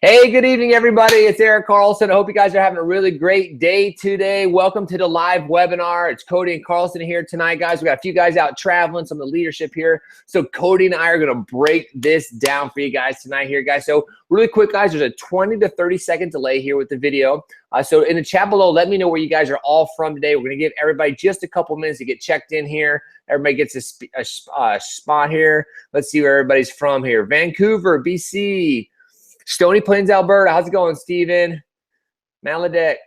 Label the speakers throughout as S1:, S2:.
S1: Hey, good evening, everybody. It's Eric Carlson. I hope you guys are having a really great day today. Welcome to the live webinar. It's Cody and Carlson here tonight, guys. We got a few guys out traveling, some of the leadership here. So Cody and I are going to break this down for you guys tonight here, guys. So really quick, guys, there's a 20 to 30-second delay here with the video. So in the chat below, let me know where you guys are all from today. We're going to give everybody just a couple minutes to get checked in here. Everybody gets a spot here. Let's see where everybody's from here. Vancouver, BC. Stony Plains, Alberta. How's it going, Steven? Malik.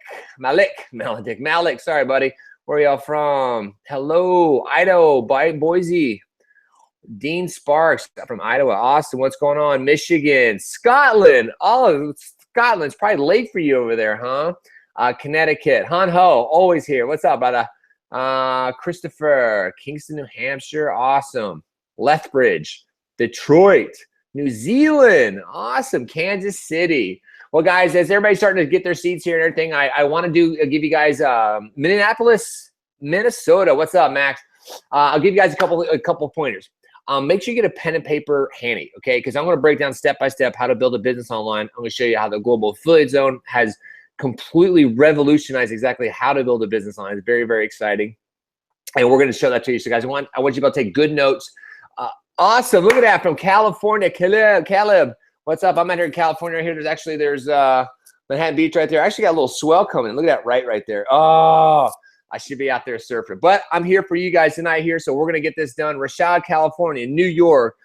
S1: Sorry, buddy. Where are y'all from? Hello, Idaho, Boise. Dean Sparks from Idaho. Austin, what's going on? Michigan, Scotland. Oh, Scotland's probably late for you over there, huh? Connecticut. Han Ho, always here. What's up, brother? Christopher, Kingston, New Hampshire. Awesome. Lethbridge, Detroit. New Zealand, awesome. Kansas City. Well, guys, as everybody's starting to get their seats here and everything, I want to give you guys Minneapolis, Minnesota. What's up, Max? I'll give you guys a couple pointers. Make sure you get a pen and paper handy, okay? Because I'm going to break down step by step how to build a business online. I'm going to show you how the Global Affiliate Zone has completely revolutionized exactly how to build a business online. It's very, very exciting, and we're going to show that to you. So, guys, I want you to take good notes. Awesome. Look at that from California. Caleb. What's up? I'm out here in California right here. There's Manhattan Beach right there. I actually got a little swell coming. Look at that right there. Oh, I should be out there surfing. But I'm here for you guys tonight here, so we're going to get this done. Rashad, California, New York.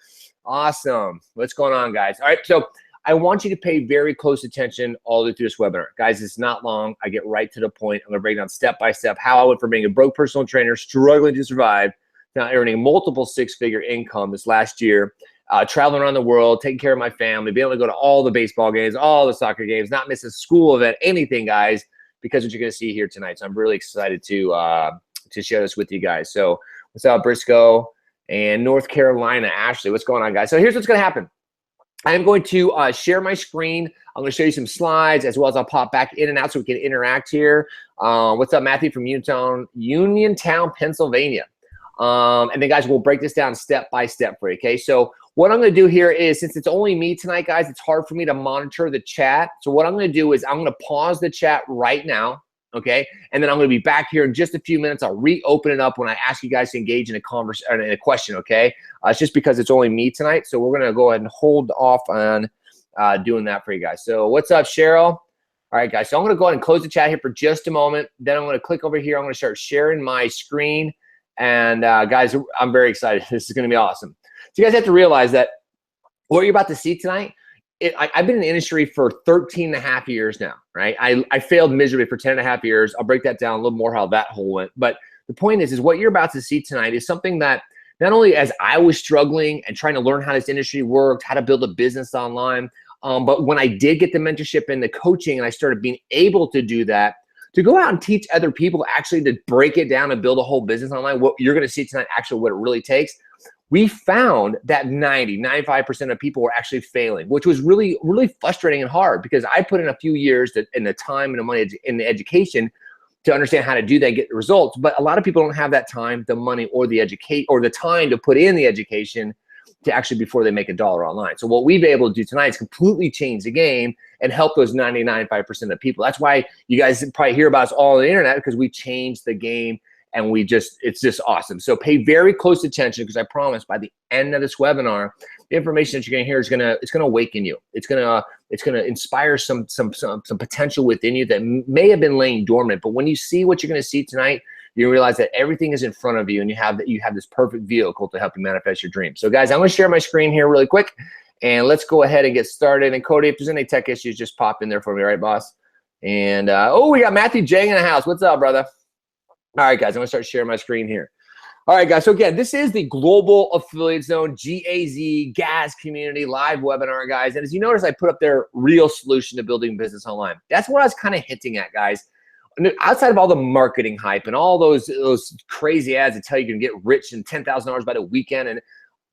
S1: Awesome. What's going on, guys? All right, so I want you to pay very close attention all the way through this webinar. Guys, it's not long. I get right to the point. I'm going to break down step by step how I went from being a broke personal trainer, struggling to survive, now earning multiple six-figure income this last year, traveling around the world, taking care of my family, being able to go to all the baseball games, all the soccer games, not miss a school event, anything, guys, because what you're going to see here tonight. So I'm really excited to share this with you guys. So what's up, Briscoe and North Carolina? Ashley, what's going on, guys? So here's what's going to happen. I'm going to share my screen. I'm going to show you some slides as well as I'll pop back in and out so we can interact here. What's up, Matthew from Uniontown, Pennsylvania? And then, guys, we'll break this down step by step for you, okay? So what I'm going to do here is, since it's only me tonight, guys, it's hard for me to monitor the chat. So what I'm going to do is I'm going to pause the chat right now, okay? And then I'm going to be back here in just a few minutes. I'll reopen it up when I ask you guys to engage in a question, okay? It's just because it's only me tonight. So we're going to go ahead and hold off on doing that for you guys. So what's up, Cheryl? All right, guys, so I'm going to go ahead and close the chat here for just a moment. Then I'm going to click over here. I'm going to start sharing my screen. And guys, I'm very excited. This is going to be awesome. So you guys have to realize that what you're about to see tonight, I've been in the industry for 13 and a half years now, right? I failed miserably for 10 and a half years. I'll break that down a little more how that whole went. But the point is what you're about to see tonight is something that not only as I was struggling and trying to learn how this industry worked, how to build a business online, but when I did get the mentorship and the coaching and I started being able to do that, to go out and teach other people actually to break it down and build a whole business online, what you're going to see tonight, actually what it really takes, we found that 95% of people were actually failing, which was really, really frustrating and hard because I put in a few years in the time and the money in the education to understand how to do that and get the results. But a lot of people don't have that time, the money, or the time to put in the education to actually before they make $1 online. So what we've been able to do tonight is completely change the game and help those 95% of people. That's why you guys probably hear about us all on the internet, because we changed the game and it's just awesome. So pay very close attention, because I promise by the end of this webinar, the information that you're gonna hear it's gonna awaken you. It's gonna inspire some potential within you that may have been laying dormant. But when you see what you're gonna see tonight, you realize that everything is in front of you, and you have this perfect vehicle to help you manifest your dreams. So guys, I'm gonna share my screen here really quick, and let's go ahead and get started. And Cody, if there's any tech issues, just pop in there for me, right, boss? And oh, we got Matthew Jang in the house. What's up, brother? All right, guys, I'm gonna start sharing my screen here. All right, guys, so again, this is the Global Affiliate Zone, GAZ community live webinar, guys. And as you notice, I put up their real solution to building business online. That's what I was kind of hinting at, guys. Outside of all the marketing hype and all those crazy ads that tell you can get rich in $10,000 by the weekend, and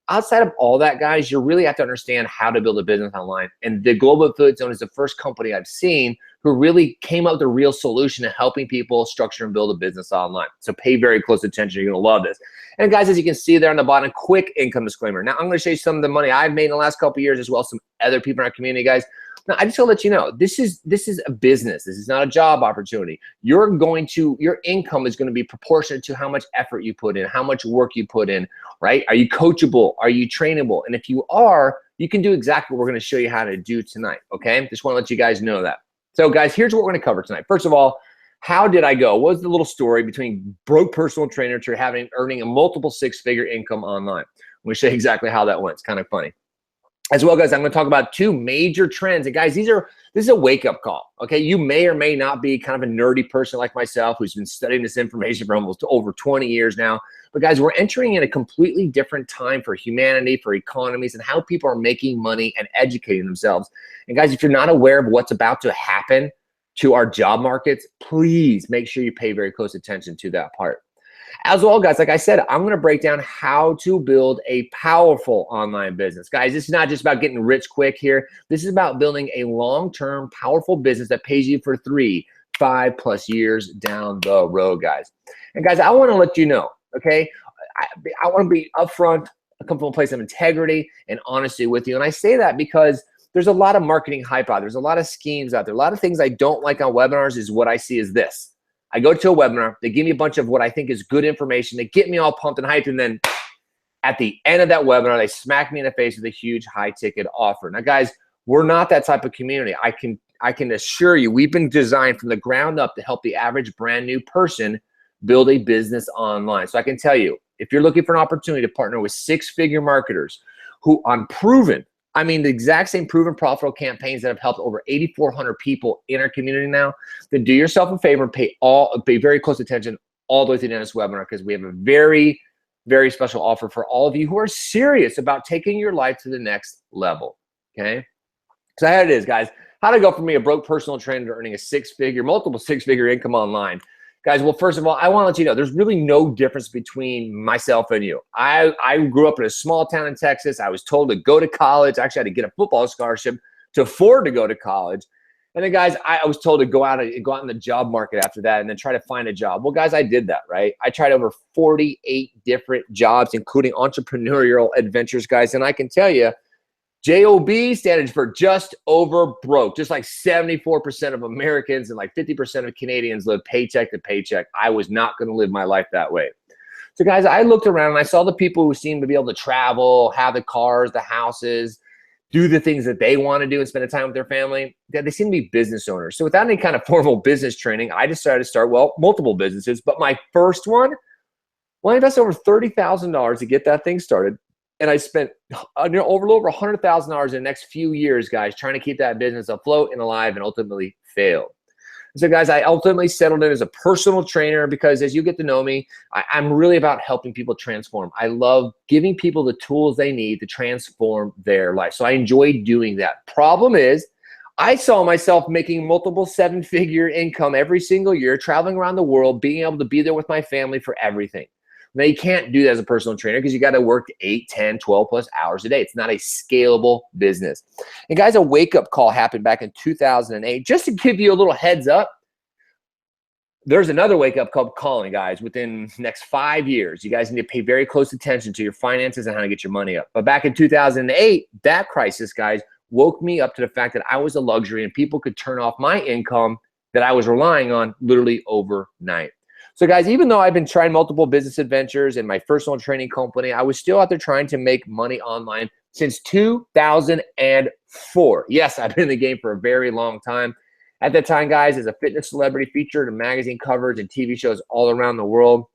S1: outside of all that, guys, you really have to understand how to build a business online. And the Global Affiliate Zone is the first company I've seen who really came up with a real solution to helping people structure and build a business online. So pay very close attention. You're going to love this. And guys, as you can see there on the bottom, quick income disclaimer. Now, I'm going to show you some of the money I've made in the last couple of years, as well as some other people in our community, guys. Now, I just want to let you know, this is a business. This is not a job opportunity. Your income is going to be proportionate to how much effort you put in, how much work you put in, right? Are you coachable? Are you trainable? And if you are, you can do exactly what we're going to show you how to do tonight, okay? Just want to let you guys know that. So guys, here's what we're going to cover tonight. First of all, how did I go? What was the little story between broke personal trainer to earning a multiple six-figure income online? I'm going to show you exactly how that went. It's kind of funny. As well, guys, I'm going to talk about two major trends. And guys, this is a wake-up call, okay? You may or may not be kind of a nerdy person like myself who's been studying this information for almost over 20 years now. But guys, we're entering in a completely different time for humanity, for economies, and how people are making money and educating themselves. And guys, if you're not aware of what's about to happen to our job markets, please make sure you pay very close attention to that part. As well, guys, like I said, I'm going to break down how to build a powerful online business. Guys, this is not just about getting rich quick here. This is about building a long-term, powerful business that pays you for 3, 5+ years down the road, guys. And guys, I want to let you know, okay? I want to be upfront, come from a place of integrity and honesty with you. And I say that because there's a lot of marketing hype out. There's a lot of schemes out there. A lot of things I don't like on webinars is what I see is this. I go to a webinar, they give me a bunch of what I think is good information. They get me all pumped and hyped, and then at the end of that webinar, they smack me in the face with a huge high-ticket offer. Now, guys, we're not that type of community. I can assure you, we've been designed from the ground up to help the average brand new person build a business online. So I can tell you, if you're looking for an opportunity to partner with six-figure marketers who on proven, I mean, the exact same proven profitable campaigns that have helped over 8,400 people in our community now, then do yourself a favor and pay very close attention all the way through the end of this webinar, because we have a very, very special offer for all of you who are serious about taking your life to the next level, okay? So how it is, guys. How to go from being a broke personal trainer to earning a multiple six-figure income online. Guys, well, first of all, I want to let you know there's really no difference between myself and you. I grew up in a small town in Texas. I was told to go to college. Actually, I had to get a football scholarship to afford to go to college. And then, guys, I was told to go out in the job market after that and then try to find a job. Well, guys, I did that, right? I tried over 48 different jobs, including entrepreneurial adventures, guys. And I can tell you, JOB stands for just over broke. Just like 74% of Americans and like 50% of Canadians live paycheck to paycheck. I was not going to live my life that way. So guys, I looked around and I saw the people who seemed to be able to travel, have the cars, the houses, do the things that they want to do and spend the time with their family. They seem to be business owners. So without any kind of formal business training, I decided to start, well, multiple businesses. But my first one, well, I invested over $30,000 to get that thing started. And I spent over $100,000 in the next few years, guys, trying to keep that business afloat and alive, and ultimately failed. So, guys, I ultimately settled in as a personal trainer because as you get to know me, I'm really about helping people transform. I love giving people the tools they need to transform their life. So I enjoy doing that. Problem is, I saw myself making multiple seven-figure income every single year, traveling around the world, being able to be there with my family for everything. Now, you can't do that as a personal trainer because you got to work 8, 10, 12+ hours a day. It's not a scalable business. And guys, a wake-up call happened back in 2008. Just to give you a little heads up, there's another wake-up call calling, guys, within the next 5 years. You guys need to pay very close attention to your finances and how to get your money up. But back in 2008, that crisis, guys, woke me up to the fact that I was a luxury and people could turn off my income that I was relying on literally overnight. So guys, even though I've been trying multiple business adventures in my personal training company, I was still out there trying to make money online since 2004. Yes, I've been in the game for a very long time. At that time, guys, as a fitness celebrity featured in magazine covers and TV shows all around the world,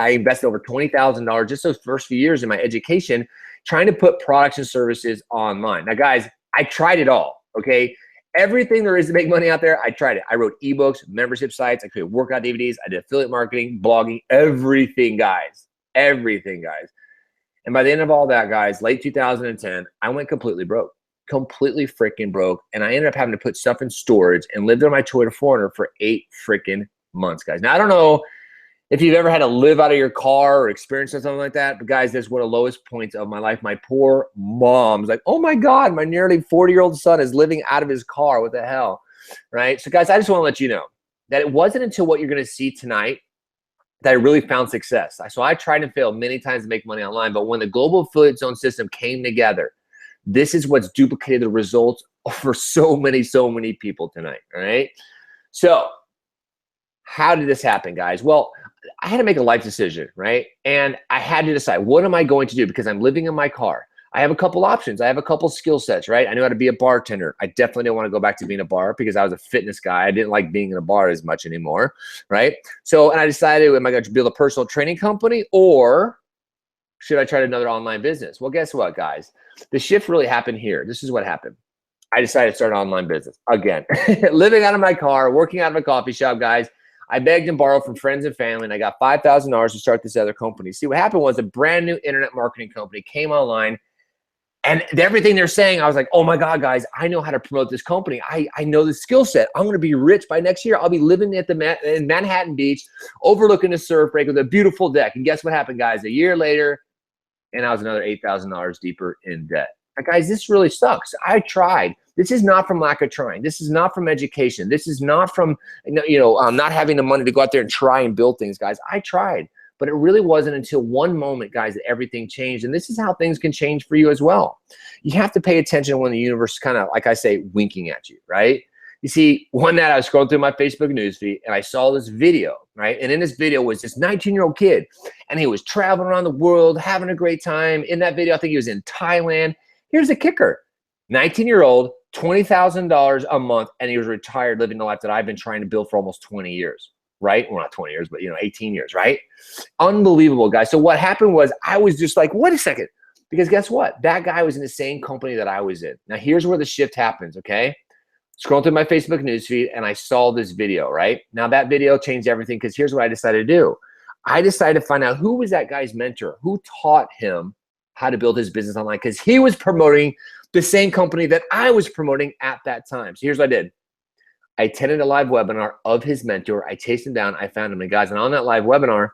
S1: I invested over $20,000 just those first few years in my education, trying to put products and services online. Now, guys, I tried it all, okay? Everything there is to make money out there, I tried it. I wrote ebooks, membership sites, I created workout DVDs, I did affiliate marketing, blogging, everything, guys. Everything, guys. And by the end of all that, guys, late 2010, I went completely broke. Completely freaking broke. And I ended up having to put stuff in storage and lived on my Toyota 4Runner for 8 freaking months, guys. Now, I don't know if you've ever had to live out of your car or experience something like that, but guys, that's one of the lowest points of my life. My poor mom's like, oh my God, my nearly 40-year-old son is living out of his car. What the hell, right? So guys, I just want to let you know that it wasn't until what you're going to see tonight that I really found success. So I tried and failed many times to make money online, but when the global affiliate zone system came together, this is what's duplicated the results for so many people tonight. All right. So how did this happen, guys? Well, I had to make a life decision, right? And I had to decide, what am I going to do? Because I'm living in my car. I have a couple options. I have a couple skill sets, right? I knew how to be a bartender. I definitely didn't want to go back to being a bar because I was a fitness guy. I didn't like being in a bar as much anymore, right? So, and I decided, am I going to build a personal training company or should I try another online business? Well, guess what, guys? The shift really happened here. This is what happened. I decided to start an online business again, living out of my car, working out of a coffee shop, guys. I begged and borrowed from friends and family, and I got $5,000 to start this other company. See, what happened was a brand new internet marketing company came online, and everything they're saying, I was like, oh my God, guys, I know how to promote this company. I know the skill set. I'm going to be rich by next year. I'll be living at in Manhattan Beach, overlooking the surf break with a beautiful deck. And guess what happened, guys? A year later, and I was another $8,000 deeper in debt. Like, guys, this really sucks. I tried. This is not from lack of trying. This is not from education. This is not from, not having the money to go out there and try and build things, guys. I tried, but it really wasn't until one moment, guys, that everything changed. And this is how things can change for you as well. You have to pay attention when the universe is kind of, like I say, winking at you, right? You see, one night I was scrolling through my Facebook newsfeed and I saw this video, right? And in this video was this 19-year-old kid, and he was traveling around the world, having a great time. In that video, I think he was in Thailand. Here's the kicker: 19-year-old, $20,000 a month, and he was retired, living the life that I've been trying to build for almost 20 years, right? Well, not 20 years, but 18 years, right? Unbelievable, guys. So what happened was I was just like, wait a second, because guess what? That guy was in the same company that I was in. Now, here's where the shift happens, okay? Scrolling through my Facebook newsfeed, and I saw this video, right? Now, that video changed everything because here's what I decided to do. I decided to find out who was that guy's mentor, who taught him how to build his business online, because he was promoting the same company that I was promoting at that time. So here's what I did. I attended a live webinar of his mentor. I chased him down. I found him. And guys, and on that live webinar,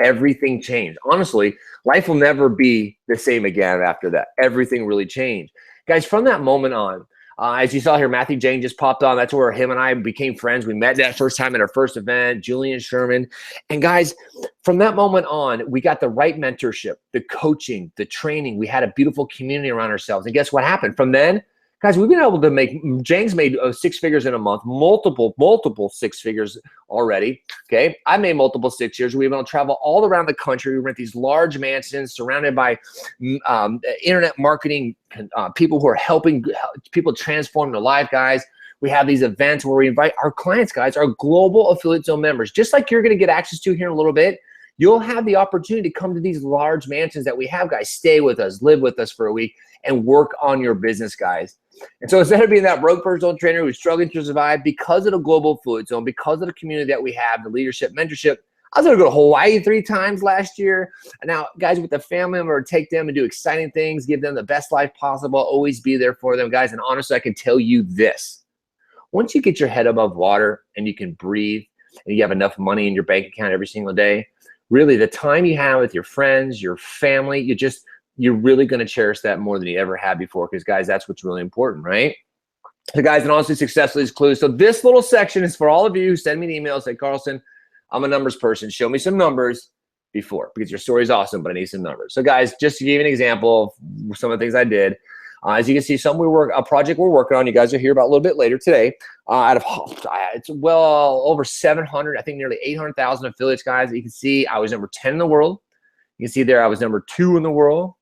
S1: everything changed. Honestly, life will never be the same again after that. Everything really changed. Guys, from that moment on, as you saw here, Matthew Jane just popped on. That's where him and I became friends. We met that first time at our first event, Julian Sherman. And guys, from that moment on, we got the right mentorship, the coaching, the training. We had a beautiful community around ourselves. And guess what happened? From then, guys, we've been able to make, James made 6 figures in a month, multiple 6 figures already, okay? I made multiple 6 years. We've been able to travel all around the country. We rent these large mansions surrounded by internet marketing people who are helping people transform their life, guys. We have these events where we invite our clients, guys, our global affiliate zone members, just like you're gonna get access to here in a little bit. You'll have the opportunity to come to these large mansions that we have, guys. Stay with us, live with us for a week, and work on your business, guys. And so instead of being that broke personal trainer who's struggling to survive, because of the global affiliate zone, because of the community that we have, the leadership, mentorship, I was able to go to Hawaii 3 times last year. And now, guys, with the family member, take them and do exciting things, give them the best life possible, always be there for them, guys. And honestly, I can tell you this. Once you get your head above water and you can breathe and you have enough money in your bank account every single day, really the time you have with your friends, your family, you're really going to cherish that more than you ever had before, because, guys, that's what's really important, right? So, guys, and honestly, success leaves clues. So this little section is for all of you who send me an email, say, Carlson, I'm a numbers person. Show me some numbers before, because your story is awesome, but I need some numbers. So, guys, just to give you an example of some of the things I did, as you can see, a project we're working on, you guys will hear about a little bit later today. It's well over 700, I think nearly 800,000 affiliates, guys. You can see I was number 10 in the world. You can see there I was number 2 in the world.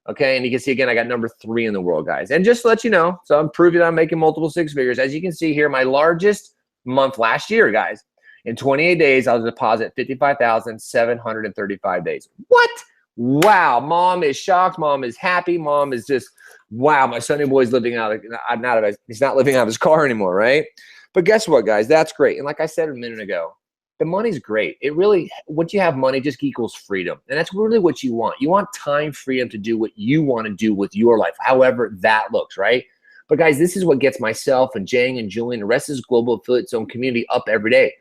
S1: Okay, and you can see again, I got number 3 in the world, guys. And just to let you know, so I'm proving that I'm making multiple 6 figures. As you can see here, my largest month last year, guys, in 28 days, I was deposit 55,735 days. What? Wow, mom is shocked. Mom is happy. Mom is just, wow, my Sunday boy's living out of, he's not living out of his car anymore, right? But guess what, guys? That's great. And like I said a minute ago, the money's great. It really, once you have money, just equals freedom. And that's really what you want. You want time freedom to do what you want to do with your life, however that looks, right? But guys, this is what gets myself and Jang and Julian, the rest of this global affiliate zone community up every day.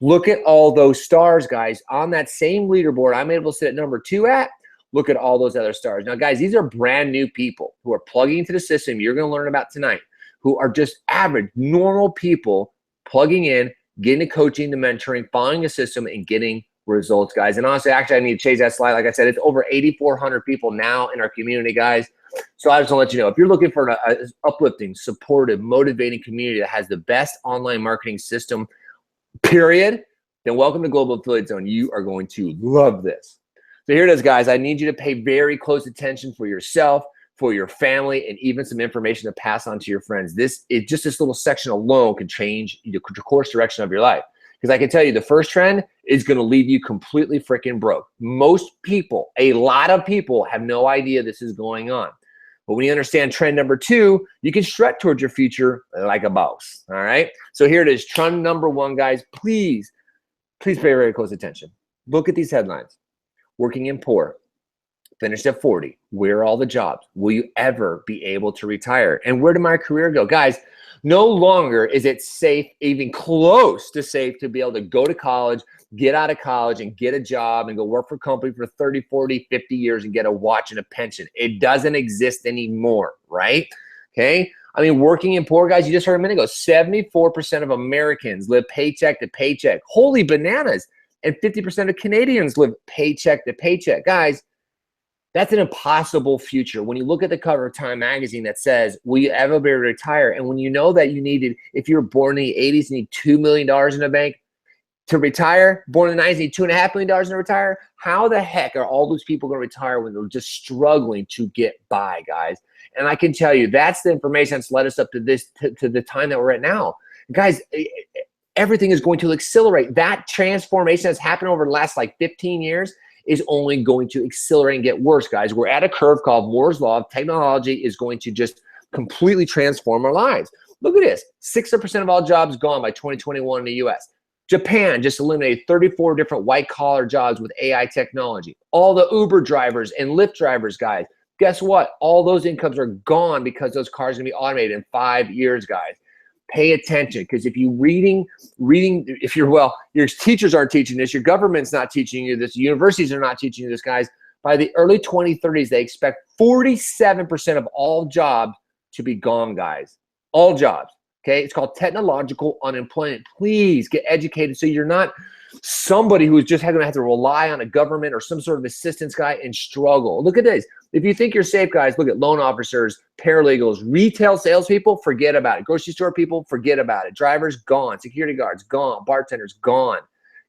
S1: Look at all those stars, guys. On that same leaderboard I'm able to sit at number 2 at, look at all those other stars. Now, guys, these are brand new people who are plugging into the system you're going to learn about tonight, who are just average, normal people plugging in, getting the coaching, the mentoring, following a system, and getting results, guys. And honestly, actually, I need to change that slide. Like I said, it's over 8,400 people now in our community, guys. So I just want to let you know, if you're looking for an uplifting, supportive, motivating community that has the best online marketing system, period, then welcome to Global Affiliate Zone. You are going to love this. So here it is, guys. I need you to pay very close attention for yourself, for your family, and even some information to pass on to your friends. This little section alone can change the course direction of your life. Because I can tell you, the first trend is going to leave you completely freaking broke. Most people, a lot of people, have no idea this is going on. But when you understand trend number 2, you can strut towards your future like a boss. All right. So here it is. Trend number 1, guys. Please pay very close attention. Look at these headlines. Working in poor. Finished at 40. Where are all the jobs? Will you ever be able to retire? And where did my career go? Guys, no longer is it safe, even close to safe, to be able to go to college, get out of college, and get a job and go work for a company for 30, 40, 50 years and get a watch and a pension. It doesn't exist anymore, right? Okay? I mean, working in poor, guys, you just heard a minute ago, 74% of Americans live paycheck to paycheck. Holy bananas. And 50% of Canadians live paycheck to paycheck. Guys, that's an impossible future. When you look at the cover of Time magazine that says, will you ever be able to retire? And when you know that you needed, if you were born in the 80s, you need $2 million in the bank to retire, born in the 90s, you need $2.5 million to retire, how the heck are all those people going to retire when they're just struggling to get by, guys? And I can tell you, that's the information that's led us up to this, to the time that we're at now. Guys, everything is going to accelerate. That transformation that's happened over the last like 15 years is only going to accelerate and get worse, guys. We're at a curve called Moore's Law. Technology is going to just completely transform our lives. Look at this. 60% of all jobs gone by 2021 in the US. Japan just eliminated 34 different white-collar jobs with AI technology. All the Uber drivers and Lyft drivers, guys, guess what? All those incomes are gone because those cars are going to be automated in 5 years, guys. Pay attention, because if you your teachers aren't teaching this, your government's not teaching you this, universities are not teaching you this, guys. By the early 2030s, they expect 47% of all jobs to be gone, guys. All jobs. Okay, it's called technological unemployment. Please get educated so you're not somebody who's just going to have to rely on a government or some sort of assistance guy and struggle. Look at this. If you think you're safe, guys, look at loan officers, paralegals, retail salespeople, forget about it. Grocery store people, forget about it. Drivers, gone. Security guards, gone. Bartenders, gone.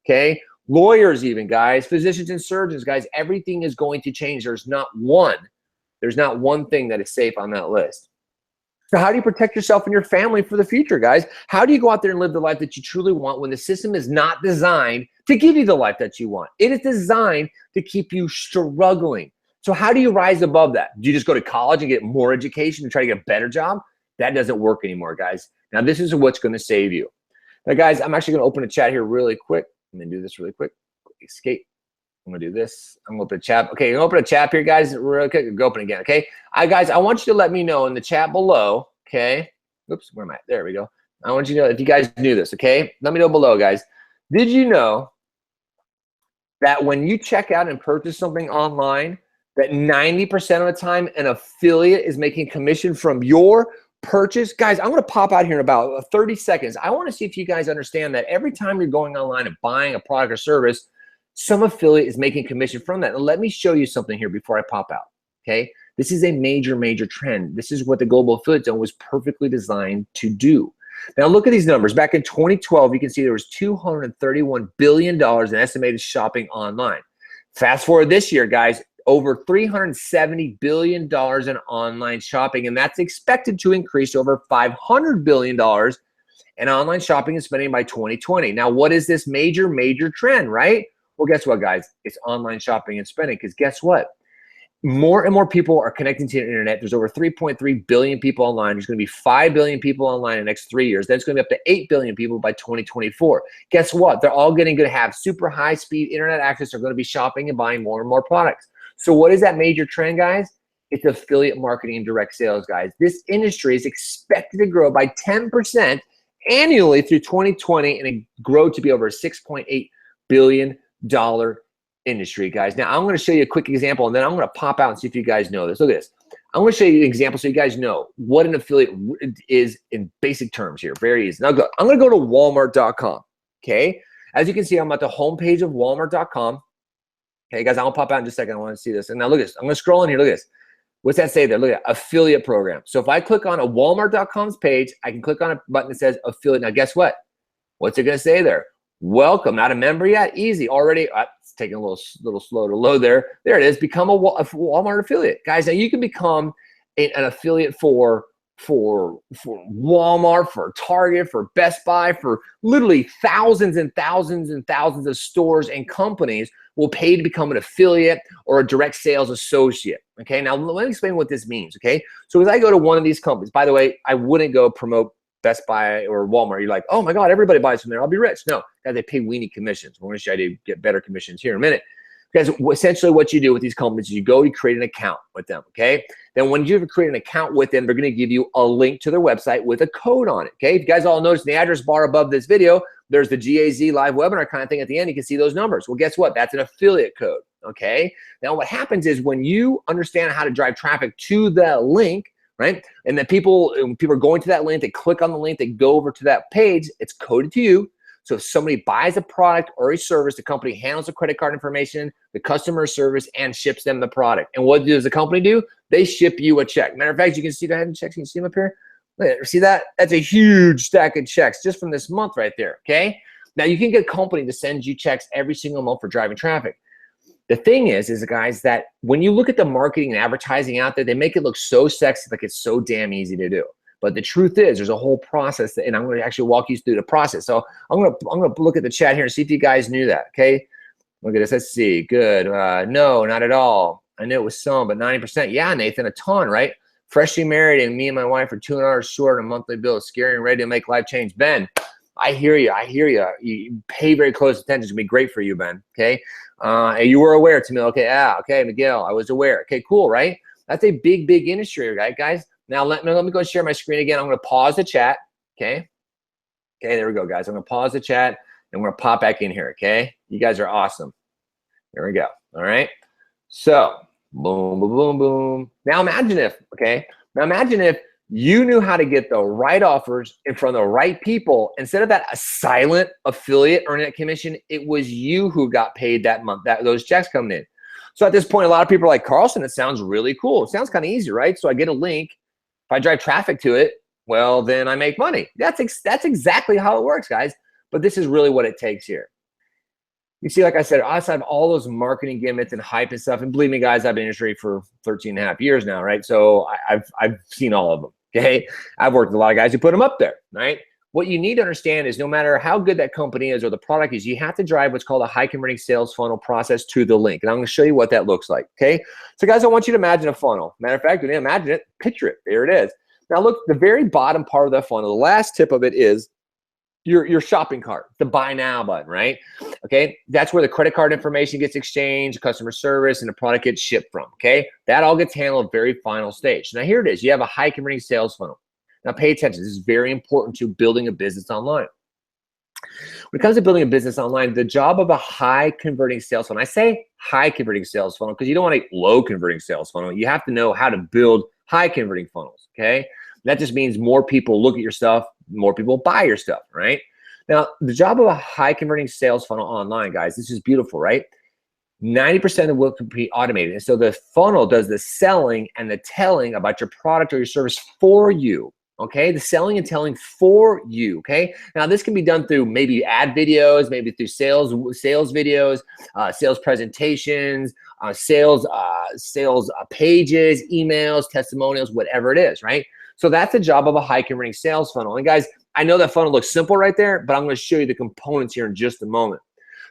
S1: Okay? Lawyers even, guys. Physicians and surgeons, guys. Everything is going to change. There's not one thing that is safe on that list. So how do you protect yourself and your family for the future, guys? How do you go out there and live the life that you truly want when the system is not designed to give you the life that you want? It is designed to keep you struggling. So how do you rise above that? Do you just go to college and get more education and try to get a better job? That doesn't work anymore, guys. Now, this is what's going to save you. Now, guys, I'm actually going to open a chat here really quick. I'm going to do this really quick. Escape. I'm going to do this. I'm going to open a chat. Okay, I'm going to open a chat here, guys. Real quick. Go open again, okay? Guys, I want you to let me know in the chat below, okay? Oops, where am I? There we go. I want you to know if you guys knew this, okay? Let me know below, guys. Did you know that when you check out and purchase something online, that 90% of the time an affiliate is making commission from your purchase? Guys, I'm going to pop out here in about 30 seconds. I want to see if you guys understand that every time you're going online and buying a product or service, some affiliate is making commission from that. And let me show you something here before I pop out, okay? This is a major, major trend. This is what the Global Affiliate Zone was perfectly designed to do. Now, look at these numbers. Back in 2012, you can see there was $231 billion in estimated shopping online. Fast forward this year, guys, over $370 billion in online shopping, and that's expected to increase to over $500 billion in online shopping and spending by 2020. Now, what is this major, major trend, right? Well, guess what, guys? It's online shopping and spending, because guess what? More and more people are connecting to the internet. There's over 3.3 billion people online. There's going to be 5 billion people online in the next 3 years. Then it's going to be up to 8 billion people by 2024. Guess what? They're all going to have super high-speed internet access. They're going to be shopping and buying more and more products. So what is that major trend, guys? It's affiliate marketing and direct sales, guys. This industry is expected to grow by 10% annually through 2020 and grow to be over a $6.8 billion industry, guys. Now, I'm going to show you a quick example, and then I'm going to pop out and see if you guys know this. Look at this. I'm going to show you an example so you guys know what an affiliate is in basic terms here. Very easy. Now, I'm going to go to Walmart.com, okay? As you can see, I'm at the homepage of Walmart.com. Okay, guys, I'll pop out in just a second. I want to see this. And now look at this. I'm going to scroll in here. Look at this. What's that say there? Look at affiliate program. So if I click on a Walmart.com's page, I can click on a button that says affiliate. Now, guess what? What's it going to say there? Welcome. Not a member yet? Easy. Already. It's taking a little slow to load there. There it is. Become a Walmart affiliate. Guys, now you can become an affiliate for Walmart, for Target, for Best Buy, for literally thousands and thousands and thousands of stores and companies will pay to become an affiliate or a direct sales associate. Okay, now let me explain what this means. Okay, so as I go to one of these companies, by the way, I wouldn't go promote Best Buy or Walmart. You're like, oh my God, everybody buys from there, I'll be rich. No, guys, they pay weenie commissions. We're going to show you how to get better commissions here in a minute. Because essentially what you do with these companies is you go to create an account with them, okay? Then when you create an account with them, they're going to give you a link to their website with a code on it, okay? If you guys all notice in the address bar above this video, there's the GAZ live webinar kind of thing at the end. You can see those numbers. Well, guess what? That's an affiliate code, okay? Now what happens is when you understand how to drive traffic to the link, right? And then people are going to that link, they click on the link, they go over to that page, it's coded to you. So if somebody buys a product or a service, the company handles the credit card information, the customer service, and ships them the product. And what does the company do? They ship you a check. Matter of fact, you can see, go ahead and check. You can see them up here. See that? That's a huge stack of checks just from this month right there, okay? Now, you can get a company to send you checks every single month for driving traffic. The thing is guys, that when you look at the marketing and advertising out there, they make it look so sexy, like it's so damn easy to do. But the truth is, there's a whole process, and I'm going to actually walk you through the process. So I'm going to look at the chat here and see if you guys knew that. Okay, look at this. Let's see. Good. No, not at all. I knew it was some, but 90%. Yeah, Nathan, a ton, right? Freshly married, and me and my wife are $200 short on a monthly bill. It's scary and ready to make life change. Ben, I hear you. I hear you. You pay very close attention. It's going to be great for you, Ben. Okay. You were aware to me. Okay. Yeah. Okay, Miguel, I was aware. Okay, cool, right? That's a big, big industry, right, guys? Now, let me go share my screen again. I'm going to pause the chat, okay? Okay, there we go, guys. I'm going to pause the chat, and we're going to pop back in here, okay? You guys are awesome. There we go, all right? So, boom, boom, boom, boom. Now, imagine if, okay? Now, imagine if you knew how to get the right offers in front of the right people. Instead of that a silent affiliate earning that commission, it was you who got paid that month, those checks coming in. So at this point, a lot of people are like, Carlson, it sounds really cool. It sounds kind of easy, right? So I get a link. If I drive traffic to it, well, then I make money. That's exactly how it works, guys. But this is really what it takes here. You see, like I said, outside of all those marketing gimmicks and hype and stuff, and believe me, guys, I've been in the industry for 13 and a half years now, right? So I've seen all of them, okay? I've worked with a lot of guys who put them up there, right? What you need to understand is no matter how good that company is or the product is, you have to drive what's called a high converting sales funnel process to the link. And I'm going to show you what that looks like, okay? So guys, I want you to imagine a funnel. Matter of fact, when you imagine it, picture it. There it is. Now look, the very bottom part of the funnel, the last tip of it is your shopping cart, the buy now button, right? Okay, that's where the credit card information gets exchanged, customer service, and the product gets shipped from, okay? That all gets handled at the very final stage. Now here it is. You have a high converting sales funnel. Now pay attention. This is very important to building a business online. When it comes to building a business online, the job of a high converting sales funnel, I say high converting sales funnel because you don't want a low converting sales funnel. You have to know how to build high converting funnels, okay? That just means more people look at your stuff, more people buy your stuff, right? Now, the job of a high converting sales funnel online, guys, this is beautiful, right? 90% of will be automated. And so the funnel does the selling and the telling about your product or your service for you. Okay, the selling and telling for you. Okay, now this can be done through maybe ad videos, maybe through sales videos, sales presentations, sales pages, emails, testimonials, whatever it is, right? So that's the job of a high converting sales funnel. And guys, I know that funnel looks simple right there, but I'm going to show you the components here in just a moment.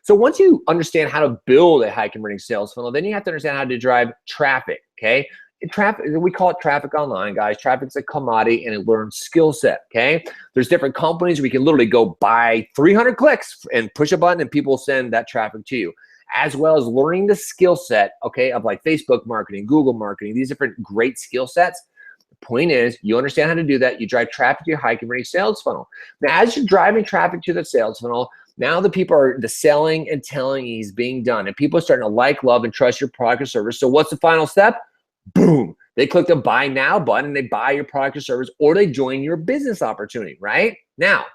S1: So once you understand how to build a high converting sales funnel, then you have to understand how to drive traffic. Okay. Traffic, we call it traffic online, guys. Traffic's a commodity and a learned skill set, okay? There's different companies where you can literally go buy 300 clicks and push a button and people send that traffic to you, as well as learning the skill set, okay, of like Facebook marketing, Google marketing, these different great skill sets. The point is, you understand how to do that. You drive traffic to your high converting sales funnel. Now, as you're driving traffic to the sales funnel, now the selling and telling is being done, and people are starting to like, love, and trust your product or service. So what's the final step? Boom, they click the buy now button and they buy your product or service, or they join your business opportunity, right? Now,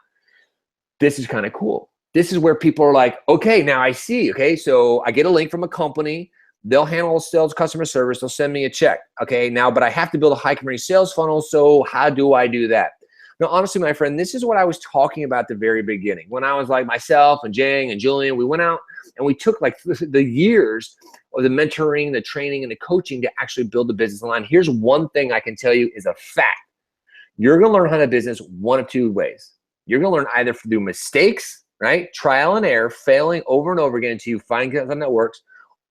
S1: this is kind of cool. this is where people are like, okay, now I see. Okay, so I get a link from a company. They'll handle sales, customer service. They'll send me a check. Okay, now, but I have to build a high converting sales funnel. So how do I do that? Now, honestly, my friend, this is what I was talking about at the very beginning. When I was like myself and Jang and Julian, we went out and we took like the years of the mentoring, the training, and the coaching to actually build the business line. Here's one thing I can tell you is a fact. You're going to learn how to business one of two ways. You're going to learn either through mistakes, right? Trial and error, failing over and over again until you find something that works,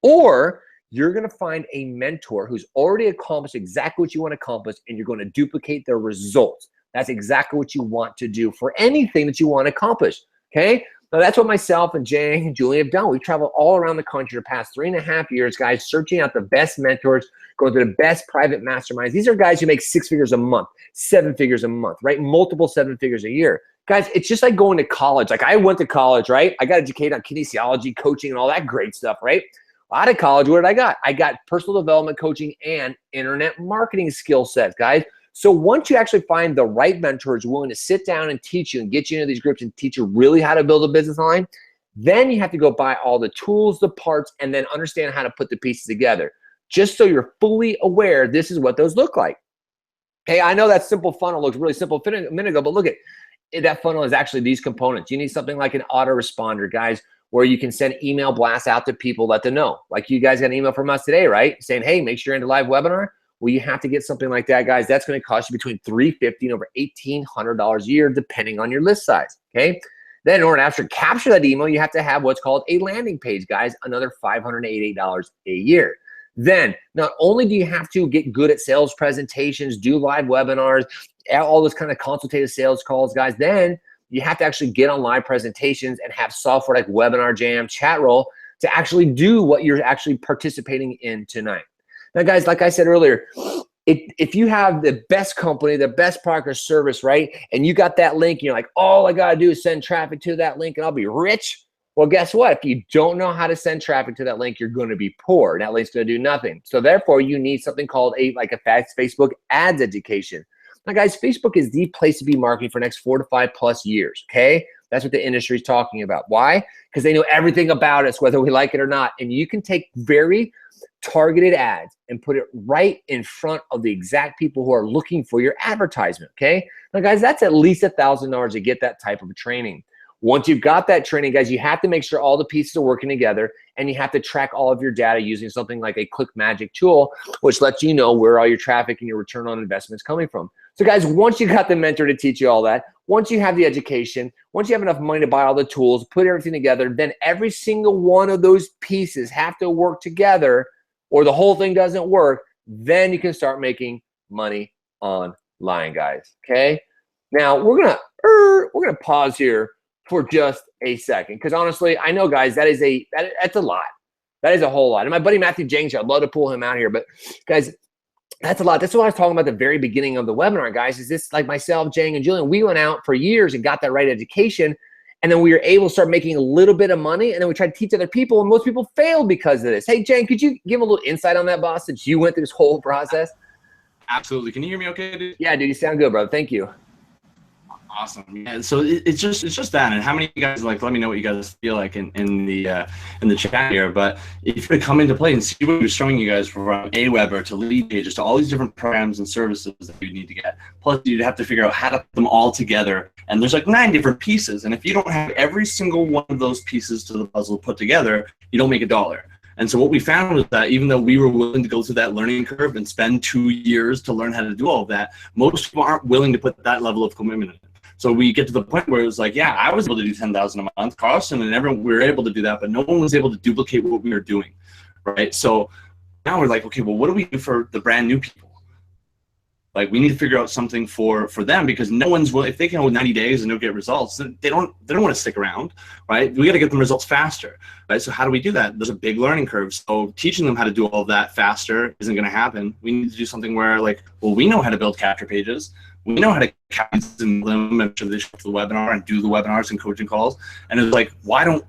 S1: or you're going to find a mentor who's already accomplished exactly what you want to accomplish, and you're going to duplicate their results. That's exactly what you want to do for anything that you want to accomplish, okay? Now, that's what myself and Jay and Julie have done. We've traveled all around the country the past 3.5 years, guys, searching out the best mentors, going to the best private masterminds. These are guys who make 6 figures a month, 7 figures a month, right? Multiple 7 figures a year. Guys, it's just like going to college. Like I went to college, right? I got educated on kinesiology, coaching, and all that great stuff, right? Out of college, what did I got? I got personal development coaching and internet marketing skill sets, guys. So once you actually find the right mentor who's willing to sit down and teach you and get you into these groups and teach you really how to build a business line, then you have to go buy all the tools, the parts, and then understand how to put the pieces together. Just so you're fully aware, this is what those look like. Hey, I know that simple funnel looks really simple a minute ago, but look at that funnel is actually these components. You need something like an autoresponder, guys, where you can send email blasts out to people, let them know. Like you guys got an email from us today, right? Saying, hey, make sure you're into live webinar. Well, you have to get something like that, guys. That's going to cost you between $350 and over $1,800 a year, depending on your list size, okay? Then in order to actually capture that email, you have to have what's called a landing page, guys, another $588 a year. Then not only do you have to get good at sales presentations, do live webinars, all those kind of consultative sales calls, guys, then you have to actually get on live presentations and have software like Webinar Jam, Chatroll to actually do what you're actually participating in tonight. Now, guys, like I said earlier, if you have the best company, the best product or service, right, and you got that link, and you're like, all I got to do is send traffic to that link and I'll be rich. Well, guess what? If you don't know how to send traffic to that link, you're going to be poor. That link's going to do nothing. So therefore, you need something called a fast Facebook ads education. Now, guys, Facebook is the place to be marketing for the next 4 to 5+ years, okay? That's what the industry is talking about. Why? Because they know everything about us, whether we like it or not. And you can take very targeted ads and put it right in front of the exact people who are looking for your advertisement, okay? Now, guys, that's at least $1,000 to get that type of training. Once you've got that training, guys, you have to make sure all the pieces are working together, and you have to track all of your data using something like a Click Magic tool, which lets you know where all your traffic and your return on investment is coming from. So, guys, once you got the mentor to teach you all that, once you have the education, once you have enough money to buy all the tools, put everything together, then every single one of those pieces have to work together, or the whole thing doesn't work. Then you can start making money online, guys. Okay. Now we're gonna pause here for just a second, because honestly, I know, guys, that's a lot. That is a whole lot. And my buddy Matthew James, I'd love to pull him out here, but guys, that's a lot. That's what I was talking about at the very beginning of the webinar, guys. Is this like myself, Jang, and Julian? We went out for years and got that right education, and then we were able to start making a little bit of money, and then we tried to teach other people, and most people failed because of this. Hey, Jang, could you give a little insight on that, boss, since you went through this whole process?
S2: Absolutely. Can you hear me okay, dude?
S1: Yeah, dude, you sound good, brother. Thank you.
S2: Awesome. Yeah, so it's just that. And how many of you guys, like, let me know what you guys feel like in the chat here. But if you come into play and see what we're showing you guys from Aweber to lead pages to all these different programs and services that you need to get, plus you'd have to figure out how to put them all together. And there's like 9 different pieces. And if you don't have every single one of those pieces to the puzzle put together, you don't make a dollar. And so what we found was that even though we were willing to go through that learning curve and spend 2 years to learn how to do all of that, most people aren't willing to put that level of commitment in. So we get to the point where it was like, yeah, I was able to do 10,000 a month, Carlson, and everyone, we were able to do that, but no one was able to duplicate what we were doing, right? So now we're like, okay, well, what do we do for the brand new people? Like, we need to figure out something for them, because no one's willing. If they can hold 90 days and don't get results, then they don't want to stick around, right? We got to get them results faster, right? So how do we do that? There's a big learning curve. So teaching them how to do all of that faster isn't going to happen. We need to do something where, like, well, we know how to build capture pages. We know how to capture them and make sure they show up to the webinar and do the webinars and coaching calls. And it's like, why don't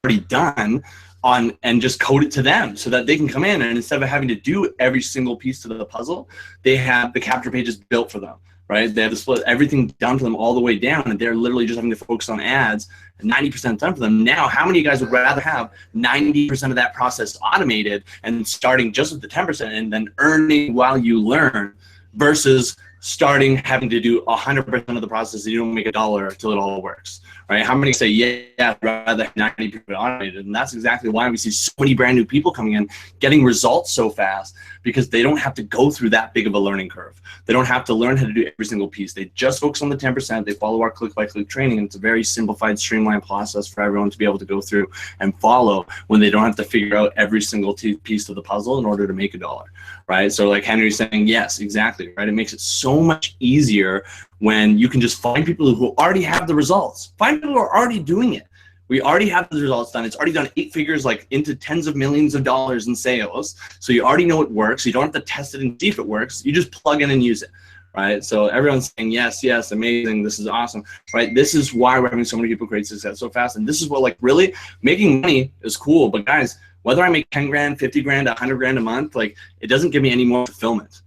S2: already done on and just code it to them so that they can come in, and instead of having to do every single piece to the puzzle, they have the capture pages built for them. right? They have to split everything down for them all the way down, and they're literally just having to focus on ads. 90% done for them. Now, how many of you guys would rather have 90% of that process automated and starting just with the 10% and then earning while you learn, versus starting having to do 100% of the process and you don't make $1 until it all works, right? How many say, yeah, I'd rather have 90% automated? And that's exactly why we see so many brand new people coming in, getting results so fast, because they don't have to go through that big of a learning curve. They don't have to learn how to do every single piece. They just focus on the 10%. They follow our click-by-click training, and it's a very simplified, streamlined process for everyone to be able to go through and follow, when they don't have to figure out every single piece of the puzzle in order to make $1, right? So like Henry's saying, yes, exactly, right? It makes it so much easier when you can just find people who already have the results. Find people who are already doing it. We already have the results done. It's already done 8 figures, like into tens of millions of dollars in sales. So you already know it works. You don't have to test it and see if it works. You just plug in and use it, right? So everyone's saying, yes, yes, amazing. This is awesome, right? This is why we're having so many people create success so fast. And this is what, like, really making money is cool. But guys, whether I make 10 grand, 50 grand, 100 grand a month, like, it doesn't give me any more fulfillment.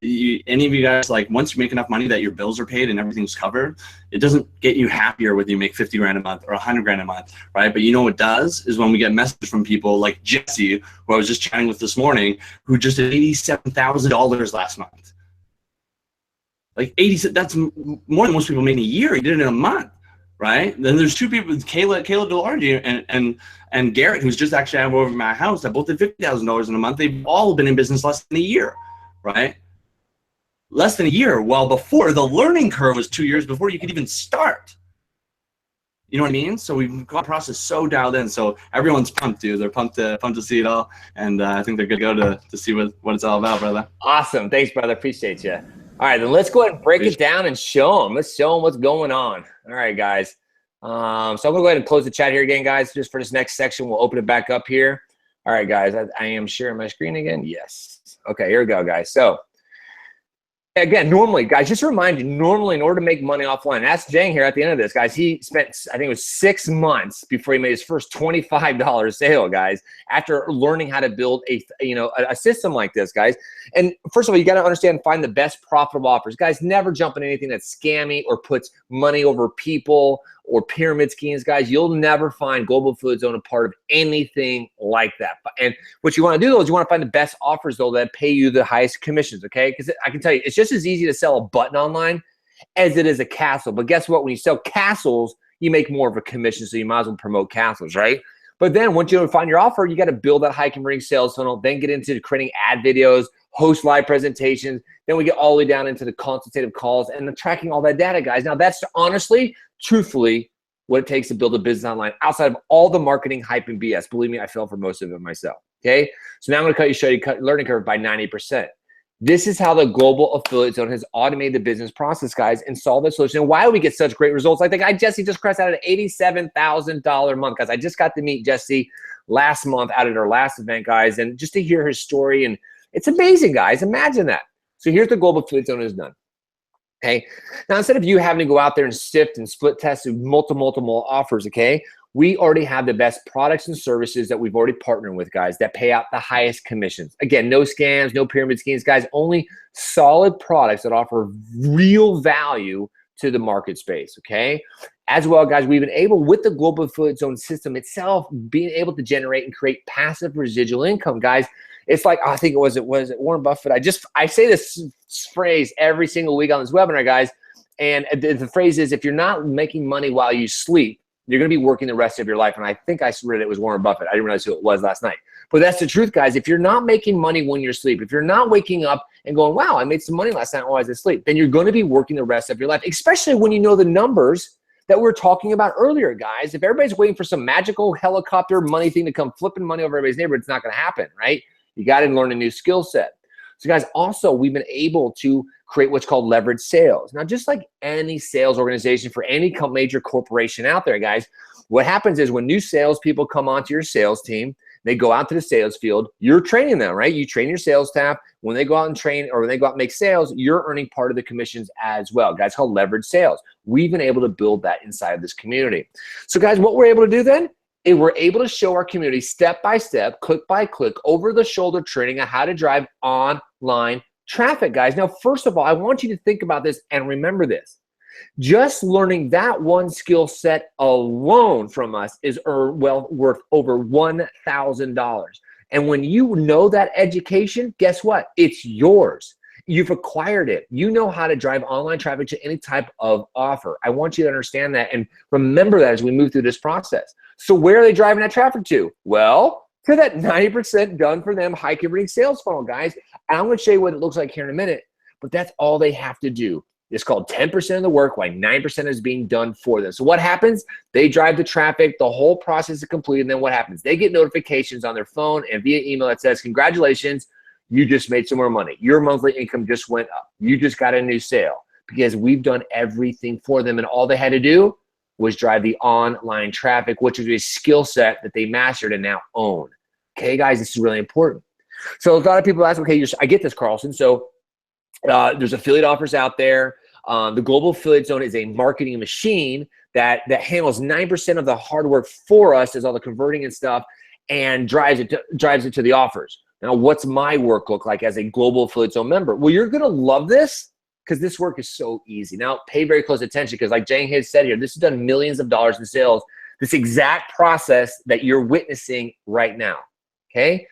S2: Any of you guys, like, once you make enough money that your bills are paid and everything's covered, it doesn't get you happier whether you make 50 grand a month or 100 grand a month, right? But you know what it does is when we get messages from people like Jesse, who I was just chatting with this morning, who just did $87,000 last month. Like 80, that's more than most people make in a year. He did it in a month, right? Then there's 2 people, Kayla Delarge and Garrett, who's just actually over at my house, that both did $50,000 in a month. They've all been in business less than a year, right? Less than a year, while before the learning curve was 2 years before you could even start. You know what I mean? So we've got the process so dialed in. So everyone's pumped, dude. They're pumped to see it all, and I think they're good to go to see what it's all about, brother.
S1: Awesome, thanks, brother. Appreciate you. All right, then let's go ahead and break it down and show them. Let's show them what's going on. All right, guys. So I'm gonna go ahead and close the chat here again, guys. Just for this next section, we'll open it back up here. All right, guys. I am sharing my screen again. Yes. Okay, here we go, guys. So. Again, normally, guys, just to remind you, normally in order to make money offline, ask Jang here at the end of this, guys, he spent, I think it was 6 months before he made his first $25 sale, guys, after learning how to build a system like this, guys. And first of all, you got to understand, find the best profitable offers. Guys, never jump in anything that's scammy or puts money over people or pyramid schemes, guys. You'll never find Global Affiliate Zone a part of anything like that. And what you want to do, though, is you want to find the best offers, though, that pay you the highest commissions, okay? Because I can tell you, it's just as easy to sell a button online as it is a castle. But guess what? When you sell castles, you make more of a commission, so you might as well promote castles, right? But then once you find your offer, you got to build that high converting sales funnel, then get into creating ad videos, host live presentations. Then we get all the way down into the consultative calls and the tracking all that data, guys. Now, that's honestly, truthfully, what it takes to build a business online outside of all the marketing hype and BS. Believe me, I fell for most of it myself, okay? So now I'm going to show you learning curve by 90%. This is how the Global Affiliate Zone has automated the business process, guys, and solved the solution. And why we get such great results. Like the guy Jesse just crashed out at an $87,000 a month, guys. I just got to meet Jesse last month out at our last event, guys, and just to hear his story, and it's amazing, guys. Imagine that. So here's the Global Affiliate Zone is done. Okay. Now, instead of you having to go out there and sift and split test multiple offers, okay, we already have the best products and services that we've already partnered with, guys, that pay out the highest commissions. Again, no scams, no pyramid schemes, guys, only solid products that offer real value to the market space, okay? As well, guys, we've been able, with the Global Affiliate Zone system itself, being able to generate and create passive residual income, guys. It's like, I think it was Warren Buffett. I say this phrase every single week on this webinar, guys. And the phrase is, if you're not making money while you sleep, you're going to be working the rest of your life. And I think I read it was Warren Buffett. I didn't realize who it was last night. But that's the truth, guys. If you're not making money when you're asleep, if you're not waking up and going, wow, I made some money last night while I was asleep, then you're going to be working the rest of your life, especially when you know the numbers that we're talking about earlier, guys. If everybody's waiting for some magical helicopter money thing to come flipping money over everybody's neighborhood, it's not going to happen, right? You got to learn a new skill set. So guys, also, we've been able to create what's called leverage sales. Now, just like any sales organization for any major corporation out there, guys, what happens is when new salespeople come onto your sales team, they go out to the sales field, you're training them, right? You train your sales staff. When they go out and train, or when they go out and make sales, you're earning part of the commissions as well. Guys, called leverage sales. We've been able to build that inside of this community. So guys, what we're able to do then, is we're able to show our community step by step, click by click, over the shoulder training on how to drive online traffic, guys. Now, first of all, I want you to think about this and remember this. Just learning that one skill set alone from us is worth over $1,000. And when you know that education, guess what? It's yours. You've acquired it. You know how to drive online traffic to any type of offer. I want you to understand that and remember that as we move through this process. So where are they driving that traffic to? Well, to that 90% done for them high converting sales funnel, guys. And I'm going to show you what it looks like here in a minute, but that's all they have to do. It's called 10% of the work while 9% is being done for them. So what happens? They drive the traffic, the whole process is complete, and then what happens? They get notifications on their phone and via email that says, congratulations, you just made some more money. Your monthly income just went up. You just got a new sale because we've done everything for them, and all they had to do was drive the online traffic, which is a skill set that they mastered and now own. Okay, guys, this is really important. So a lot of people ask, okay, I get this, Carlson. So there's affiliate offers out there. The Global Affiliate Zone is a marketing machine that handles 9% of the hard work for us, does all the converting and stuff, and drives it to the offers. Now, what's my work look like as a Global Affiliate Zone member? Well, you're gonna love this because this work is so easy. Now, pay very close attention because like Jang has said here, this has done millions of dollars in sales, this exact process that you're witnessing right now, okay?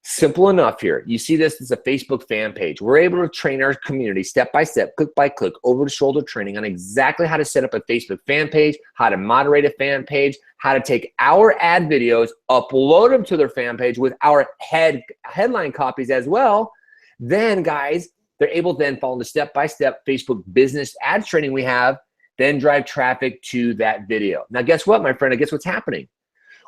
S1: Simple enough here. You see this is a Facebook fan page. We're able to train our community step by step, click by click, over the shoulder training on exactly how to set up a Facebook fan page, how to moderate a fan page, how to take our ad videos, upload them to their fan page with our headline copies as well. Then, guys, they're able to then follow the step by step Facebook business ads training we have, then drive traffic to that video. Now, guess what, my friend? Guess what's happening?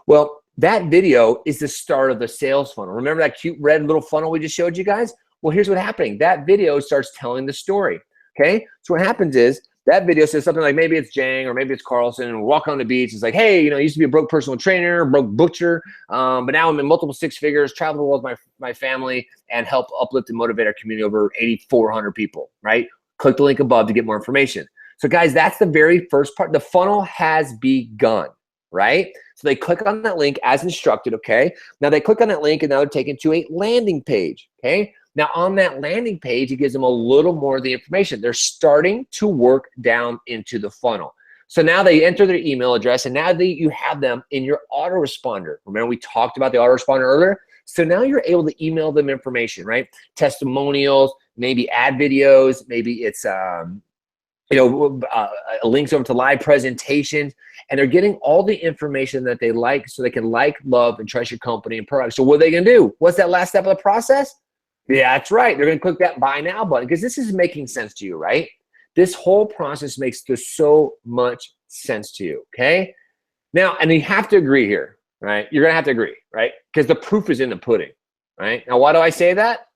S1: Well, that video is the start of the sales funnel. Remember that cute red little funnel we just showed you guys? Well, here's what's happening. That video starts telling the story, okay? So what happens is that video says something like maybe it's Jang or maybe it's Carlson and we're walking on the beach. It's like, hey, you know, I used to be a broke personal trainer, broke butcher, but now I'm in multiple six figures, travel the world with my family and help uplift and motivate our community over 8,400 people, right? Click the link above to get more information. So guys, that's the very first part. The funnel has begun, right? So they click on that link as instructed, okay? Now they click on that link and now they're taken to a landing page, okay? Now on that landing page, it gives them a little more of the information. They're starting to work down into the funnel. So now they enter their email address and now you have them in your autoresponder. Remember we talked about the autoresponder earlier? So now you're able to email them information, right? Testimonials, maybe ad videos, maybe it's links over to live presentations, and they're getting all the information that they like so they can like, love, and trust your company and product. So what are they gonna do? What's that last step of the process? Yeah, that's right. They're gonna click that buy now button because this is making sense to you, right? This whole process makes so much sense to you, okay? Now, and you have to agree here, right? You're gonna have to agree, right? Because the proof is in the pudding, right? Now, why do I say that?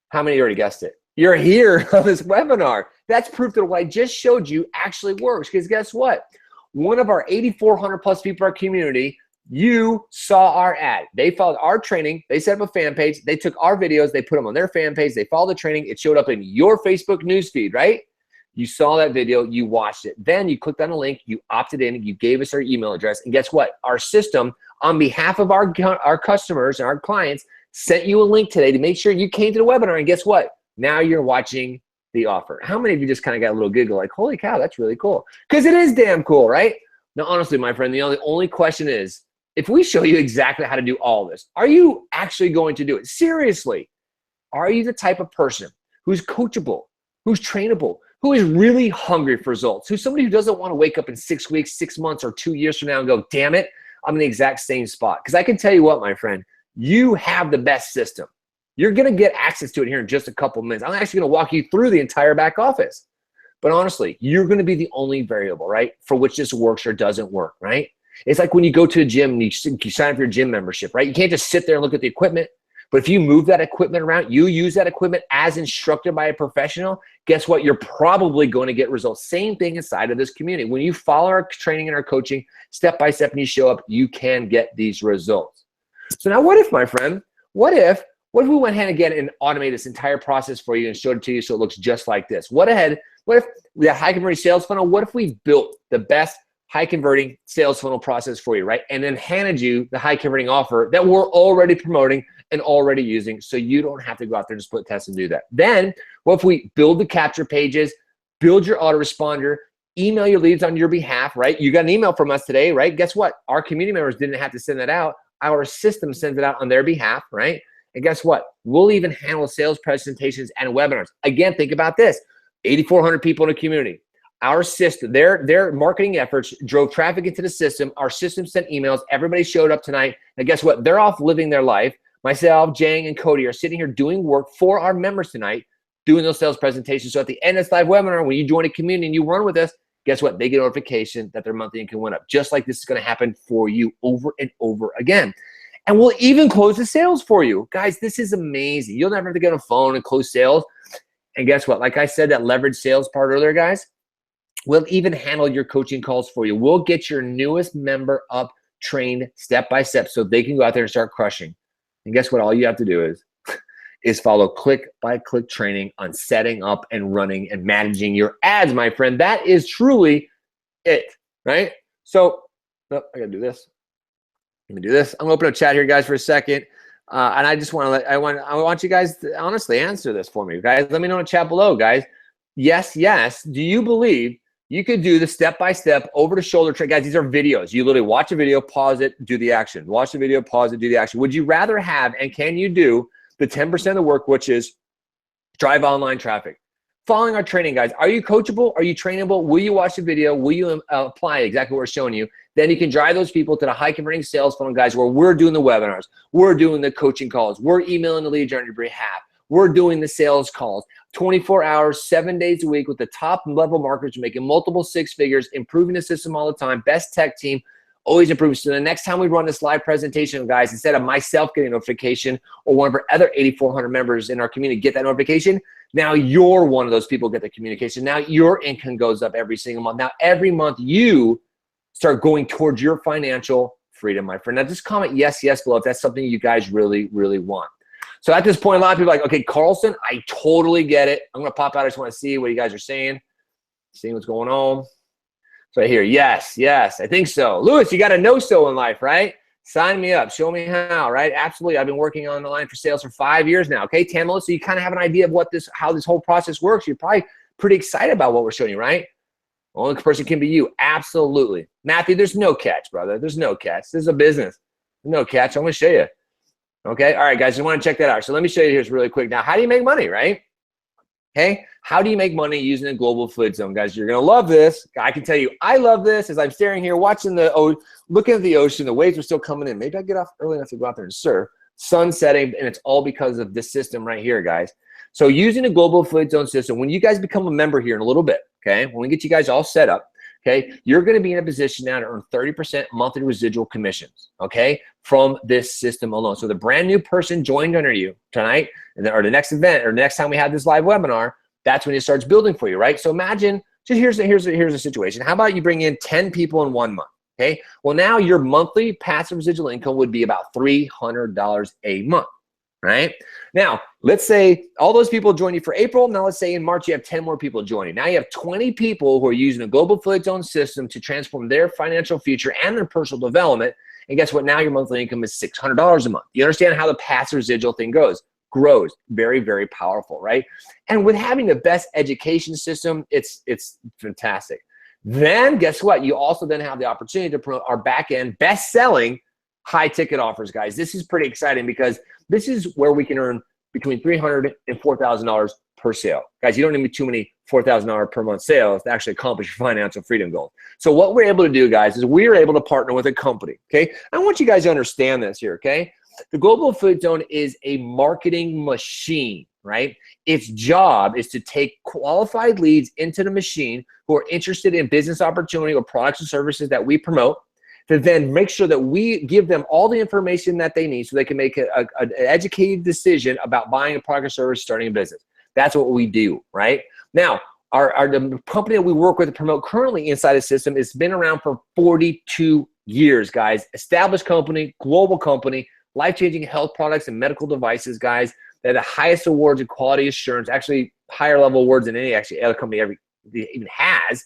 S1: How many already guessed it? You're here on this webinar. That's proof that what I just showed you actually works. Because guess what? One of our 8,400 plus people in our community, you saw our ad. They followed our training. They set up a fan page. They took our videos. They put them on their fan page. They followed the training. It showed up in your Facebook newsfeed, right? You saw that video. You watched it. Then you clicked on a link. You opted in. You gave us our email address. And guess what? Our system, on behalf of our customers and our clients, sent you a link today to make sure you came to the webinar. And guess what? Now you're watching the offer. How many of you just kind of got a little giggle like, holy cow, that's really cool? Because it is damn cool, right? Now, honestly, my friend, the only question is, if we show you exactly how to do all this, are you actually going to do it? Seriously, are you the type of person who's coachable, who's trainable, who is really hungry for results, who's somebody who doesn't want to wake up in 6 weeks, 6 months, or 2 years from now and go, damn it, I'm in the exact same spot? Because I can tell you what, my friend, you have the best system. You're going to get access to it here in just a couple minutes. I'm actually going to walk you through the entire back office. But honestly, you're going to be the only variable, right, for which this works or doesn't work, right? It's like when you go to a gym and you sign up for your gym membership, right? You can't just sit there and look at the equipment. But if you move that equipment around, you use that equipment as instructed by a professional, guess what? You're probably going to get results. Same thing inside of this community. When you follow our training and our coaching step by step and you show up, you can get these results. So now what if, my friend, what if we went ahead again and automated this entire process for you and showed it to you so it looks just like this? What if the high converting sales funnel, what if we built the best high converting sales funnel process for you, right? And then handed you the high converting offer that we're already promoting and already using, so you don't have to go out there and split test and do that. Then, what if we build the capture pages, build your autoresponder, email your leads on your behalf, right? You got an email from us today, right? Guess what? Our community members didn't have to send that out. Our system sends it out on their behalf, right? And guess what? We'll even handle sales presentations and webinars. Again, think about this. 8,400 people in a community. Our system, their marketing efforts drove traffic into the system. Our system sent emails. Everybody showed up tonight. And guess what? They're off living their life. Myself, Jang, and Cody are sitting here doing work for our members tonight, doing those sales presentations. So at the end of this live webinar, when you join a community and you run with us, guess what? They get a notification that their monthly income went up. Just like this is going to happen for you over and over again. And we'll even close the sales for you. Guys, this is amazing. You'll never have to get on a phone and close sales. And guess what? Like I said, that leverage sales part earlier, guys, we'll even handle your coaching calls for you. We'll get your newest member up trained step by step so they can go out there and start crushing. And guess what? All you have to do is follow click by click training on setting up and running and managing your ads, my friend. That is truly it, right? So, I gotta do this. Let me do this. I'm gonna open up chat here, guys, for a second. And I just want to I want you guys to honestly answer this for me, guys. Let me know in the chat below, guys. Yes. Do you believe you could do the step-by-step over-the-shoulder trick? Guys, these are videos. You literally watch a video, pause it, do the action. Watch the video, pause it, do the action. Would you rather have, and can you do, the 10% of the work, which is drive online traffic? Following our training, guys, are you coachable? Are you trainable? Will you watch the video? Will you apply exactly what we're showing you? Then you can drive those people to the high-converting sales funnel, guys, where we're doing the webinars. We're doing the coaching calls. We're emailing the leads on your behalf. We're doing the sales calls 24 hours, 7 days a week with the top level marketers making multiple six figures, improving the system all the time, best tech team, always improving. So the next time we run this live presentation, guys, instead of myself getting a notification or one of our other 8,400 members in our community get that notification, now you're one of those people get the communication. Now your income goes up every single month. Now every month you start going towards your financial freedom, my friend. Now just comment yes below if that's something you guys really, really want. So at this point, a lot of people are like, okay, Carlson, I totally get it. I'm going to pop out. I just want to see what you guys are saying, seeing what's going on. So I hear, yes, I think so. Lewis, you got to know so in life, right? Sign me up. Show me how, right? Absolutely. I've been working on the line for sales for 5 years now. Okay, Tamala, so you kind of have an idea of how this whole process works. You're probably pretty excited about what we're showing you, right? Only person can be you. Absolutely. Matthew, there's no catch, brother. There's no catch. This is a business. No catch. I'm going to show you. Okay. All right, guys. I want to check that out. So let me show you here really quick. Now, how do you make money, right? Okay. How do you make money using a global affiliate zone, guys? You're going to love this. I can tell you, I love this as I'm staring here, watching looking at the ocean. The waves are still coming in. Maybe I get off early enough to go out there and surf. Sun setting, and it's all because of this system right here, guys. So using a global affiliate zone system, when you guys become a member here in a little bit, okay, when we get you guys all set up, okay, you're going to be in a position now to earn 30% monthly residual commissions, okay, from this system alone. So the brand new person joined under you tonight, or the next event, or the next time we have this live webinar, that's when it starts building for you, right? So imagine, just here's a situation. How about you bring in 10 people in 1 month, okay? Well, now your monthly passive residual income would be about $300 a month, right? Now, let's say all those people join you for April. Now, let's say in March, you have 10 more people joining. Now you have 20 people who are using a global affiliate zone system to transform their financial future and their personal development. And guess what? Now your monthly income is $600 a month. You understand how the passive residual thing grows. Very, very powerful, right? And with having the best education system, it's fantastic. Then guess what? You also then have the opportunity to promote our back-end best-selling high-ticket offers, guys. This is pretty exciting because this is where we can earn between $300 and $4,000 per sale. Guys, you don't need too many $4,000 per month sales to actually accomplish your financial freedom goals. So what we're able to do, guys, is we're able to partner with a company, okay? I want you guys to understand this here, okay? The Global Affiliate Zone is a marketing machine, right? Its job is to take qualified leads into the machine who are interested in business opportunity or products and services that we promote, to then make sure that we give them all the information that they need so they can make an educated decision about buying a product or service, starting a business. That's what we do, right? Now, the company that we work with to promote currently inside the system has been around for 42 years, guys. Established company, global company, life-changing health products and medical devices, guys. They're the highest awards in quality assurance, actually higher level awards than any other company even has.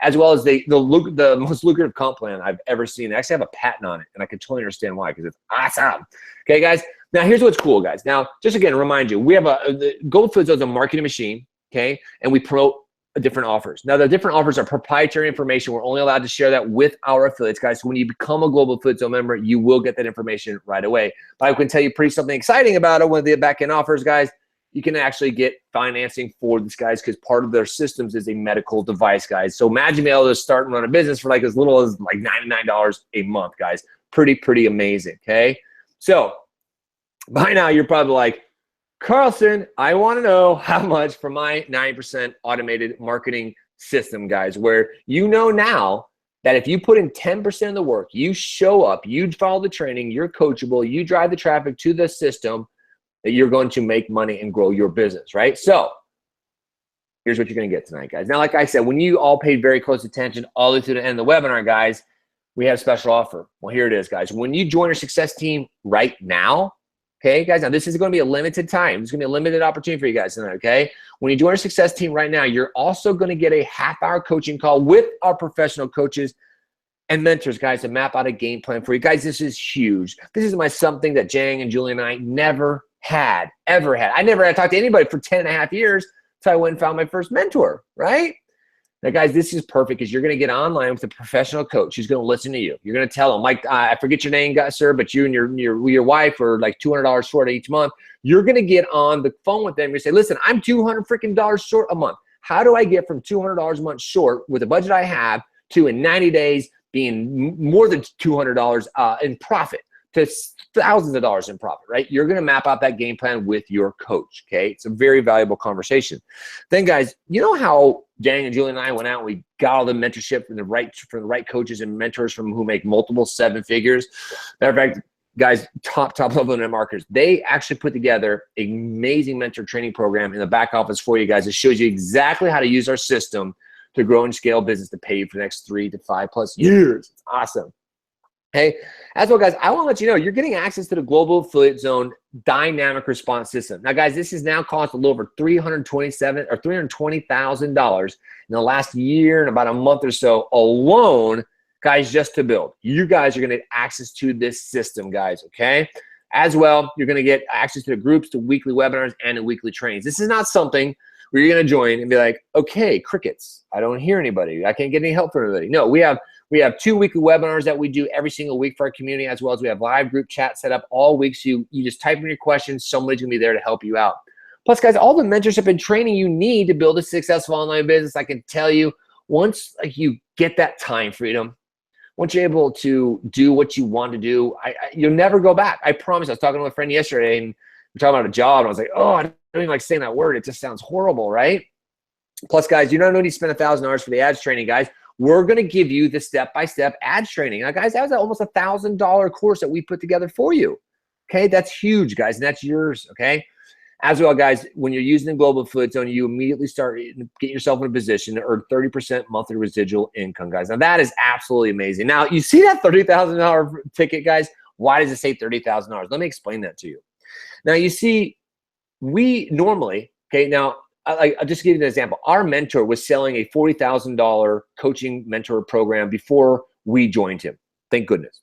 S1: as well as the most lucrative comp plan I've ever seen. I actually have a patent on it, and I can totally understand why, because it's awesome. Okay, guys. Now, here's what's cool, guys. Now, just again, remind you, we have the Gold Food Zone is a marketing machine, okay, and we promote different offers. Now, the different offers are proprietary information. We're only allowed to share that with our affiliates, guys. So when you become a Global Food Zone member, you will get that information right away. But I can tell you something exciting about it. One of the back-end offers, guys, you can actually get financing for this, guys, because part of their systems is a medical device, guys. So imagine being able to start and run a business for like as little as like $99 a month, guys. Pretty amazing, okay? So by now, you're probably like, Carlson, I want to know how much for my 9% automated marketing system, guys, where you know now that if you put in 10% of the work, you show up, you follow the training, you're coachable, you drive the traffic to the system, that you're going to make money and grow your business, right? So here's what you're going to get tonight, guys. Now, like I said, when you all paid very close attention all the way through the end of the webinar, guys, we have a special offer. Well, here it is, guys. When you join our success team right now, okay, guys, now this is going to be a limited time. It's going to be a limited opportunity for you guys tonight, okay? When you join our success team right now, you're also going to get a half-hour coaching call with our professional coaches and mentors, guys, to map out a game plan for you. Guys, this is huge. This is something that Jang and Julie and I never ever had. I never had to talk to anybody for 10 and a half years until I went and found my first mentor, right? Now, guys, this is perfect because you're going to get online with a professional coach who's going to listen to you. You're going to tell them, like, I forget your name, sir, but you and your wife are like $200 short each month. You're going to get on the phone with them. You say, listen, I'm $200 freaking dollars short a month. How do I get from $200 a month short with the budget I have to in 90 days being more than $200 in profit to thousands of dollars in profit, right? You're going to map out that game plan with your coach, okay? It's a very valuable conversation. Then, guys, you know how Jang and Julie and I went out and we got all the mentorship from the right coaches and mentors from who make multiple 7 figures? Matter of fact, guys, top level net marketers, they actually put together an amazing mentor training program in the back office for you guys. It shows you exactly how to use our system to grow and scale business to pay you for the next 3 to 5+ years. It's awesome. Hey, as well, guys, I want to let you know you're getting access to the Global Affiliate Zone dynamic response system. Now, guys, this has now cost a little over $320,000 in the last year and about a month or so alone, guys, just to build. You guys are going to get access to this system, guys, okay? As well, you're going to get access to the groups, to weekly webinars, and the weekly trainings. This is not something where you're going to join and be like, okay, crickets, I don't hear anybody. I can't get any help from anybody. No, we have 2 weekly webinars that we do every single week for our community, as well as we have live group chat set up all week. So you just type in your questions. Somebody's going to be there to help you out. Plus, guys, all the mentorship and training you need to build a successful online business, I can tell you, once you get that time freedom, once you're able to do what you want to do, you'll never go back. I promise. I was talking to a friend yesterday, and we're talking about a job, and I was like, oh, I don't even like saying that word. It just sounds horrible, right? Plus, guys, you don't need to spend $1,000 for the ads training, guys. We're going to give you the step-by-step ads training. Now, guys, that was almost $1,000 course that we put together for you. Okay, that's huge, guys, and that's yours, okay? As well, guys, when you're using the Global Affiliate Zone, you immediately start getting yourself in a position to earn 30% monthly residual income, guys. Now, that is absolutely amazing. Now, you see that $30,000 ticket, guys? Why does it say $30,000? Let me explain that to you. Now, you see, we normally, okay, now, I'll just give you an example. Our mentor was selling a $40,000 coaching mentor program before we joined him. Thank goodness.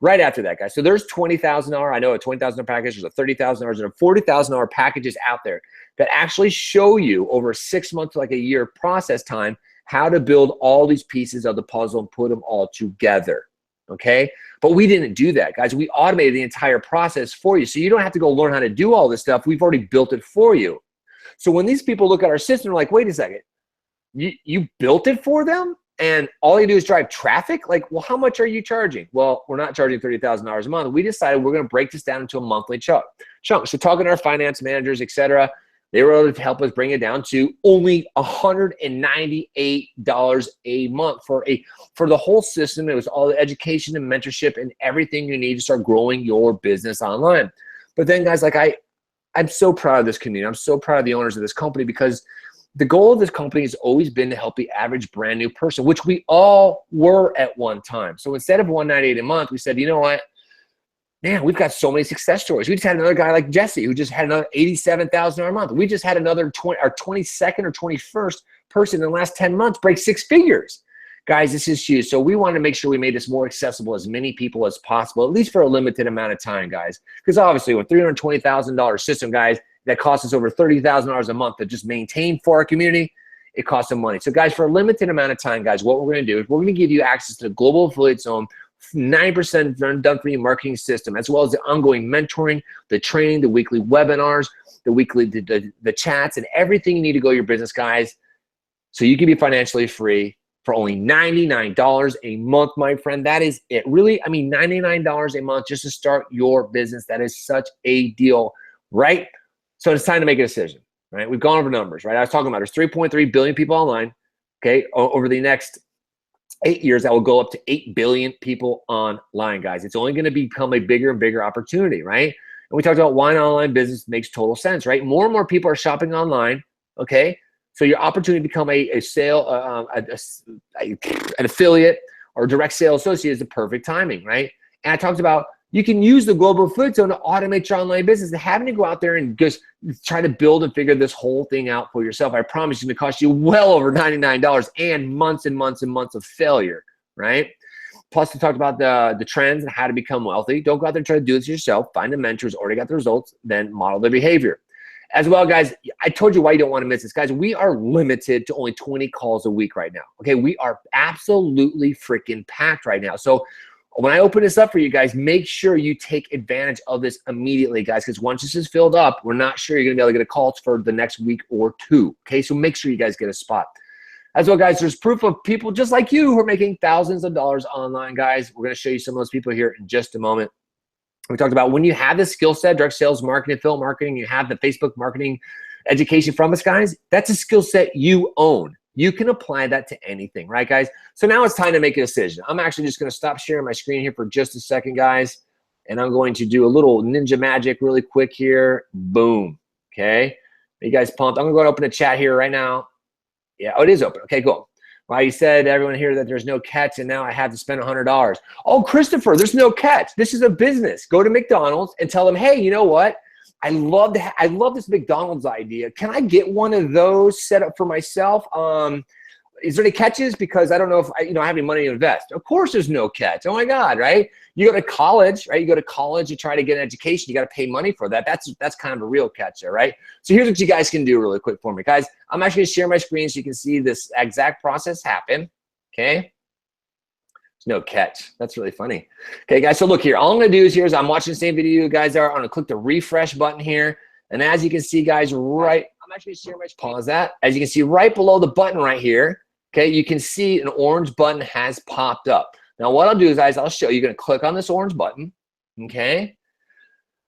S1: Right after that, guys. So there's $20,000. I know a $20,000 package. There's a $30,000 and a $40,000 packages out there that actually show you over 6 months to like a year process time how to build all these pieces of the puzzle and put them all together. Okay? But we didn't do that, guys. We automated the entire process for you. So you don't have to go learn how to do all this stuff. We've already built it for you. So when these people look at our system, they're like, wait a second, you built it for them and all you do is drive traffic? Like, well, how much are you charging? Well, we're not charging $30,000 a month. We decided we're going to break this down into a monthly chunk. So talking to our finance managers, et cetera, they were able to help us bring it down to only $198 a month for the whole system. It was all the education and mentorship and everything you need to start growing your business online. But then, guys, like I'm so proud of this community. I'm so proud of the owners of this company because the goal of this company has always been to help the average brand new person, which we all were at one time. So instead of $198 a month, we said, you know what? Man, we've got so many success stories. We just had another guy like Jesse who just had another $87,000 a month. We just had another 22nd or 21st person in the last 10 months break 6 figures. Guys, this is huge. So we want to make sure we made this more accessible as many people as possible, at least for a limited amount of time, guys. Because obviously with $320,000 system, guys, that costs us over $30,000 a month to just maintain for our community, it costs some money. So guys, for a limited amount of time, guys, what we're going to do is we're going to give you access to the Global Affiliate Zone, 9% done for you marketing system, as well as the ongoing mentoring, the training, the weekly webinars, the weekly the chats, and everything you need to grow your business, guys, so you can be financially free for only $99 a month, my friend. That is it. Really, I mean, $99 a month just to start your business. That is such a deal, right? So it's time to make a decision, right? We've gone over numbers, right? I was talking about there's 3.3 billion people online, okay? Over the next 8 years, that will go up to 8 billion people online, guys. It's only going to become a bigger and bigger opportunity, right? And we talked about why an online business makes total sense, right? More and more people are shopping online, okay? So your opportunity to become an affiliate or direct sales associate is the perfect timing, right? And I talked about you can use the Global Affiliate Zone to automate your online business and having to go out there and just try to build and figure this whole thing out for yourself. I promise it's going to cost you well over $99 and months and months and months of failure, right? Plus, we talked about the trends and how to become wealthy. Don't go out there and try to do this yourself. Find a mentor who's already got the results, then model their behavior. As well, guys, I told you why you don't want to miss this. Guys, we are limited to only 20 calls a week right now. Okay, we are absolutely freaking packed right now. So when I open this up for you guys, make sure you take advantage of this immediately, guys, because once this is filled up, we're not sure you're going to be able to get a call for the next week or two. Okay, so make sure you guys get a spot. As well, guys, there's proof of people just like you who are making thousands of dollars online, guys. We're going to show you some of those people here in just a moment. We talked about when you have this skill set, direct sales marketing, affiliate marketing, you have the Facebook marketing education from us, guys, that's a skill set you own. You can apply that to anything, right, guys? So now it's time to make a decision. I'm actually just going to stop sharing my screen here for just a second, guys, and I'm going to do a little ninja magic really quick here. Boom, okay? Are you guys pumped? I'm going to go and open a chat here right now. Yeah, oh, it is open. Okay, cool. Well, you said everyone here that there's no catch, and now I have to spend $100. Oh, Christopher, there's no catch. This is a business. Go to McDonald's and tell them, hey, you know what? I love this McDonald's idea. Can I get one of those set up for myself? Is there any catches? Because I don't know if I have any money to invest. Of course there's no catch. Oh my God, right? You go to college, right? You go to college, you try to get an education, you got to pay money for that. That's kind of a real catch there, right? So here's what you guys can do really quick for me. Guys, I'm actually going to share my screen so you can see this exact process happen, okay? No catch. That's really funny. Okay, guys, so look here. All I'm going to do is I'm watching the same video you guys are. I'm going to click the refresh button here. And as you can see, guys, I'm actually going to share my screen. Pause that. As you can see right below the button right here, okay, you can see an orange button has popped up. Now, what I'll do is, guys, I'll show you. You're going to click on this orange button, okay?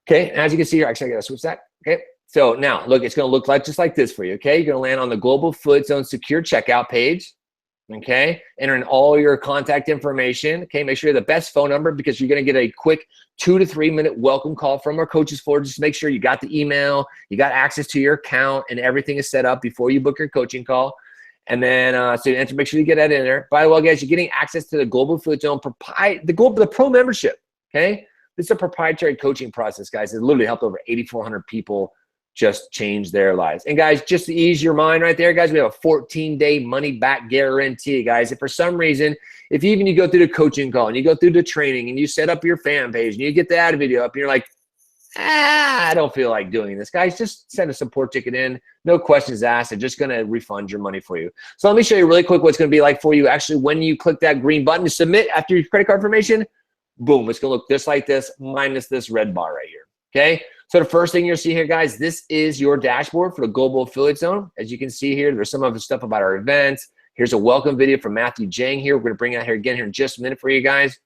S1: Okay, and as you can see here, actually, I got to switch that, okay? So now, look, it's going to look like just like this for you, okay? You're going to land on the Global Affiliate Zone secure checkout page. Okay, enter in all your contact information. Okay, make sure you have the best phone number because you're going to get a quick 2 to 3 minute welcome call from our coaches floor. Just make sure you got the email, you got access to your account, and everything is set up before you book your coaching call. And then, so you enter, make sure you get that in there. By the way, guys, you're getting access to the Global Affiliate Zone the Pro membership. Okay, this is a proprietary coaching process, guys. It literally helped over 8,400 people just change their lives. And guys, just to ease your mind right there, guys, we have a 14-day money-back guarantee, guys. If for some reason, if even you go through the coaching call and you go through the training and you set up your fan page and you get the ad video up and you're like, I don't feel like doing this, guys, just send a support ticket in. No questions asked. They're just going to refund your money for you. So let me show you really quick what it's going to be like for you. Actually, when you click that green button to submit after your credit card information, boom, it's going to look just like this minus this red bar right here. Okay, so the first thing you'll see here, guys, this is your dashboard for the Global Affiliate Zone. As you can see here, there's some of the stuff about our events. Here's a welcome video from Matthew Jang here. We're going to bring out here again here in just a minute for you guys.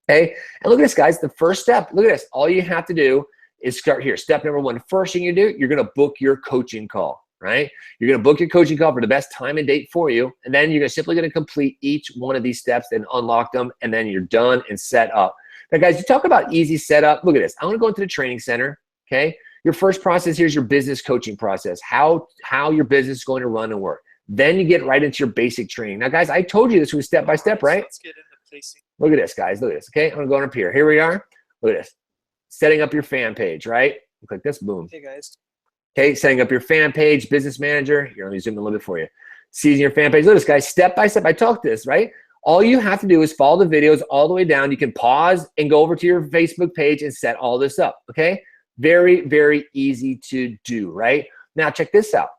S1: Okay, and look at this, guys. The first step, look at this. All you have to do is start here. Step number one, first thing you do, you're going to book your coaching call, right? You're going to book your coaching call for the best time and date for you, and then you're simply going to complete each one of these steps and unlock them, and then you're done and set up. Now, guys, you talk about easy setup. Look at this. I want to go into the training center, okay? Your first process, here's your business coaching process, how your business is going to run and work. Then you get right into your basic training. Now, guys, I told you this was step by step, right?
S3: Let's get into placing.
S1: Look at this, guys. Look at this, okay? I'm going to go up here. Here we are. Look at this. setting up your fan page, right? Click this, boom.
S3: Hey guys.
S1: Okay, setting up your fan page, business manager. Here, let me zoom in a little bit for you. Seeing your fan page. Look at this, guys, step by step. I talked this, right? All you have to do is follow the videos all the way down. You can pause and go over to your Facebook page and set all this up, okay? Very, very easy to do, right? Now, check this out.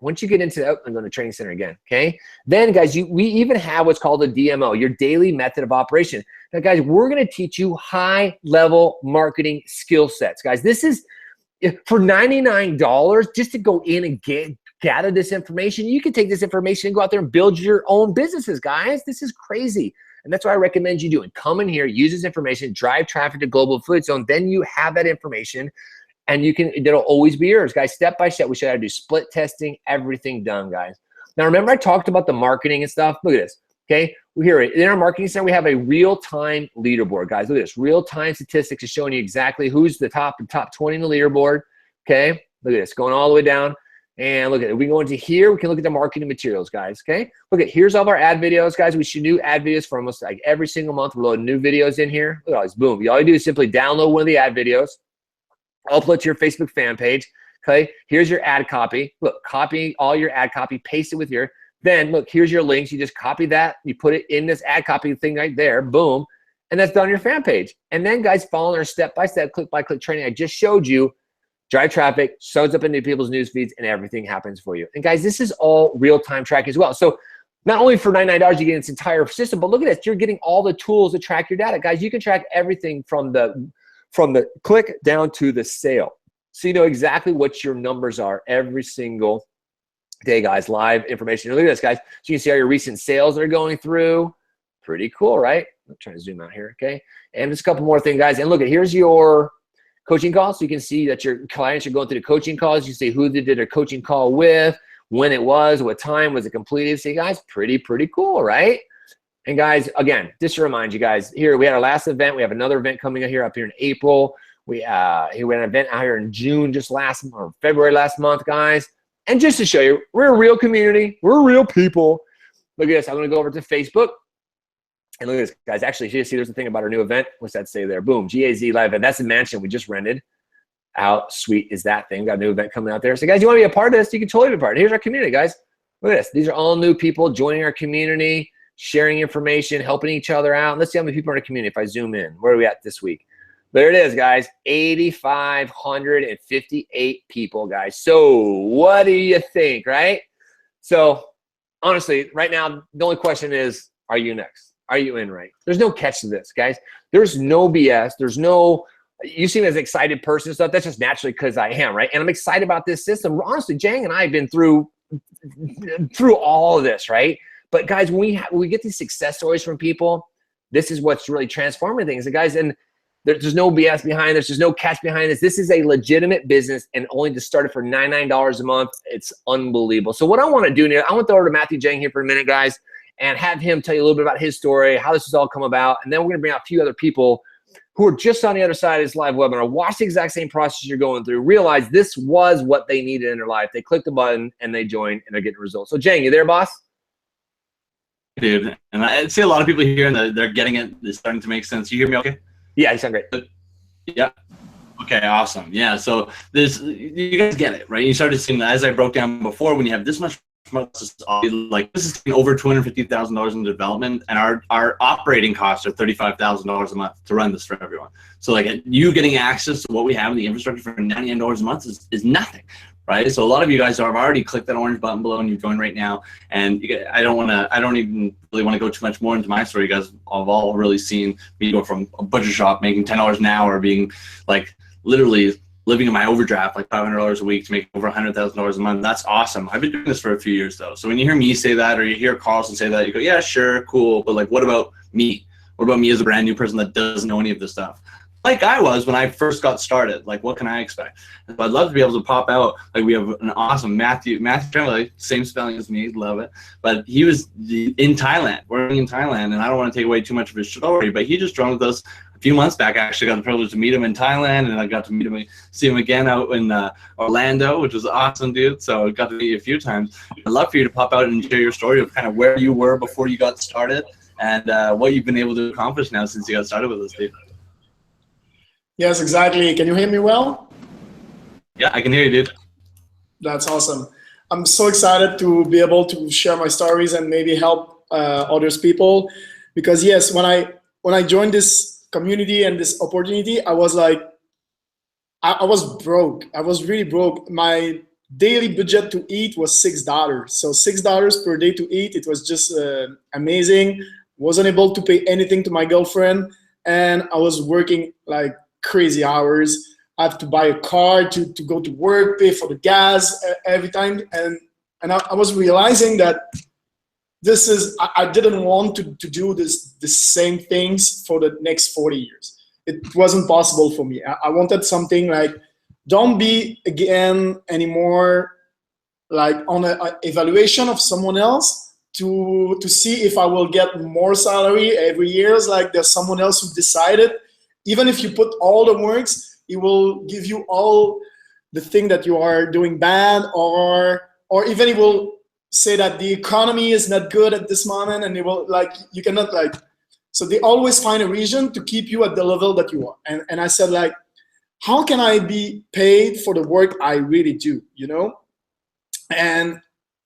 S1: Once you get into, oh, I'm going to training center again, okay? Then, guys, we even have what's called a DMO, your daily method of operation. Now, guys, we're going to teach you high-level marketing skill sets. Guys, this is for $99 just to go in and gather this information. You can take this information and go out there and build your own businesses, guys. This is crazy. And that's what I recommend you doing. Come in here, use this information, drive traffic to Global Affiliate Zone. Then you have that information. And it'll always be yours, guys. Step by step, we show you how to do split testing, everything done, guys. Now, remember I talked about the marketing and stuff? Look at this, okay? Here, in our marketing center, we have a real-time leaderboard, guys. Look at this. Real-time statistics is showing you exactly who's the top 20 in the leaderboard, okay? Look at this, going all the way down. And look at it. We go into here. We can look at the marketing materials, guys, okay? Look at, here's all of our ad videos, guys. We should do ad videos for almost like every single month. We're loading new videos in here. Look at all these, boom. All you do is simply download one of the ad videos, upload to your Facebook fan page, okay? Here's your ad copy. Look, copy all your ad copy, paste it with your, then look, here's your links. You just copy that, you put it in this ad copy thing right there, boom, and that's done on your fan page. And then, guys, following our step-by-step, click-by-click training I just showed you, drive traffic, shows up into people's news feeds, and everything happens for you. And, guys, this is all real-time track as well. So not only for $99 you get this entire system, but look at this. You're getting all the tools to track your data. Guys, you can track everything from the click down to the sale. So you know exactly what your numbers are every single day, guys. Live information. Look at this, guys. So you can see all your recent sales that are going through. Pretty cool, right? I'm trying to zoom out here, okay? And just a couple more things, guys. And look at, here's your coaching calls. So you can see that your clients are going through the coaching calls. You see who they did a coaching call with, when it was, what time was it completed. See, guys, pretty cool, right? And guys, again, just to remind you guys, here we had our last event. We have another event coming up here in April. We had an event out here in June, or February last month, guys. And just to show you, we're a real community. We're real people. Look at this. I'm going to go over to Facebook. And look at this, guys. Actually, you see there's a thing about our new event. What's that say there? Boom, GAZ live event. That's the mansion we just rented. How sweet is that thing? We've got a new event coming out there. So, guys, you want to be a part of this? You can totally be a part. Here's our community, guys. Look at this. These are all new people joining our community, sharing information, helping each other out. Let's see how many people are in the community if I zoom in. Where are we at this week? There it is, guys. 8,558 people, guys. So what do you think, right? So honestly, right now, the only question is, are you next? Are you in right? There's no catch to this, guys. There's no BS. There's no, you seem as an excited person and stuff. That's just naturally because I am, right? And I'm excited about this system. Honestly, Jang and I have been through all of this, right? But guys, when we get these success stories from people, this is what's really transforming things. And guys, and there's no BS behind this. There's no catch behind this. This is a legitimate business, and only to start it for $99 a month, it's unbelievable. So what I want to do now, I want to throw over to Matthew Jang here for a minute, guys, and have him tell you a little bit about his story, how this has all come about, and then we're going to bring out a few other people who are just on the other side of this live webinar. Watch the exact same process you're going through. Realize this was what they needed in their life. They clicked the button, and they joined, and they're getting results. So, Jang, you there, boss?
S2: Dude, and I see a lot of people here, and they're getting it. It's starting to make sense. You hear me okay?
S1: Yeah, you sound great.
S2: Yeah. Okay, awesome. Yeah, so you guys get it, right? You started seeing that, as I broke down before, when you have this much, like this is over $250,000 in development, and our operating costs are $35,000 a month to run this for everyone. So like you getting access to what we have in the infrastructure for $99 a month is nothing, right? So a lot of you guys have already clicked that orange button below and you join right now. And I don't even really want to go too much more into my story. You guys have all really seen me go from a butcher shop making $10 an hour, being like literally living in my overdraft like $500 a week to make over $100,000 a month. That's awesome. I've been doing this for a few years though. So when you hear me say that, or you hear Carlson say that, you go, yeah, sure, cool. But like, what about me? What about me as a brand new person that doesn't know any of this stuff? Like I was when I first got started. Like, what can I expect? So I'd love to be able to pop out. Like we have an awesome Matthew Tremblay, same spelling as me, love it. But he was in Thailand, working in Thailand, and I don't want to take away too much of his story, but he just joined with us a few months back. I actually got the privilege to meet him in Thailand, and I got to see him again out in Orlando, which was awesome, dude. So I got to meet you a few times. I'd love for you to pop out and share your story of kind of where you were before you got started, and what you've been able to accomplish now since you got started with us, dude.
S3: Yes, exactly. Can you hear me well?
S2: Yeah, I can hear you, dude.
S3: That's awesome. I'm so excited to be able to share my stories and maybe help others people, because yes, when I joined this community and this opportunity, I was like, I was broke. I was really broke. My daily budget to eat was $6. So $6 per day to eat. It was just amazing. Wasn't able to pay anything to my girlfriend, and I was working like crazy hours. I have to buy a car to go to work, pay for the gas every time, and I was realizing that this is I didn't want to do the same things for the next 40 years. It wasn't possible for me. I wanted something like, don't be again anymore like on a evaluation of someone else to see if I will get more salary every year. It's like there's someone else who decided. Even if you put all the works, it will give you all the thing that you are doing bad, or even it will say that the economy is not good at this moment, and it will like you cannot like. So they always find a reason to keep you at the level that you are. And I said like, how can I be paid for the work I really do, you know? And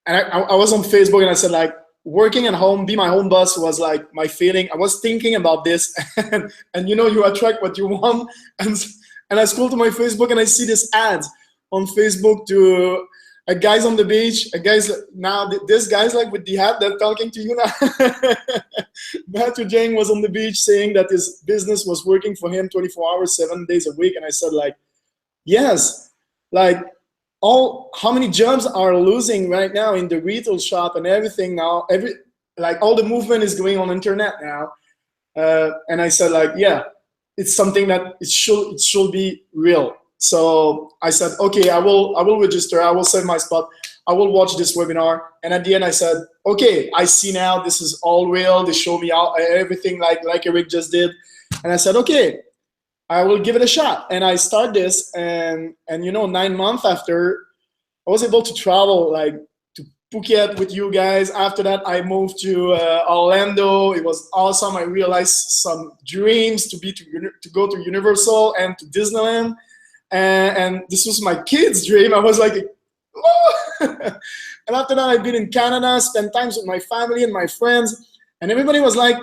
S3: I was on Facebook and I said like, working at home, be my own boss was like my feeling. I was thinking about this, and you know, you attract what you want. And I scroll to my Facebook and I see this ads on Facebook to a guys on the beach, a guys now this guy's like with the hat that talking to you now. Matthew Jang was on the beach saying that his business was working for him 24 hours, 7 days a week, and I said like, yes, like how many jobs are losing right now in the retail shop and everything now. Like all the movement is going on internet now, and I said like, yeah, it's something that it should be real. So I said, okay, I will register. I will save my spot. I will watch this webinar. And at the end, I said, okay, I see now this is all real. They show me out everything like Eric just did, and I said, okay, I will give it a shot. And I start this, and you know, 9 months after, I was able to travel like to Phuket with you guys. After that, I moved to Orlando. It was awesome. I realized some dreams to go to Universal and to Disneyland, and this was my kid's dream. I was like, oh! And after that, I've been in Canada, spent times with my family and my friends, and everybody was like,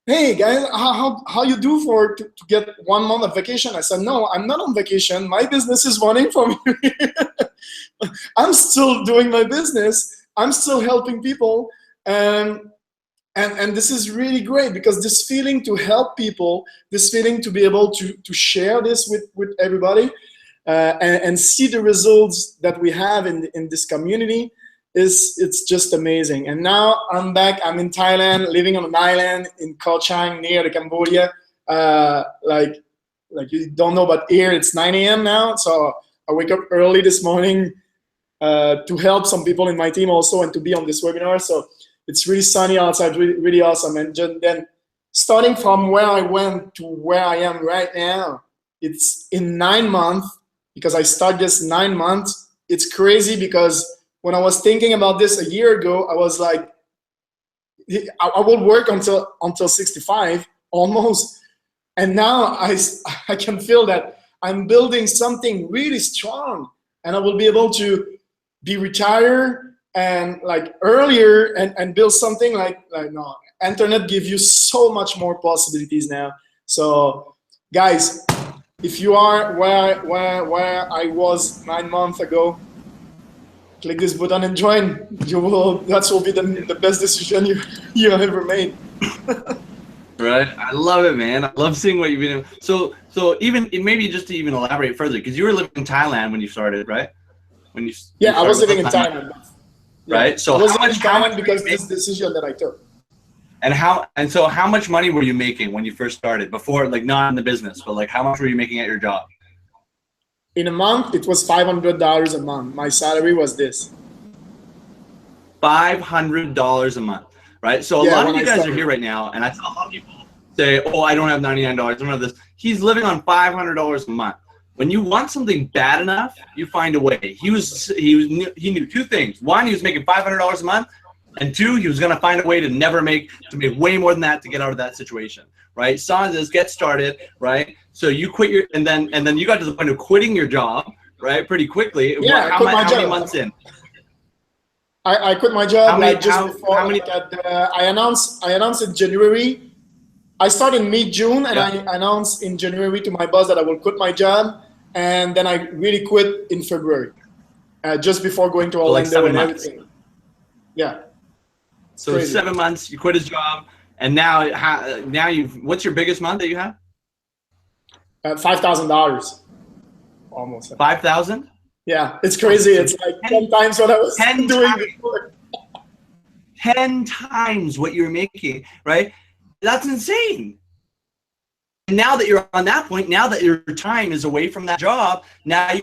S3: hey guys, how you do to get 1 month of vacation? I said, no, I'm not on vacation. My business is running for me. I'm still doing my business. I'm still helping people. And this is really great, because this feeling to help people, this feeling to be able to share this with everybody, and see the results that we have in this community, it's just amazing. And now I'm back. I'm in Thailand, living on an island in Koh Chang near the Cambodia. Like you don't know, but here it's 9 a.m. now. So I wake up early this morning to help some people in my team also, and to be on this webinar. So it's really sunny outside, really, really awesome. And then starting from where I went to where I am right now, it's in 9 months, because I started this 9 months. It's crazy, because when I was thinking about this a year ago, I was like, I will work until 65 almost. And now I can feel that I'm building something really strong, and I will be able to be retired and like earlier and build something like no, internet gives you so much more possibilities now. So guys, if you are where I was 9 months ago, click this button and join. That will be the best decision you have ever made.
S2: Right, I love it, man. I love seeing what you've been doing. So even maybe just to even elaborate further, because you were living in Thailand when you started, right?
S3: I was living in Thailand.
S2: Right.
S3: Yeah.
S2: So
S3: I was living in Thailand because this decision that I took.
S2: And so how much money were you making when you first started? Before, like not in the business, but like how much were you making at your job?
S3: In a month, it was $500 a month. My salary was this.
S2: $500 a month, right? So a lot of you guys are here right now, and I saw a lot of people say, "Oh, I don't have $99. I don't have this." He's living on $500 a month. When you want something bad enough, you find a way. He knew two things. One, he was making $500 a month, And 2, he was going to find a way to make way more than that to get out of that situation, right? Saw this, get started, right? So you quit and then you got to the point of quitting your job, right? Pretty quickly.
S3: Yeah,
S2: how many months in?
S3: I quit my job I announced in January. I started mid-June, and I announced in January to my boss that I will quit my job, and then I really quit in February, just before going to Orlando and everything. Yeah.
S2: So crazy. 7 months, you quit his job, and now what's your biggest month that you have?
S3: $5,000, almost.
S2: 5,000?
S3: Yeah, it's crazy. It's like 10 times what I was doing before.
S2: 10 times what you're making, right? That's insane. Now that you're on that point, now that your time is away from that job,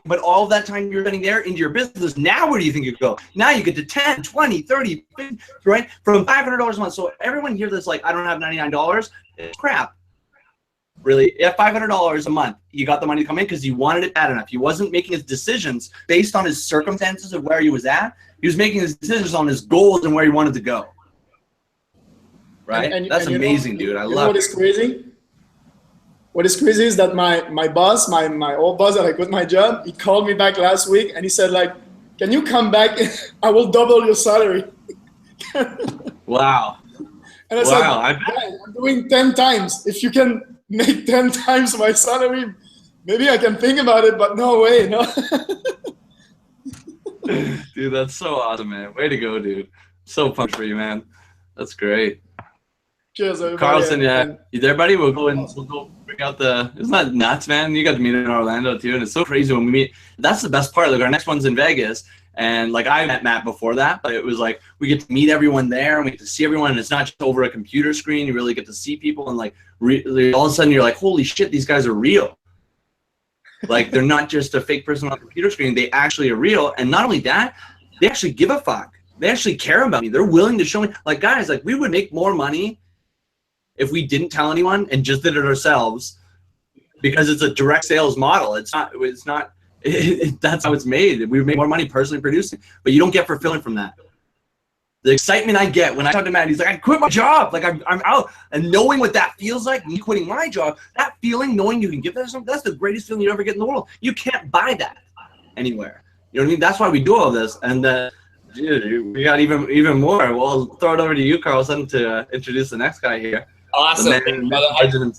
S2: but all of that time you're spending there into your business, now where do you think you go? Now you get to 10, 20, 30, 50, right? From $500 a month. So everyone here that's like, I don't have $99, it's crap. Really, at $500 a month, you got the money to come in because he wanted it bad enough. He wasn't making his decisions based on his circumstances of where he was at. He was making his decisions on his goals and where he wanted to go. Right? That's amazing, dude. I love it.
S3: What is crazy? What is crazy is that my boss, my old boss that I quit my job, he called me back last week and he said, like, can you come back? I will double your salary.
S2: Wow.
S3: And I said, I'm doing 10 times. If you can make 10 times my salary, maybe I can think about it, but no way, no.
S2: Dude, that's so awesome, man. Way to go, dude. So pumped for you, man. That's great.
S3: Cheers, everybody.
S2: Carlson, you there, buddy? We'll go bring out isn't that nuts, man? You got to meet in Orlando too, and it's so crazy when we meet. That's the best part. Like, our next one's in Vegas, and like, I met Matt before that, but it was like we get to meet everyone there, and we get to see everyone, and it's not just over a computer screen. You really get to see people, and like all of a sudden you're like, holy shit, these guys are real. Like, they're not just a fake person on a computer screen. They actually are real, and not only that, they actually give a fuck. They actually care about me. They're willing to show me. Like, guys, like, we would make more money if we didn't tell anyone and just did it ourselves, because it's a direct sales model. That's how it's made. We make more money personally producing, but you don't get fulfillment from that. The excitement I get when I talk to Matt, he's like, I quit my job. Like, I'm out. And knowing what that feels like, me quitting my job, that feeling, knowing you can give that something, that's the greatest feeling you ever get in the world. You can't buy that anywhere. You know what I mean? That's why we do all this. And dude, we got even more. We'll throw it over to you, Carlson, to introduce the next guy here.
S1: Awesome, brother.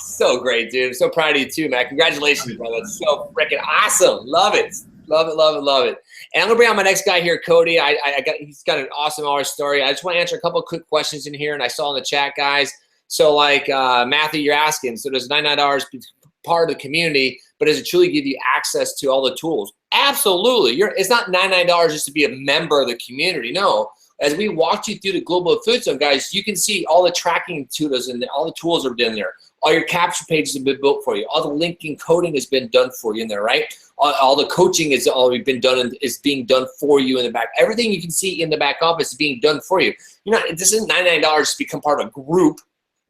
S1: So great, dude. I'm so proud of you too, man. Congratulations, brother. It's so freaking awesome. Love it. Love it, love it, love it. And I'm gonna bring on my next guy here, Cody. He's got an awesome story. I just want to answer a couple of quick questions in here, and I saw in the chat, guys. So, like Matthew, you're asking, so does $99 part of the community, but does it truly give you access to all the tools? Absolutely. It's not $99 just to be a member of the community. No. As we walked you through the Global Food Zone, guys, you can see all the tracking tools and all the tools are in there. All your capture pages have been built for you. All the linking coding has been done for you in there, right? All the coaching is already been done and is being done for you in the back. Everything you can see in the back office is being done for you. This isn't $99 to become part of a group.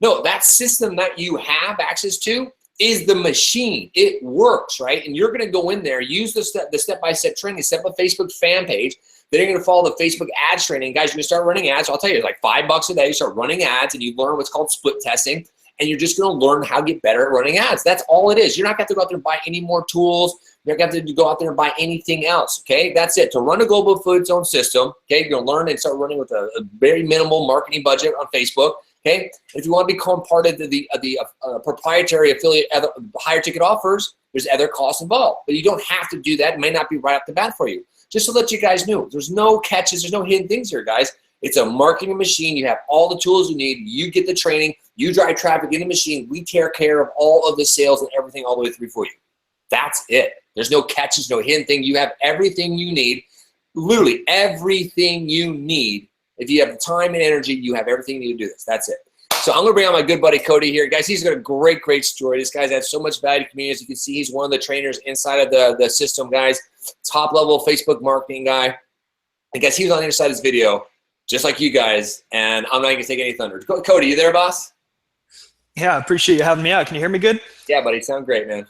S1: No, that system that you have access to is the machine. It works, right? And you're going to go in there, use the step-by-step training, set up a Facebook fan page. Then you're going to follow the Facebook ads training. Guys, you're going to start running ads. I'll tell you, it's like $5 a day. You start running ads, and you learn what's called split testing. And you're just going to learn how to get better at running ads. That's all it is. You're not going to have to go out there and buy any more tools. You're not going to have to go out there and buy anything else, okay? That's it. To run a Global Food Zone system, okay, you're going to learn and start running with a very minimal marketing budget on Facebook, okay? If you want to become part of the proprietary affiliate higher ticket offers, there's other costs involved. But you don't have to do that. It may not be right off the bat for you. Just to let you guys know, there's no catches, there's no hidden things here, guys. It's a marketing machine. You have all the tools you need. You get the training. You drive traffic in the machine. We take care of all of the sales and everything all the way through for you. That's it. There's no catches, no hidden thing. You have everything you need, literally everything you need. If you have the time and energy, you have everything you need to do this. That's it. So I'm going to bring on my good buddy, Cody, here. Guys, he's got a great, great story. This guy's had so much value to the community. As you can see, he's one of the trainers inside of the system, guys. Top-level Facebook marketing guy. And guys, he was on the other side of this video, just like you guys, and I'm not going to take any thunder. Cody, you there, boss?
S4: Yeah, I appreciate you having me out. Can you hear me good?
S1: Yeah, buddy. Sound great, man.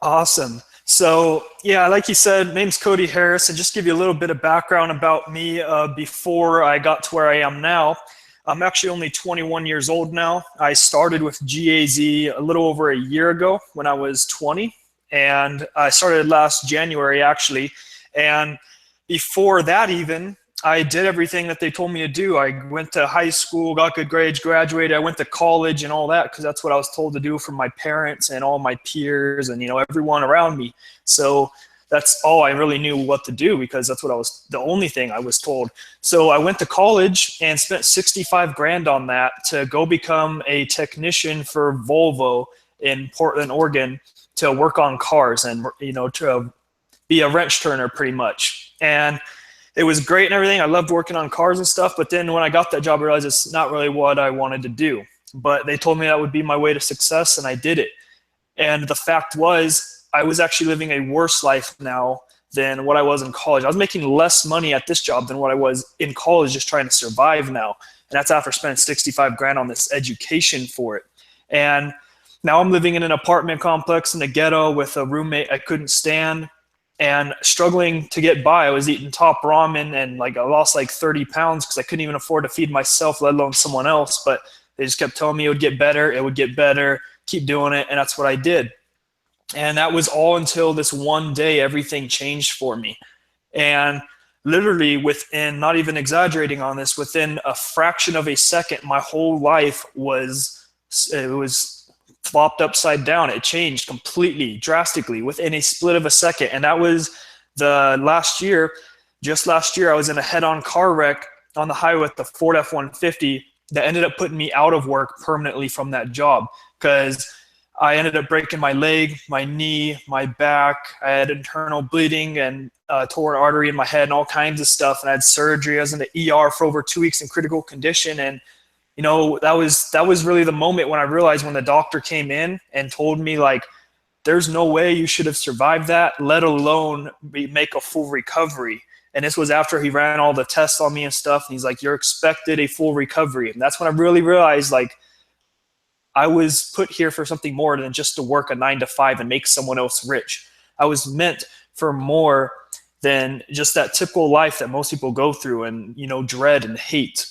S4: Awesome. So yeah, like you said, name's Cody Harris, and just give you a little bit of background about me before I got to where I am now. I'm actually only 21 years old now. I started with GAZ a little over a year ago when I was 20, and I started last January actually. And before that even, I did everything that they told me to do. I went to high school, got good grades, graduated. I went to college and all that because that's what I was told to do from my parents and all my peers and, you know, everyone around me. So that's all I really knew what to do because that's what I was, the only thing I was told. So I went to college and spent 65 grand on that to go become a technician for Volvo in Portland, Oregon, to work on cars and, you know, to be a wrench turner pretty much. And it was great and everything. I loved working on cars and stuff. But then when I got that job, I realized it's not really what I wanted to do. But they told me that would be my way to success, and I did it. And the fact was, I was actually living a worse life now than what I was in college. I was making less money at this job than what I was in college, just trying to survive now. And that's after spending 65 grand on this education for it. And now I'm living in an apartment complex in the ghetto with a roommate I couldn't stand, and struggling to get by. I was eating top ramen, and like I lost like 30 pounds because I couldn't even afford to feed myself, let alone someone else. But they just kept telling me it would get better, it would get better, keep doing it. And that's what I did. And that was all until this one day, everything changed for me. And literally within, not even exaggerating on this, within a fraction of a second, my whole life was flopped upside down. It changed completely, drastically within a split of a second. And that was the last year. Just last year, I was in a head-on car wreck on the highway with the Ford F-150 that ended up putting me out of work permanently from that job because I ended up breaking my leg, my knee, my back. I had internal bleeding and tore an artery in my head and all kinds of stuff. And I had surgery. I was in the ER for over 2 weeks in critical condition. And you know, that was really the moment when I realized, when the doctor came in and told me, like, there's no way you should have survived that, let alone make a full recovery. And this was after he ran all the tests on me and stuff. And he's like, you're expected a full recovery. And that's when I really realized, like, I was put here for something more than just to work a 9 to 5 and make someone else rich. I was meant for more than just that typical life that most people go through and, you know, dread and hate.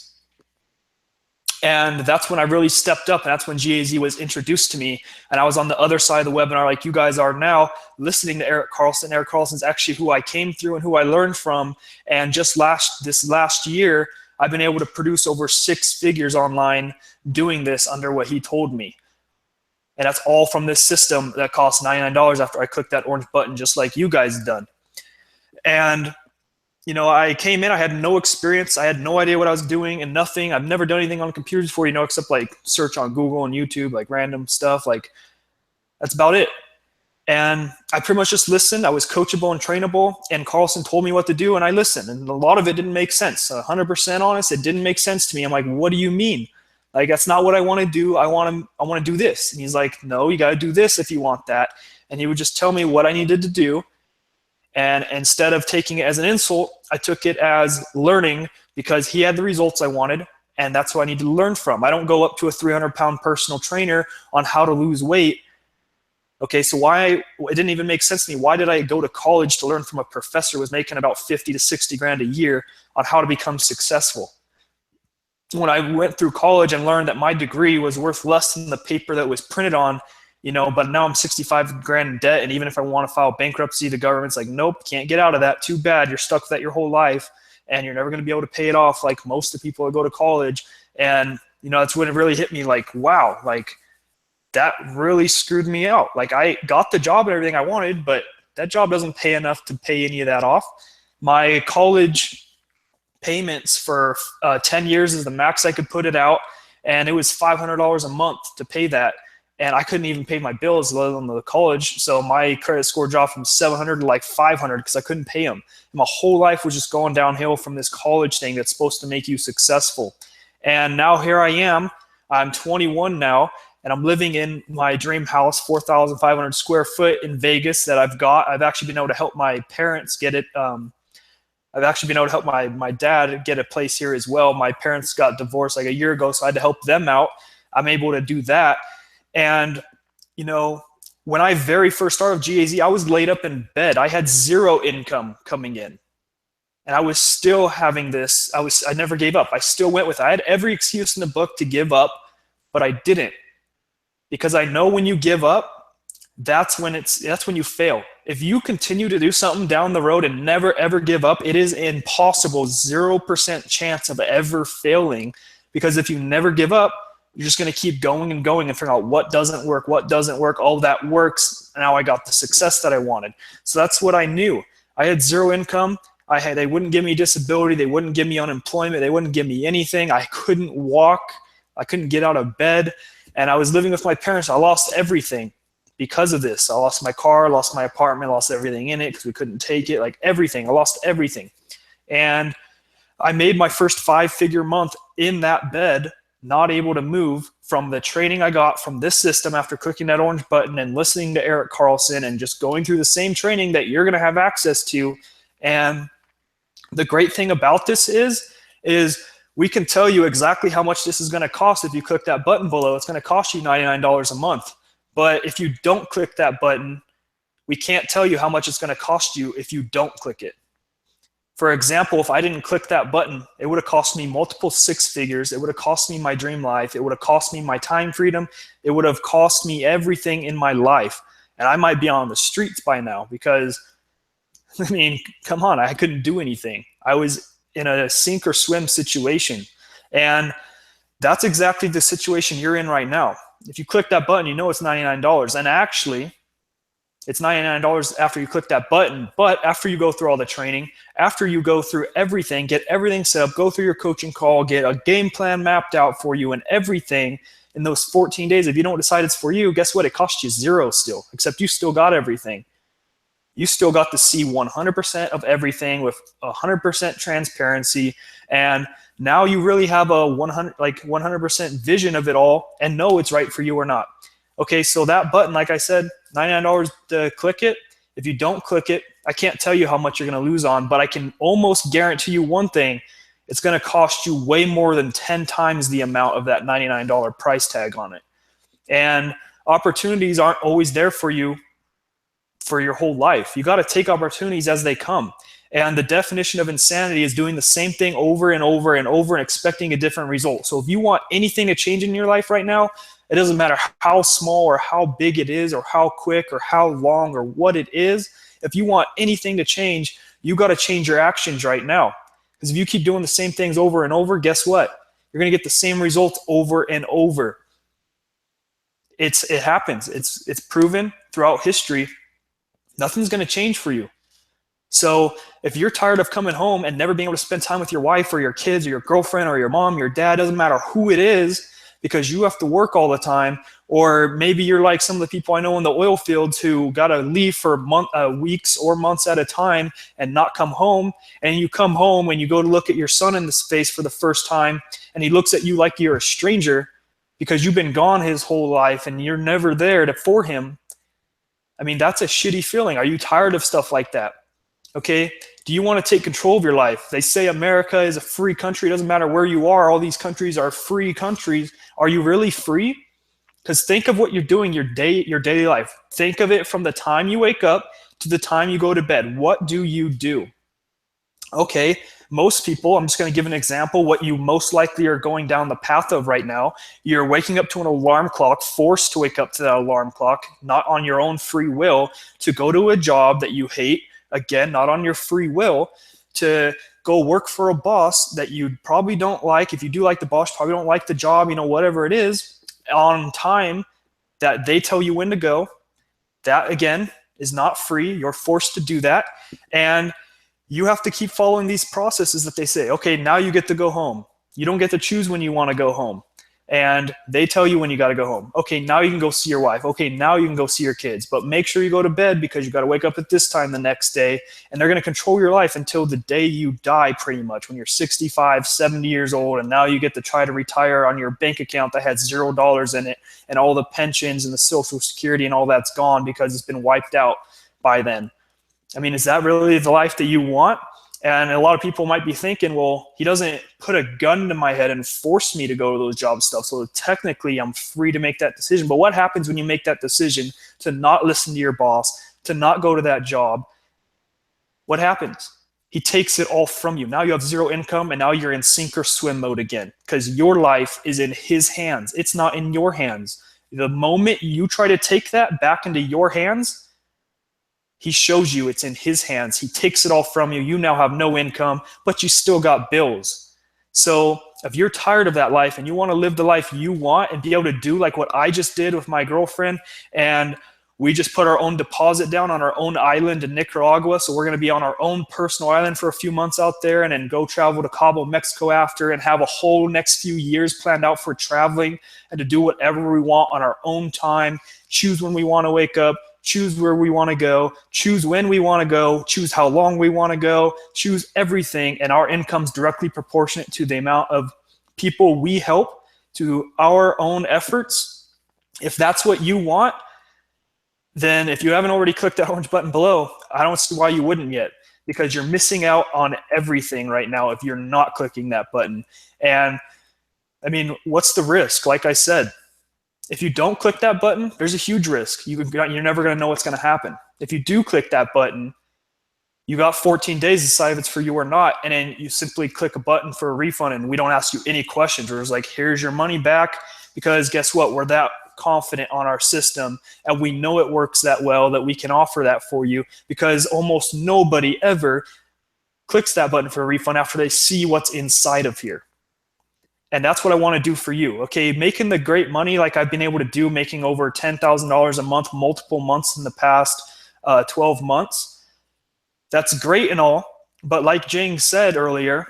S4: And that's when I really stepped up, and that's when GAZ was introduced to me. And I was on the other side of the webinar like you guys are now, listening to Eric Carlson. Eric Carlson's actually who I came through and who I learned from. And just this last year, I've been able to produce over 6 figures online doing this under what he told me. And that's all from this system that cost $99 after I clicked that orange button, just like you guys done. And you know, I came in, I had no experience. I had no idea what I was doing and nothing. I've never done anything on computers before, you know, except like search on Google and YouTube, like random stuff. Like, that's about it. And I pretty much just listened. I was coachable and trainable, and Carlson told me what to do, and I listened. And a lot of it didn't make sense. 100% honest, it didn't make sense to me. I'm like, what do you mean? Like, that's not what I want to do. I want to do this. And he's like, no, you got to do this if you want that. And he would just tell me what I needed to do. And instead of taking it as an insult, I took it as learning, because he had the results I wanted, and that's what I need to learn from. I don't go up to a 300-pound personal trainer on how to lose weight. Okay, so it didn't even make sense to me. Why did I go to college to learn from a professor who was making about 50 to 60 grand a year on how to become successful? When I went through college and learned that my degree was worth less than the paper that was printed on, you know, but now I'm 65 grand in debt, and even if I want to file bankruptcy, the government's like, nope, can't get out of that. Too bad. You're stuck with that your whole life, and you're never going to be able to pay it off like most of the people that go to college. And, you know, that's when it really hit me, like, wow, like, that really screwed me out. Like, I got the job and everything I wanted, but that job doesn't pay enough to pay any of that off. My college payments for 10 years is the max I could put it out, and it was $500 a month to pay that. And I couldn't even pay my bills, let alone the college. So my credit score dropped from 700 to like 500 because I couldn't pay them. My whole life was just going downhill from this college thing that's supposed to make you successful. And now here I am. I'm 21 now, and I'm living in my dream house, 4,500 square foot in Vegas that I've got. I've actually been able to help my parents get it. I've actually been able to help my dad get a place here as well. My parents got divorced like a year ago, so I had to help them out. I'm able to do that. And, you know, when I very first started GAZ, I was laid up in bed. I had zero income coming in. And I was still having this. I never gave up. I still went with it. I had every excuse in the book to give up, but I didn't. Because I know when you give up, that's when you fail. If you continue to do something down the road and never ever give up, it is impossible, 0% chance of ever failing. Because if you never give up, you're just going to keep going and going and figure out what doesn't work, all that works. Now I got the success that I wanted. So that's what I knew. I had zero income. They wouldn't give me disability. They wouldn't give me unemployment. They wouldn't give me anything. I couldn't walk. I couldn't get out of bed. And I was living with my parents. I lost everything because of this. I lost my car, lost my apartment, lost everything in it because we couldn't take it, like everything. I lost everything. And I made my first 5-figure month in that bed, not able to move, from the training I got from this system after clicking that orange button and listening to Eric Carlson and just going through the same training that you're going to have access to. And the great thing about this is we can tell you exactly how much this is going to cost. If you click that button below, it's going to cost you $99 a month. But if you don't click that button, we can't tell you how much it's going to cost you if you don't click it. For example, if I didn't click that button, it would have cost me multiple 6 figures. It would have cost me my dream life. It would have cost me my time freedom. It would have cost me everything in my life. And I might be on the streets by now because, I mean, come on, I couldn't do anything. I was in a sink or swim situation. And that's exactly the situation you're in right now. If you click that button, you know it's $99. And actually, it's $99 after you click that button, but after you go through all the training, after you go through everything, get everything set up, go through your coaching call, get a game plan mapped out for you and everything in those 14 days, if you don't decide it's for you, guess what? It costs you zero still, except you still got everything. You still got to see 100% of everything with 100% transparency. And now you really have a 100% vision of it all and know it's right for you or not. Okay, so that button, like I said, $99 to click it. If you don't click it, I can't tell you how much you're going to lose on, but I can almost guarantee you one thing. It's going to cost you way more than 10 times the amount of that $99 price tag on it. And opportunities aren't always there for you for your whole life. You got to take opportunities as they come. And the definition of insanity is doing the same thing over and over and over and expecting a different result. So if you want anything to change in your life right now, it doesn't matter how small or how big it is or how quick or how long or what it is. If you want anything to change, you got to change your actions right now. Because if you keep doing the same things over and over, guess what? You're going to get the same results over and over. It happens. It's proven throughout history. Nothing's going to change for you. So if you're tired of coming home and never being able to spend time with your wife or your kids or your girlfriend or your mom, your dad, doesn't matter who it is, because you have to work all the time, or maybe you're like some of the people I know in the oil fields who got to leave for weeks or months at a time and not come home, and you come home and you go to look at your son in the face for the first time, and he looks at you like you're a stranger because you've been gone his whole life and you're never there for him. I mean, that's a shitty feeling. Are you tired of stuff like that? Okay, do you want to take control of your life? They say America is a free country. It doesn't matter where you are. All these countries are free countries. Are you really free? Because think of what you're doing your daily life. Think of it from the time you wake up to the time you go to bed. What do you do? Okay, most people, I'm just going to give an example, what you most likely are going down the path of right now. You're waking up to an alarm clock, forced to wake up to that alarm clock, not on your own free will, to go to a job that you hate. Again, not on your free will, to go work for a boss that you probably don't like. If you do like the boss, you probably don't like the job, whatever it is, on time that they tell you when to go. That, again, is not free. You're forced to do that. And you have to keep following these processes that they say, okay, now you get to go home. You don't get to choose when you want to go home. And they tell you when you got to go home. Okay, now you can go see your wife. Okay, now you can go see your kids. But make sure you go to bed because you got to wake up at this time the next day. And they're going to control your life until the day you die, pretty much, when you're 65, 70 years old. And now you get to try to retire on your bank account that had $0 in it. And all the pensions and the Social Security and all that's gone because it's been wiped out by then. I mean, is that really the life that you want? And a lot of people might be thinking, well, he doesn't put a gun to my head and force me to go to those job stuff. So technically I'm free to make that decision. But what happens when you make that decision to not listen to your boss, to not go to that job? What happens? He takes it all from you. Now you have zero income, and now you're in sink or swim mode again, because your life is in his hands. It's not in your hands. The moment you try to take that back into your hands, he shows you it's in his hands. He takes it all from you. You now have no income, but you still got bills. So if you're tired of that life and you want to live the life you want and be able to do like what I just did with my girlfriend, and we just put our own deposit down on our own island in Nicaragua. So we're going to be on our own personal island for a few months out there, and then go travel to Cabo, Mexico after, and have a whole next few years planned out for traveling and to do whatever we want on our own time, choose when we want to wake up, choose where we want to go, choose when we want to go, choose how long we want to go, choose everything. And our income's directly proportionate to the amount of people we help, to our own efforts. If that's what you want, then if you haven't already clicked that orange button below, I don't see why you wouldn't yet, because you're missing out on everything right now if you're not clicking that button. And I mean, what's the risk? Like I said, if you don't click that button, there's a huge risk. You're never going to know what's going to happen. If you do click that button, you got 14 days to decide if it's for you or not, and then you simply click a button for a refund, and we don't ask you any questions. We're just like, here's your money back, because guess what? We're that confident on our system, and we know it works that well that we can offer that for you, because almost nobody ever clicks that button for a refund after they see what's inside of here. And that's what I want to do for you. Okay, making the great money like I've been able to do, making over $10,000 a month, multiple months in the past 12 months. That's great and all, but like Jing said earlier,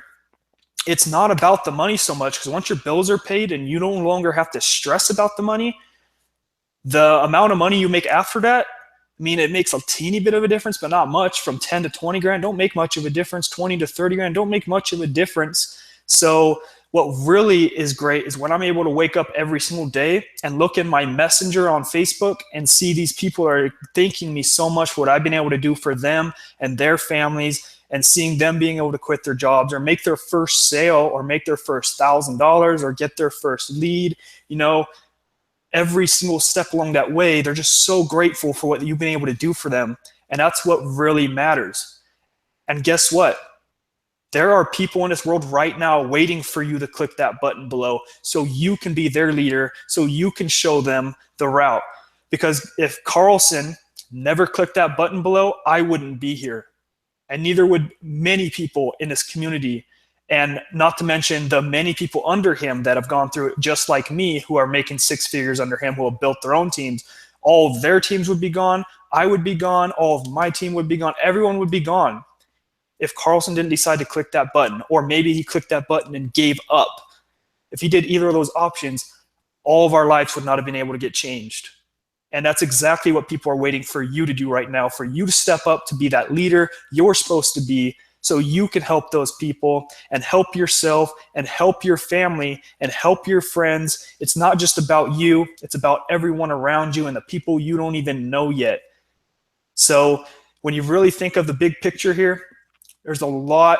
S4: it's not about the money so much, because once your bills are paid and you no longer have to stress about the money, the amount of money you make after that, I mean, it makes a teeny bit of a difference, but not much. From 10 to 20 grand, don't make much of a difference. 20 to 30 grand, don't make much of a difference. So what really is great is when I'm able to wake up every single day and look in my messenger on Facebook and see these people are thanking me so much for what I've been able to do for them and their families, and seeing them being able to quit their jobs or make their first sale or make their first $1,000 or get their first lead, you know, every single step along that way, they're just so grateful for what you've been able to do for them. And that's what really matters. And guess what? There are people in this world right now waiting for you to click that button below so you can be their leader, so you can show them the route. Because if Carlson never clicked that button below, I wouldn't be here. And neither would many people in this community. And not to mention the many people under him that have gone through it just like me, who are making six figures under him, who have built their own teams. All of their teams would be gone. I would be gone. All of my team would be gone. Everyone would be gone if Carlson didn't decide to click that button, or maybe he clicked that button and gave up. If he did either of those options, all of our lives would not have been able to get changed. And that's exactly what people are waiting for you to do right now, for you to step up to be that leader you're supposed to be, so you can help those people and help yourself and help your family and help your friends. It's not just about you, it's about everyone around you and the people you don't even know yet. So when you really think of the big picture here, there's a lot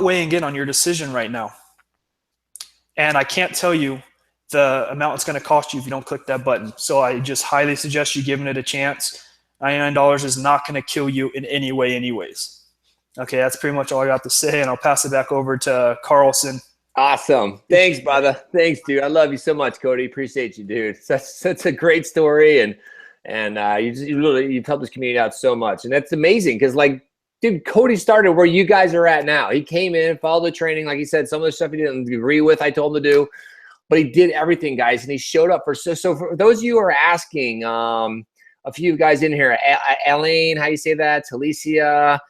S4: weighing in on your decision right now. And I can't tell you the amount it's going to cost you if you don't click that button. So I just highly suggest you giving it a chance. $99 is not going to kill you in any way anyways. Okay, that's pretty much all I got to say, and I'll pass it back over to Carlson.
S1: Awesome. Thanks, brother. Thanks, dude. I love you so much, Cody. Appreciate you, dude. That's a great story, and you've helped this community out so much. And that's amazing, because, like, dude, Cody started where you guys are at now. He came in, followed the training. Like he said, some of the stuff he didn't agree with, I told him to do. But he did everything, guys, and he showed up for. So for those of you who are asking, a few guys in here, Elaine, how you say that? Talicia,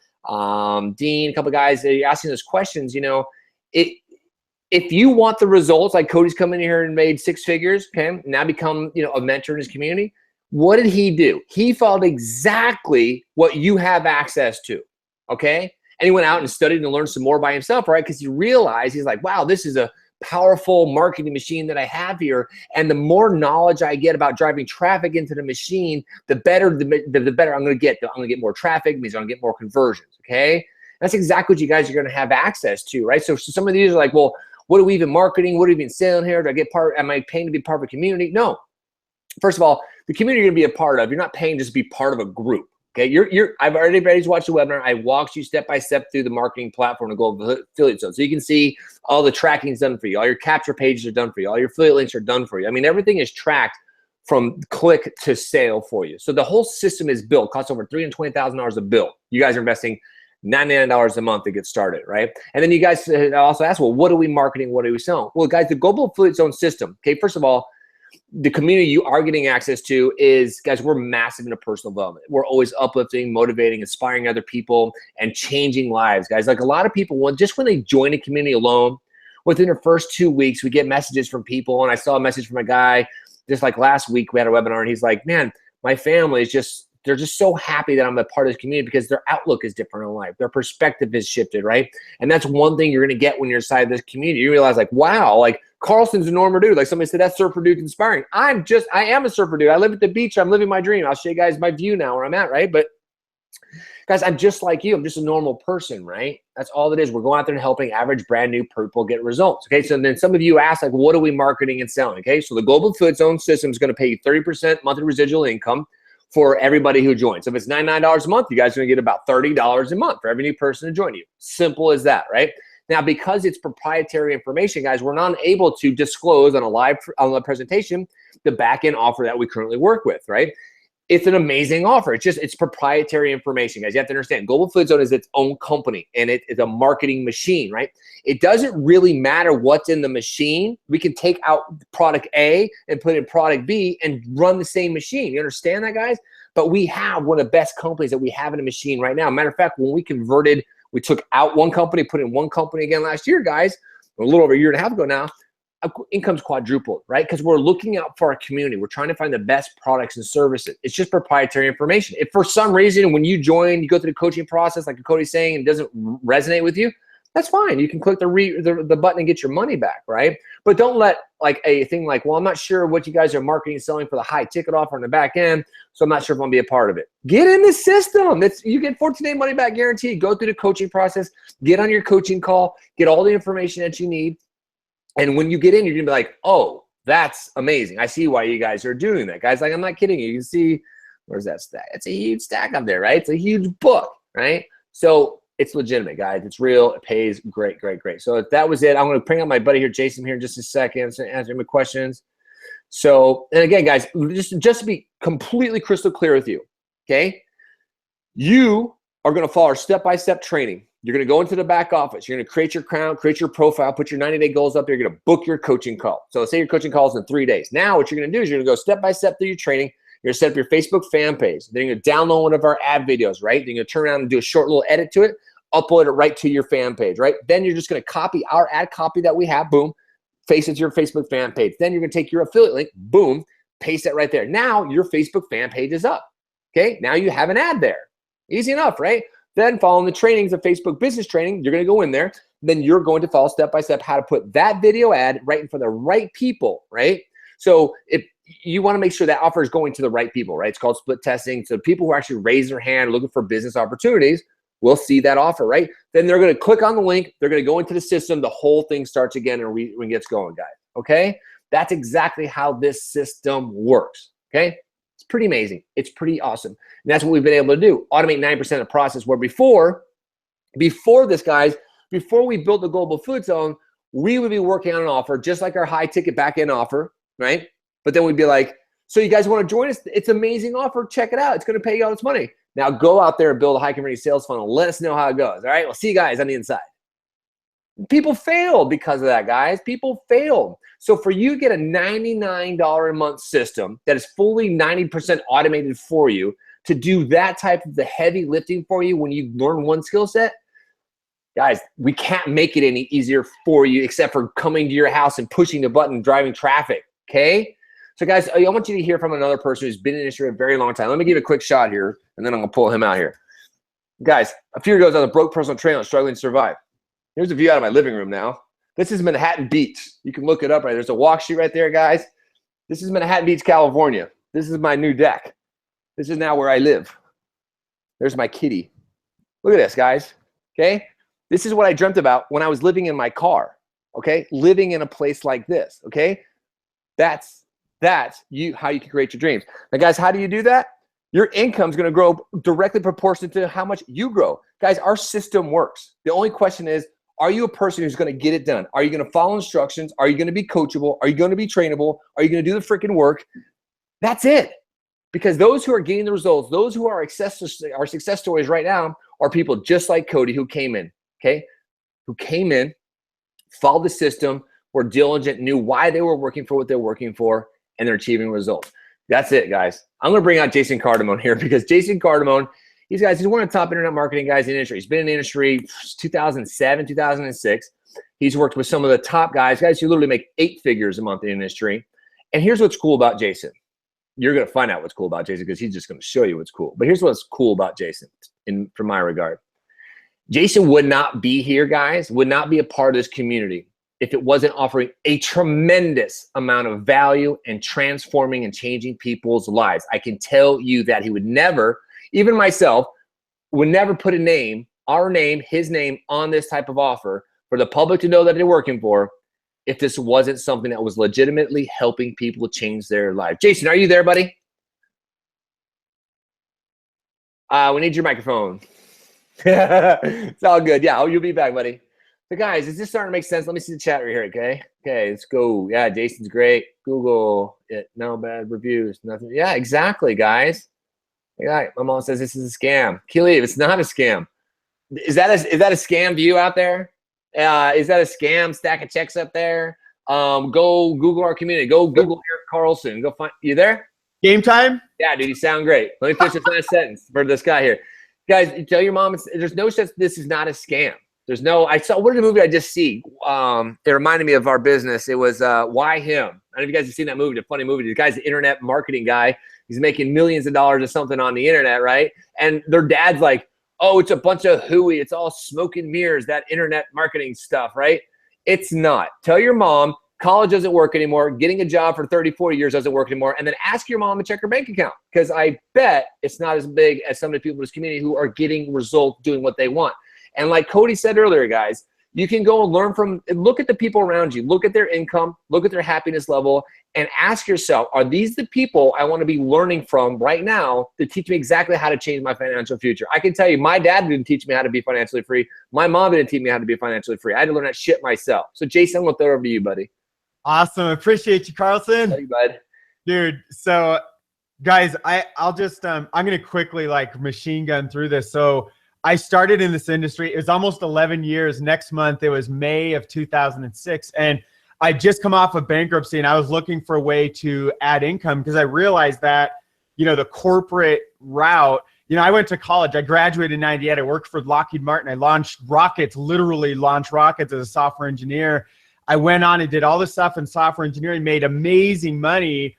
S1: Dean, a couple of guys that are asking those questions. You know, if you want the results, like Cody's come in here and made six figures, okay, now become, you know, a mentor in his community. What did he do? He followed exactly what you have access to, okay? And he went out and studied and learned some more by himself, right? Because he realized, he's like, wow, this is a powerful marketing machine that I have here. And the more knowledge I get about driving traffic into the machine, the better the better I'm going to get. I'm going to get more traffic, means I'm going to get more conversions. Okay. That's exactly what you guys are going to have access to, right? So some of these are like, well, what are we even marketing? What are we even selling here? Do I get part? Am I paying to be part of a community? No. First of all, the community you're going to be a part of, you're not paying just to be part of a group. Okay, I've already watched the webinar. I walked you step by step through the marketing platform to go affiliate zone. So you can see all the tracking's done for you. All your capture pages are done for you. All your affiliate links are done for you. I mean, everything is tracked from click to sale for you. So the whole system is built. Costs over $320,000 a bill. You guys are investing $99 a month to get started, right? And then you guys also ask, well, what are we marketing? What are we selling? Well, guys, the Global Affiliate Zone system, okay, first of all, the community you are getting access to is, guys, we're massive into personal development. We're always uplifting, motivating, inspiring other people, and changing lives, guys. Like a lot of people, just when they join a community alone, within the first 2 weeks, we get messages from people. And I saw a message from a guy just like last week. We had a webinar, and he's like, man, my family is just, they're just so happy that I'm a part of this community because their outlook is different in life. Their perspective is shifted, right? And that's one thing you're going to get when you're inside this community. You realize, like, wow, like Carlson's a normal dude. Like somebody said, that surfer dude's inspiring. I am a surfer dude. I live at the beach. I'm living my dream. I'll show you guys my view now where I'm at, right? But guys, I'm just like you. I'm just a normal person, right? That's all it is. We're going out there and helping average brand new people get results. Okay, so then some of you ask, like, what are we marketing and selling? Okay, so the Global Affiliate Zone system is going to pay you 30% monthly residual income for everybody who joins. So if it's $99 a month, you guys are going to get about $30 a month for every new person to join you. Simple as that, right? Now, because it's proprietary information, guys, we're not able to disclose on a live presentation the back-end offer that we currently work with, right? It's an amazing offer. It's proprietary information, guys. You have to understand, Global Affiliate Zone is its own company, and it is a marketing machine, right? It doesn't really matter what's in the machine. We can take out product A and put in product B and run the same machine. You understand that, guys? But we have one of the best companies that we have in a machine right now. Matter of fact, when we converted, we took out one company, put in one company again last year, guys, a little over a year and a half ago now, income's quadrupled, right? Because we're looking out for our community. We're trying to find the best products and services. It's just proprietary information. If for some reason when you join, you go through the coaching process, like Cody's saying, and it doesn't resonate with you, that's fine. You can click the button and get your money back, right? But don't let like a thing like, well, I'm not sure what you guys are marketing and selling for the high ticket offer on the back end, so I'm not sure if I'm gonna be a part of it. Get in the system. You get 14-day money back guarantee. Go through the coaching process, get on your coaching call, get all the information that you need. And when you get in, you're gonna be like, oh, that's amazing. I see why you guys are doing that. Guys, like, I'm not kidding you. You can see, where's that stack? It's a huge stack up there, right? It's a huge book, right? So it's legitimate, guys. It's real. It pays. Great, great, great. So that was it. I'm gonna bring up my buddy here, Jason, here in just a second to answer my questions. So, and again, guys, just to be completely crystal clear with you, okay? You are gonna follow our step-by-step training. You're going to go into the back office. You're going to create your account, create your profile, put your 90-day goals up there. You're going to book your coaching call. So say your coaching call is in 3 days. Now what you're going to do is you're going to go step by step through your training. You're going to set up your Facebook fan page. Then you're going to download one of our ad videos, right? Then you're going to turn around and do a short little edit to it, upload it right to your fan page, right? Then you're just going to copy our ad copy that we have, boom, paste it to your Facebook fan page. Then you're going to take your affiliate link, boom, paste it right there. Now your Facebook fan page is up, okay? Now you have an ad there. Easy enough, right? Then following the trainings of Facebook business training, you're going to go in there. Then you're going to follow step by step how to put that video ad right in for the right people, right? So if you want to make sure that offer is going to the right people, right? It's called split testing. So people who actually raise their hand looking for business opportunities will see that offer, right? Then they're going to click on the link. They're going to go into the system. The whole thing starts again and gets going, guys. Okay? That's exactly how this system works. Okay? It's pretty amazing. It's pretty awesome. And that's what we've been able to do. Automate 90% of the process, where before this, guys, before we built the Global Affiliate Zone, we would be working on an offer just like our high ticket back end offer, right? But then we'd be like, so you guys want to join us? It's an amazing offer. Check it out. It's going to pay you all this money. Now go out there and build a high converting sales funnel. Let us know how it goes. All right. We'll see you guys on the inside. People failed because of that, guys. People failed. So for you to get a $99 a month system that is fully 90% automated for you to do that type of the heavy lifting for you when you learn one skill set, guys, we can't make it any easier for you except for coming to your house and pushing the button, driving traffic, okay? So guys, I want you to hear from another person who's been in the industry a very long time. Let me give you a quick shot here, and then I'm gonna pull him out here. Guys, a few years ago, I was on a broke personal trainer struggling to survive. Here's a view out of my living room now. This is Manhattan Beach. You can look it up right. There's a walk sheet right there, guys. This is Manhattan Beach, California. This is my new deck. This is now where I live. There's my kitty. Look at this, guys. Okay? This is what I dreamt about when I was living in my car. Okay? Living in a place like this. Okay? That's how you can create your dreams. Now, guys, how do you do that? Your income is going to grow directly proportionate to how much you grow. Guys, our system works. The only question is, are you a person who's going to get it done? Are you going to follow instructions? Are you going to be coachable? Are you going to be trainable? Are you going to do the freaking work? That's it. Because those who are getting the results, those who are success stories right now are people just like Cody who came in, okay? Who came in, followed the system, were diligent, knew why they were working for what they're working for, and they're achieving results. That's it, guys. I'm going to bring out Jason Cardamone here because Jason Cardamone, he's one of the top internet marketing guys in the industry. He's been in the industry 2007, 2006. He's worked with some of the top guys who literally make 8 figures a month in the industry. And here's what's cool about Jason. You're going to find out what's cool about Jason because he's just going to show you what's cool. But here's what's cool about Jason from my regard. Jason would not be here, guys, would not be a part of this community if it wasn't offering a tremendous amount of value and transforming and changing people's lives. I can tell you that he would never, even myself, would never put a name, our name, his name on this type of offer for the public to know that they're working for if this wasn't something that was legitimately helping people change their life. Jason, are you there, buddy? We need your microphone. It's all good. Yeah, you'll be back, buddy. So guys, is this starting to make sense? Let me see the chat right here, okay? Okay, let's go. Yeah, Jason's great. Google it. No bad reviews. Nothing. Yeah, exactly, guys. Yeah, my mom says this is a scam. Keely, it's not a scam. Is that a scam view out there? Is that a scam stack of checks up there? Go Google our community. Go Google Eric Carlson. Go find you there?
S5: Game time?
S1: Yeah, dude, you sound great. Let me finish this last sentence for this guy here. Guys, tell your mom there's no such this is not a scam. There's no, what did the movie I just see? It reminded me of our business. It was Why Him? I don't know if you guys have seen that movie, a funny movie. The guy's an internet marketing guy. He's making millions of dollars or something on the internet, right? And their dad's like, oh, it's a bunch of hooey. It's all smoke and mirrors, that internet marketing stuff, right? It's not. Tell your mom college doesn't work anymore. Getting a job for 30, 40 years doesn't work anymore. And then ask your mom to check her bank account because I bet it's not as big as some of the people in this community who are getting results doing what they want. And like Cody said earlier, guys, you can go and learn from, look at the people around you, look at their income, look at their happiness level, and ask yourself, are these the people I want to be learning from right now to teach me exactly how to change my financial future? I can tell you, my dad didn't teach me how to be financially free. My mom didn't teach me how to be financially free. I had to learn that shit myself. So Jason, I'm going to throw it over to you, buddy.
S5: Awesome. Appreciate you, Carlson.
S1: Hey, bud.
S5: Dude, so guys, I'll just, I'm going to quickly like machine gun through this. So I started in this industry. It was almost 11 years. Next month, it was May of 2006. And I just come off of bankruptcy and I was looking for a way to add income because I realized that, you know, the corporate route, you know, I went to college. I graduated in 98. I worked for Lockheed Martin. I launched rockets, literally launched rockets as a software engineer. I went on and did all this stuff in software engineering, made amazing money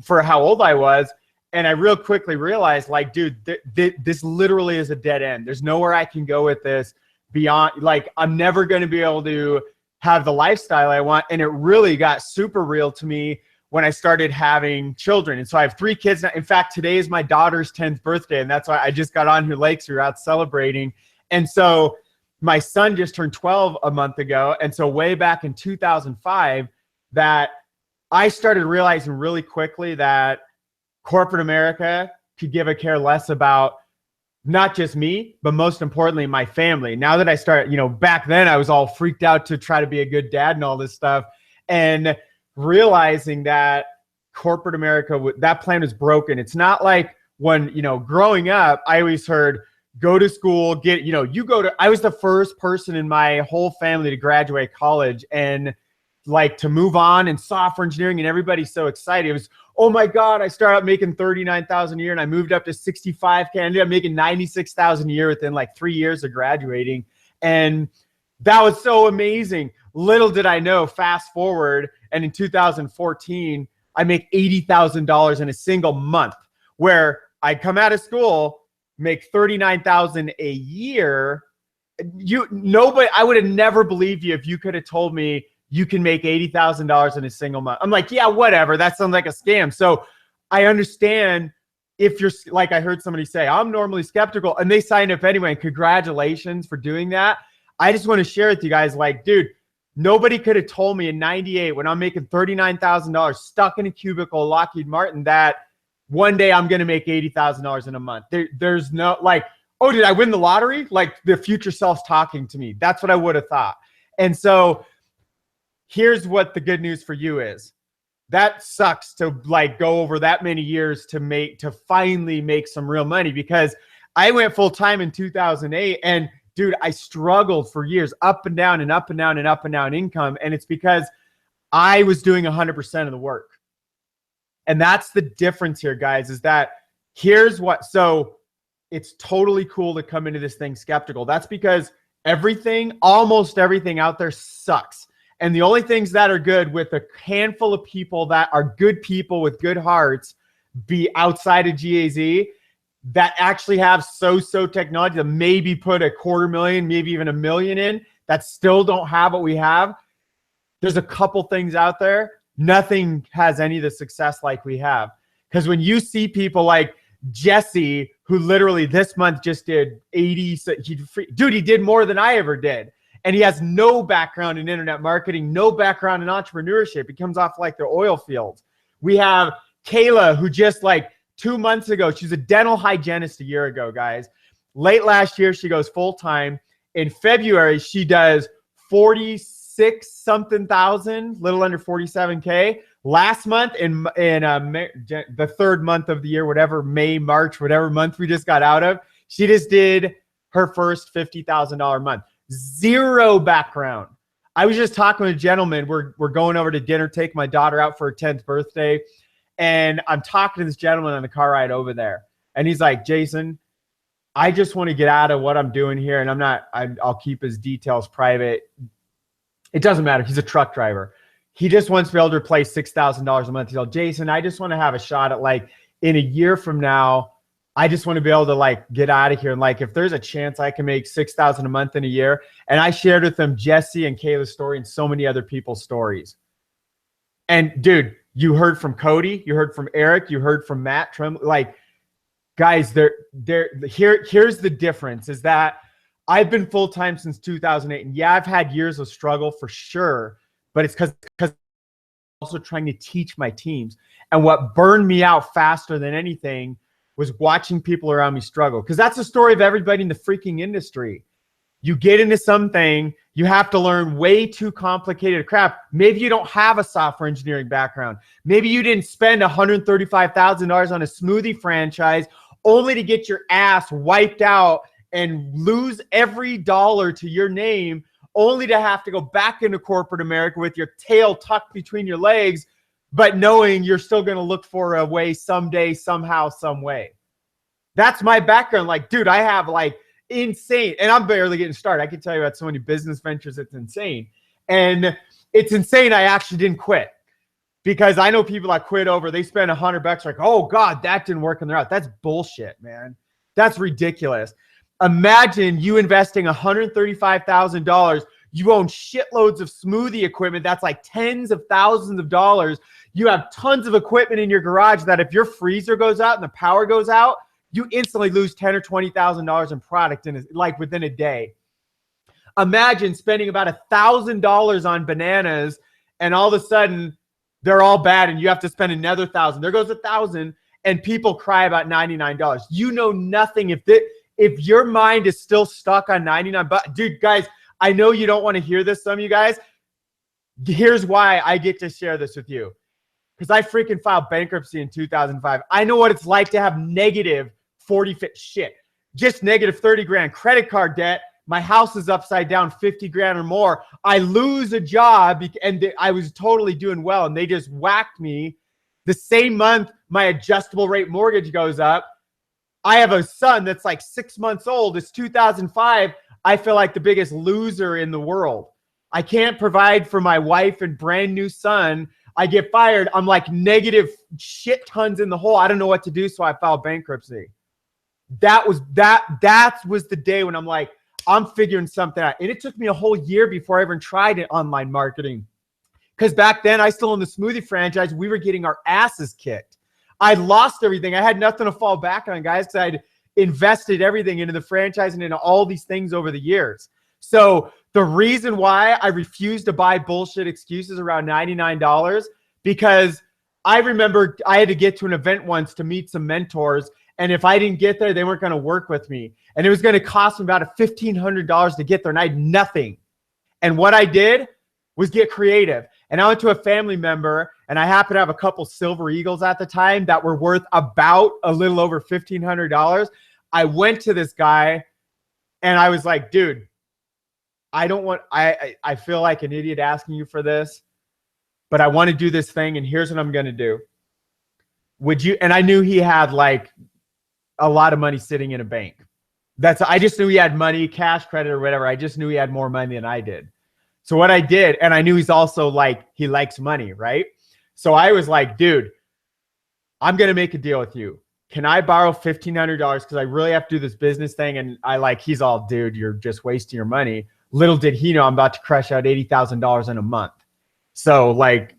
S5: for how old I was. And I real quickly realized, like, dude, this literally is a dead end. There's nowhere I can go with this beyond, like, I'm never going to be able to have the lifestyle I want. And it really got super real to me when I started having children. And so I have 3 kids now. In fact, today is my daughter's 10th birthday. And that's why I just got on here lakes. We were out celebrating. And so my son just turned 12 a month ago. And so way back in 2005, that I started realizing really quickly that corporate America could give a care less about not just me, but most importantly, my family. Now that I start, you know, back then I was all freaked out to try to be a good dad and all this stuff. And realizing that corporate America, that plan was broken. It's not like when, you know, growing up, I always heard, go to school, get, you know, you go to, I was the first person in my whole family to graduate college and like to move on in software engineering, and everybody's so excited. It was, oh my God, I started out making $39,000 a year and I moved up to $65K. I ended up making $96,000 a year within like 3 years of graduating. And that was so amazing. Little did I know, fast forward, and in 2014, I make $80,000 in a single month, where I come out of school, make $39,000 a year, nobody, I would have never believed you if you could have told me you can make $80,000 in a single month. I'm like, yeah, whatever. That sounds like a scam. So I understand if you're like, I heard somebody say, I'm normally skeptical, and they signed up anyway. And congratulations for doing that. I just want to share with you guys, like, dude, nobody could have told me in 98 when I'm making $39,000 stuck in a cubicle, Lockheed Martin, that one day I'm going to make $80,000 in a month. There's no like, oh, did I win the lottery? Like the future self's talking to me. That's what I would have thought. And so here's what the good news for you is. That sucks to like go over that many years to finally make some real money, because I went full time in 2008, and dude, I struggled for years, up and down and up and down and up and down income. And it's because I was doing 100% of the work. And that's the difference here, guys, is that here's what, so it's totally cool to come into this thing skeptical. That's because almost everything out there sucks. And the only things that are good, with a handful of people that are good people with good hearts, be outside of GAZ, that actually have so technology to maybe put $250,000, maybe even $1 million in, that still don't have what we have. There's a couple things out there. Nothing has any of the success like we have. Because when you see people like Jesse, who literally this month just did 80, dude, he did more than I ever did. And he has no background in internet marketing, no background in entrepreneurship. He comes off like the oil fields. We have Kayla, who just like 2 months ago, she's a dental hygienist a year ago, guys. Late last year, she goes full-time. In February, she does 46 something thousand, little under 47K. Last month, in the third month of the year, whatever, May, March, whatever month we just got out of, she just did her first $50,000 month. Zero background. I was just talking with a gentleman. We're going over to dinner, take my daughter out for her 10th birthday. And I'm talking to this gentleman on the car ride over there. And he's like, Jason, I just want to get out of what I'm doing here. And I'll keep his details private. It doesn't matter. He's a truck driver. He just wants to be able to replace $6,000 a month. He's like, Jason, I just want to have a shot at, like, in a year from now, I just want to be able to like get out of here. And like, if there's a chance I can make $6,000 a month in a year. And I shared with them Jesse and Kayla's story and so many other people's stories. And dude, you heard from Cody, you heard from Eric, you heard from Matt Tremblay. Like, guys, here's the difference, is that I've been full-time since 2008. And yeah, I've had years of struggle for sure, but it's because I'm also trying to teach my teams. And what burned me out faster than anything was watching people around me struggle. Because that's the story of everybody in the freaking industry. You get into something, you have to learn way too complicated crap. Maybe you don't have a software engineering background. Maybe you didn't spend $135,000 on a smoothie franchise only to get your ass wiped out and lose every dollar to your name, only to have to go back into corporate America with your tail tucked between your legs, but knowing you're still going to look for a way someday, somehow, some way. That's my background. Like, dude, I have like insane, and I'm barely getting started. I can tell you about so many business ventures. It's insane. And it's insane I actually didn't quit, because I know people that quit over, they spend $100 like, oh God, that didn't work and they're out. That's bullshit, man. That's ridiculous. Imagine you investing $135,000. You own shitloads of smoothie equipment. That's like tens of thousands of dollars. You have tons of equipment in your garage that if your freezer goes out and the power goes out, you instantly lose $10,000 or $20,000 in product within a day. Imagine spending about $1,000 on bananas, and all of a sudden they're all bad, and you have to spend another $1,000. There goes $1,000, and people cry about $99. You know nothing if your mind is still stuck on 99. But dude, guys, I know you don't want to hear this, some of you guys. Here's why I get to share this with you. Because I freaking filed bankruptcy in 2005. I know what it's like to have negative 40 shit. Just negative 30 grand credit card debt. My house is upside down 50 grand or more. I lose a job, and I was totally doing well, and they just whacked me. The same month, my adjustable rate mortgage goes up. I have a son that's like 6 months old. It's 2005. I feel like the biggest loser in the world. I can't provide for my wife and brand new son. I get fired. I'm like negative shit tons in the hole. I don't know what to do. So I filed bankruptcy. That was the day when I'm like, I'm figuring something out. And it took me a whole year before I even tried online marketing. Because back then, I still owned the smoothie franchise. We were getting our asses kicked. I'd lost everything. I had nothing to fall back on, guys, because I'd invested everything into the franchise and into all these things over the years. So the reason why I refused to buy bullshit excuses around $99, because I remember I had to get to an event once to meet some mentors. And if I didn't get there, they weren't going to work with me. And it was going to cost me about $1,500 to get there. And I had nothing. And what I did was get creative. And I went to a family member, and I happened to have a couple Silver Eagles at the time that were worth about a little over $1,500. I went to this guy and I was like, dude, I feel like an idiot asking you for this, but I want to do this thing. And here's what I'm going to do. Would you? And I knew he had like a lot of money sitting in a bank. I just knew he had money, cash, credit, or whatever. I just knew he had more money than I did. So what I did, and I knew he's also like, he likes money, right? So I was like, dude, I'm going to make a deal with you. Can I borrow $1,500? Because I really have to do this business thing. And he's all, dude, you're just wasting your money. Little did he know I'm about to crush out $80,000 in a month. So like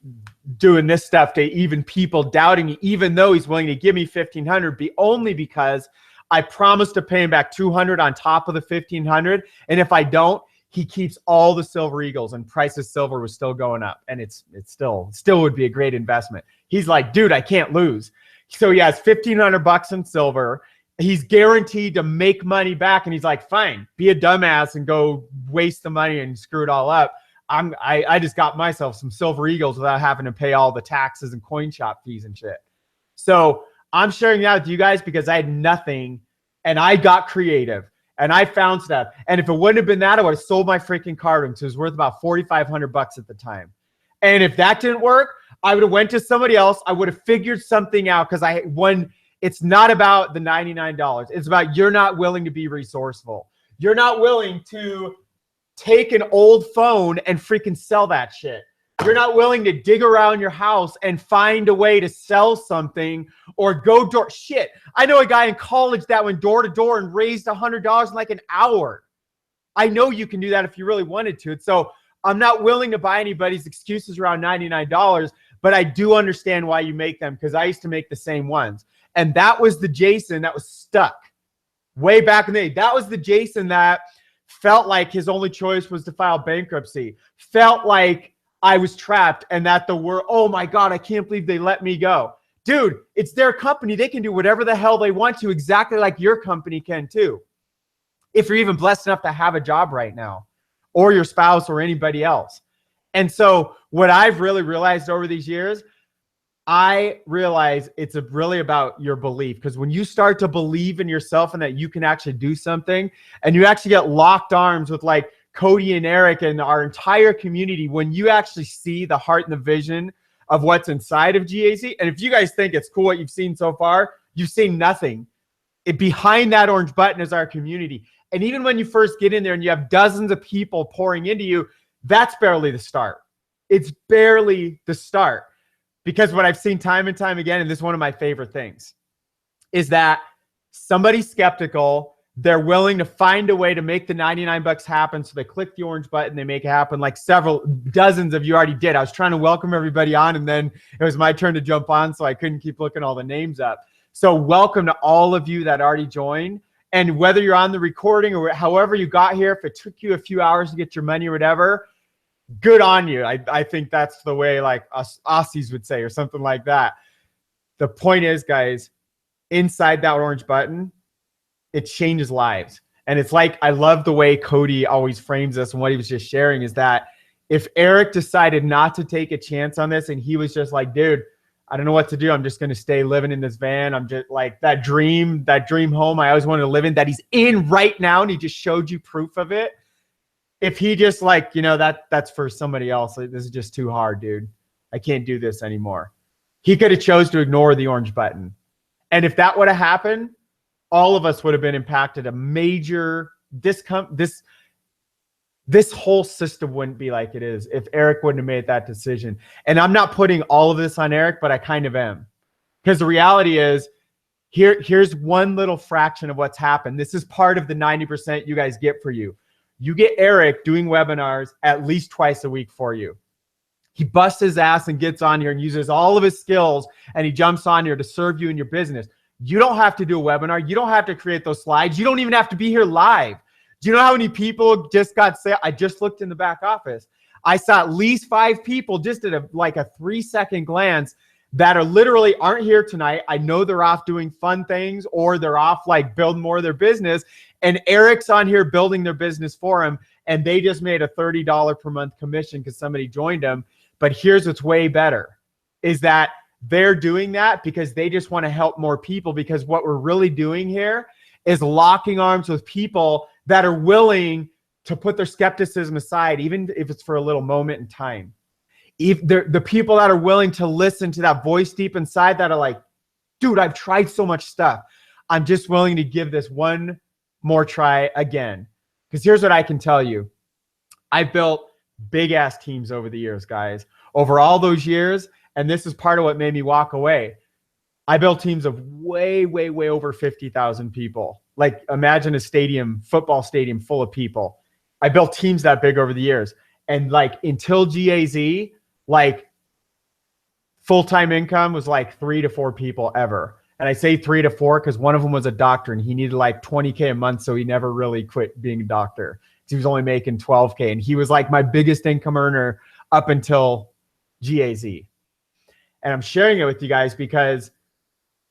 S5: doing this stuff to even people doubting me, even though he's willing to give me $1,500, only because I promised to pay him back $200 on top of the $1,500. And if I don't, he keeps all the Silver Eagles, and price of silver was still going up. And it's still would be a great investment. He's like, dude, I can't lose. So he has $1,500 in silver. He's guaranteed to make money back. And he's like, fine, be a dumbass and go waste the money and screw it all up. I just got myself some Silver Eagles without having to pay all the taxes and coin shop fees and shit. So I'm sharing that with you guys because I had nothing and I got creative. And I found stuff. And if it wouldn't have been that, I would have sold my freaking car to him. So it was worth about $4,500 at the time. And if that didn't work, I would have went to somebody else. I would have figured something out because it's not about the $99. It's about you're not willing to be resourceful. You're not willing to take an old phone and freaking sell that shit. You're not willing to dig around your house and find a way to sell something or go door. Shit. I know a guy in college that went door to door and raised $100 in like an hour. I know you can do that if you really wanted to. So I'm not willing to buy anybody's excuses around $99, but I do understand why you make them because I used to make the same ones. And that was the Jason that was stuck way back in the day. That was the Jason that felt like his only choice was to file bankruptcy, felt like I was trapped and that the world, oh my God, I can't believe they let me go. Dude, it's their company. They can do whatever the hell they want to, exactly like your company can too. If you're even blessed enough to have a job right now, or your spouse or anybody else. And so what I've really realized over these years, I realize it's really about your belief. Because when you start to believe in yourself and that you can actually do something, and you actually get locked arms with like Cody and Eric and our entire community, when you actually see the heart and the vision of what's inside of GAZ, and if you guys think it's cool what you've seen so far, you've seen nothing. Behind that orange button is our community. And even when you first get in there and you have dozens of people pouring into you, that's barely the start. It's barely the start. Because what I've seen time and time again, and this is one of my favorite things, is that somebody's skeptical. They're willing to find a way to make the $99 happen. So they click the orange button, they make it happen, like dozens of you already did. I was trying to welcome everybody on, and then it was my turn to jump on, so I couldn't keep looking all the names up. So welcome to all of you that already joined. And whether you're on the recording or however you got here, if it took you a few hours to get your money or whatever, good on you. I think that's the way like us Aussies would say or something like that. The point is, guys, inside that orange button, it changes lives. And it's like, I love the way Cody always frames this, and what he was just sharing is that if Eric decided not to take a chance on this and he was just like, dude, I don't know what to do. I'm just going to stay living in this van. I'm just like that dream home I always wanted to live in that he's in right now. And he just showed you proof of it. If he just like, that's for somebody else. Like, this is just too hard, dude. I can't do this anymore. He could have chose to ignore the orange button. And if that would have happened, all of us would have been impacted. A major, this whole system wouldn't be like it is if Eric wouldn't have made that decision. And I'm not putting all of this on Eric, but I kind of am. Because the reality is, Here's one little fraction of what's happened. This is part of the 90% you guys get for you. You get Eric doing webinars at least twice a week for you. He busts his ass and gets on here and uses all of his skills, and he jumps on here to serve you in your business. You don't have to do a webinar. You don't have to create those slides. You don't even have to be here live. Do you know how many people just got sale? I just looked in the back office. I saw at least 5 people just at a 3-second glance that are literally aren't here tonight. I know they're off doing fun things, or they're off like building more of their business. And Eric's on here building their business for him. And they just made a $30 per month commission because somebody joined them. But here's what's way better is that they're doing that because they just want to help more people, because what we're really doing here is locking arms with people that are willing to put their skepticism aside, even if it's for a little moment in time. If the people that are willing to listen to that voice deep inside that are like, dude, I've tried so much stuff. I'm just willing to give this one more try again. Because here's what I can tell you. I've built big ass teams over the years, guys, over all those years. And this is part of what made me walk away. I built teams of way, way, way over 50,000 people. Like imagine a stadium, football stadium full of people. I built teams that big over the years. And like until GAZ, like full-time income was like 3 to 4 people ever. And I say 3 to 4 because one of them was a doctor and he needed like $20K a month. So he never really quit being a doctor. He was only making $12K. And he was like my biggest income earner up until GAZ. And I'm sharing it with you guys because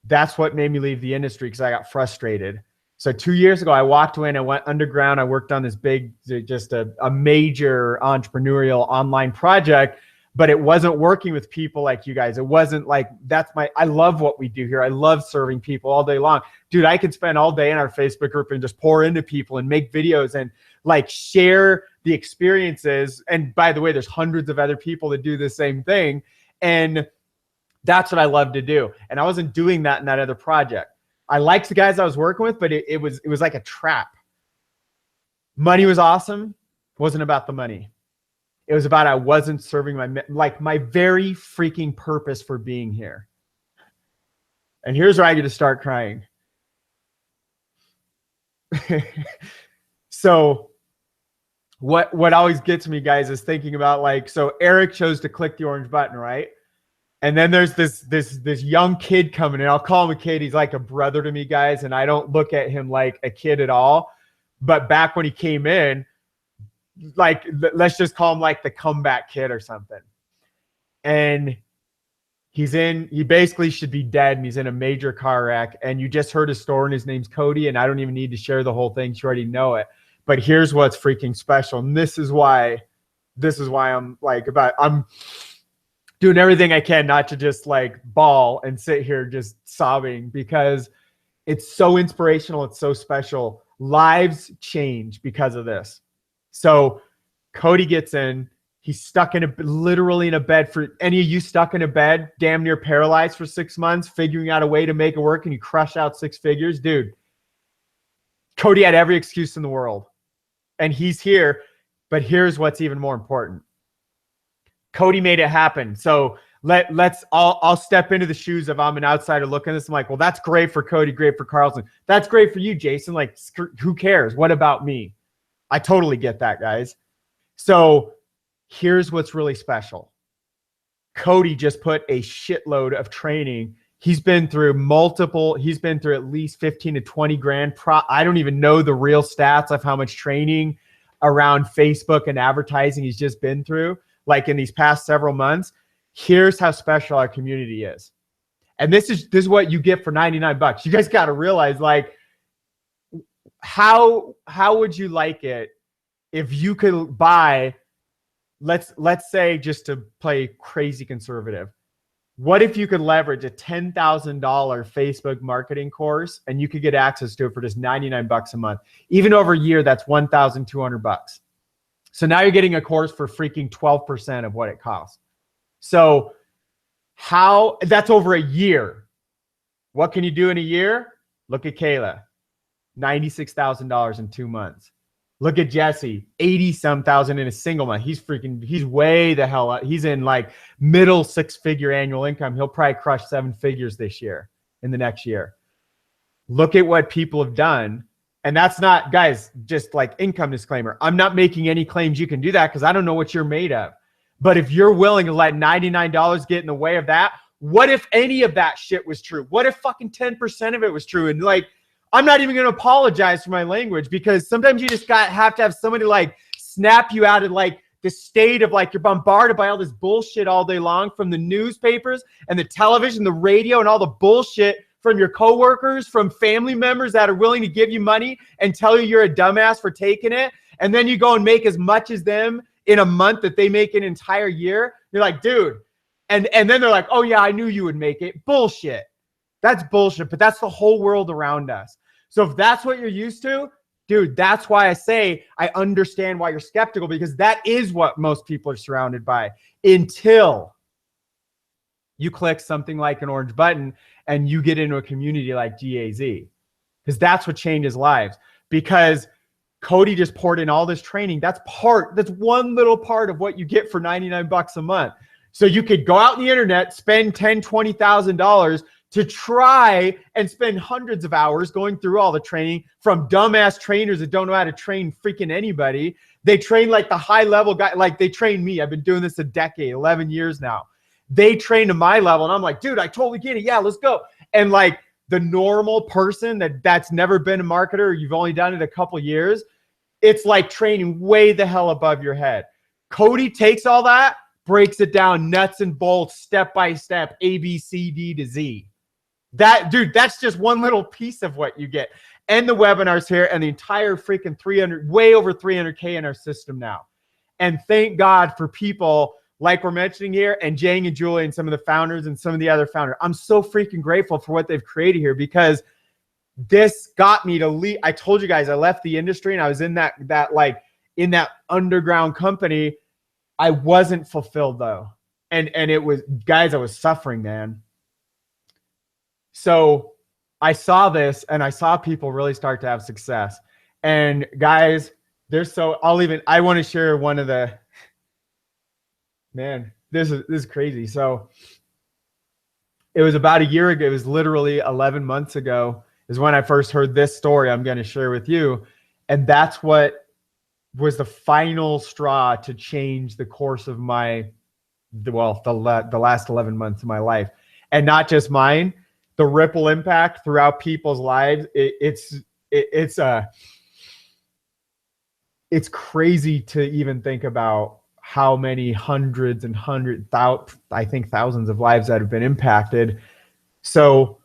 S5: that's what made me leave the industry, because I got frustrated. So 2 years ago, I walked away and I went underground. I worked on this big, just a major entrepreneurial online project, but it wasn't working with people like you guys. It wasn't like, I love what we do here. I love serving people all day long. Dude, I could spend all day in our Facebook group and just pour into people and make videos and like share the experiences. And by the way, there's hundreds of other people that do the same thing. And that's what I love to do. And I wasn't doing that in that other project. I liked the guys I was working with, but it was like a trap. Money was awesome. It wasn't about the money. It was about I wasn't serving my very freaking purpose for being here. And here's where I get to start crying. So what always gets me, guys, is thinking about like, so Eric chose to click the orange button, right? And then there's this young kid coming in. I'll call him a kid. He's like a brother to me, guys. And I don't look at him like a kid at all. But back when he came in, like, let's just call him like the comeback kid or something. And he basically should be dead. And he's in a major car wreck. And you just heard his story and his name's Cody. And I don't even need to share the whole thing. You already know it. But here's what's freaking special. And this is why I'm like I'm doing everything I can not to just like bawl and sit here just sobbing, because it's so inspirational. It's so special. Lives change because of this. So Cody gets in, he's stuck literally in a bed. For any of you stuck in a bed, damn near paralyzed for 6 months, figuring out a way to make it work, and you crush out 6 figures, dude. Cody had every excuse in the world, and he's here. But here's what's even more important. Cody made it happen. So I'll step into the shoes of I'm an outsider looking at this. I'm like, well, that's great for Cody, great for Carlson. That's great for you, Jason. Like, who cares? What about me? I totally get that, guys. So here's what's really special. Cody just put a shitload of training. He's been through at least 15 to 20 grand. I don't even know the real stats of how much training around Facebook and advertising he's just been through, like in these past several months. Here's how special our community is. And this is what you get for $99. You guys got to realize, like, how would you like it if you could buy, let's say, just to play crazy conservative, what if you could leverage a $10,000 Facebook marketing course and you could get access to it for just $99 a month? Even over a year, that's $1,200. So now you're getting a course for freaking 12% of what it costs. So that's over a year. What can you do in a year? Look at Kayla, $96,000 in 2 months. Look at Jesse, 80-some thousand in a single month. He's way the hell up. He's in like middle 6-figure annual income. He'll probably crush 7 figures this year, in the next year. look at what people have done. And that's not, guys, just like income disclaimer. I'm not making any claims you can do that because I don't know what you're made of. But if you're willing to let $99 get in the way of that, what if any of that shit was true? What if fucking 10% of it was true? And like, I'm not even going to apologize for my language, because sometimes you just have to have somebody like snap you out of like the state of like, you're bombarded by all this bullshit all day long from the newspapers and the television, the radio, and all the bullshit from your coworkers, from family members that are willing to give you money and tell you you're a dumbass for taking it. And then you go and make as much as them in a month that they make an entire year. You're like, dude. And then they're like, oh yeah, I knew you would make it. Bullshit. That's bullshit. But that's the whole world around us. So if that's what you're used to, dude, that's why I say I understand why you're skeptical, because that is what most people are surrounded by until you click something like an orange button and you get into a community like GAZ, because that's what changes lives. Because Cody just poured in all this training. That's one little part of what you get for $99 a month. So you could go out on the internet, spend $10,000, $20,000 to try and spend hundreds of hours going through all the training from dumbass trainers that don't know how to train freaking anybody. They train like the high level guy, like they train me. I've been doing this a decade, 11 years now. They train to my level and I'm like, dude, I totally get it. Yeah, let's go. And like the normal person that's never been a marketer, you've only done it a couple years, it's like training way the hell above your head. Cody takes all that, breaks it down nuts and bolts, step by step, A, B, C, D to Z. That, dude, that's just one little piece of what you get. And the webinars here and the entire freaking way over 300K in our system now. And thank God for people like we're mentioning here, and Jang and Julie and some of the founders and some of the other founders. I'm so freaking grateful for what they've created here, because this got me to leave. I told you guys, I left the industry and I was in that in that underground company. I wasn't fulfilled though. And it was, guys, I was suffering, man. So I saw this and I saw people really start to have success. And guys, I want to share one of the, man, this is crazy. So it was about a year ago. It was literally 11 months ago is when I first heard this story I'm going to share with you. And that's what was the final straw to change the course of the last 11 months of my life. And not just mine, the ripple impact throughout people's lives. It's crazy to even think about how many hundreds and I think thousands of lives that have been impacted. So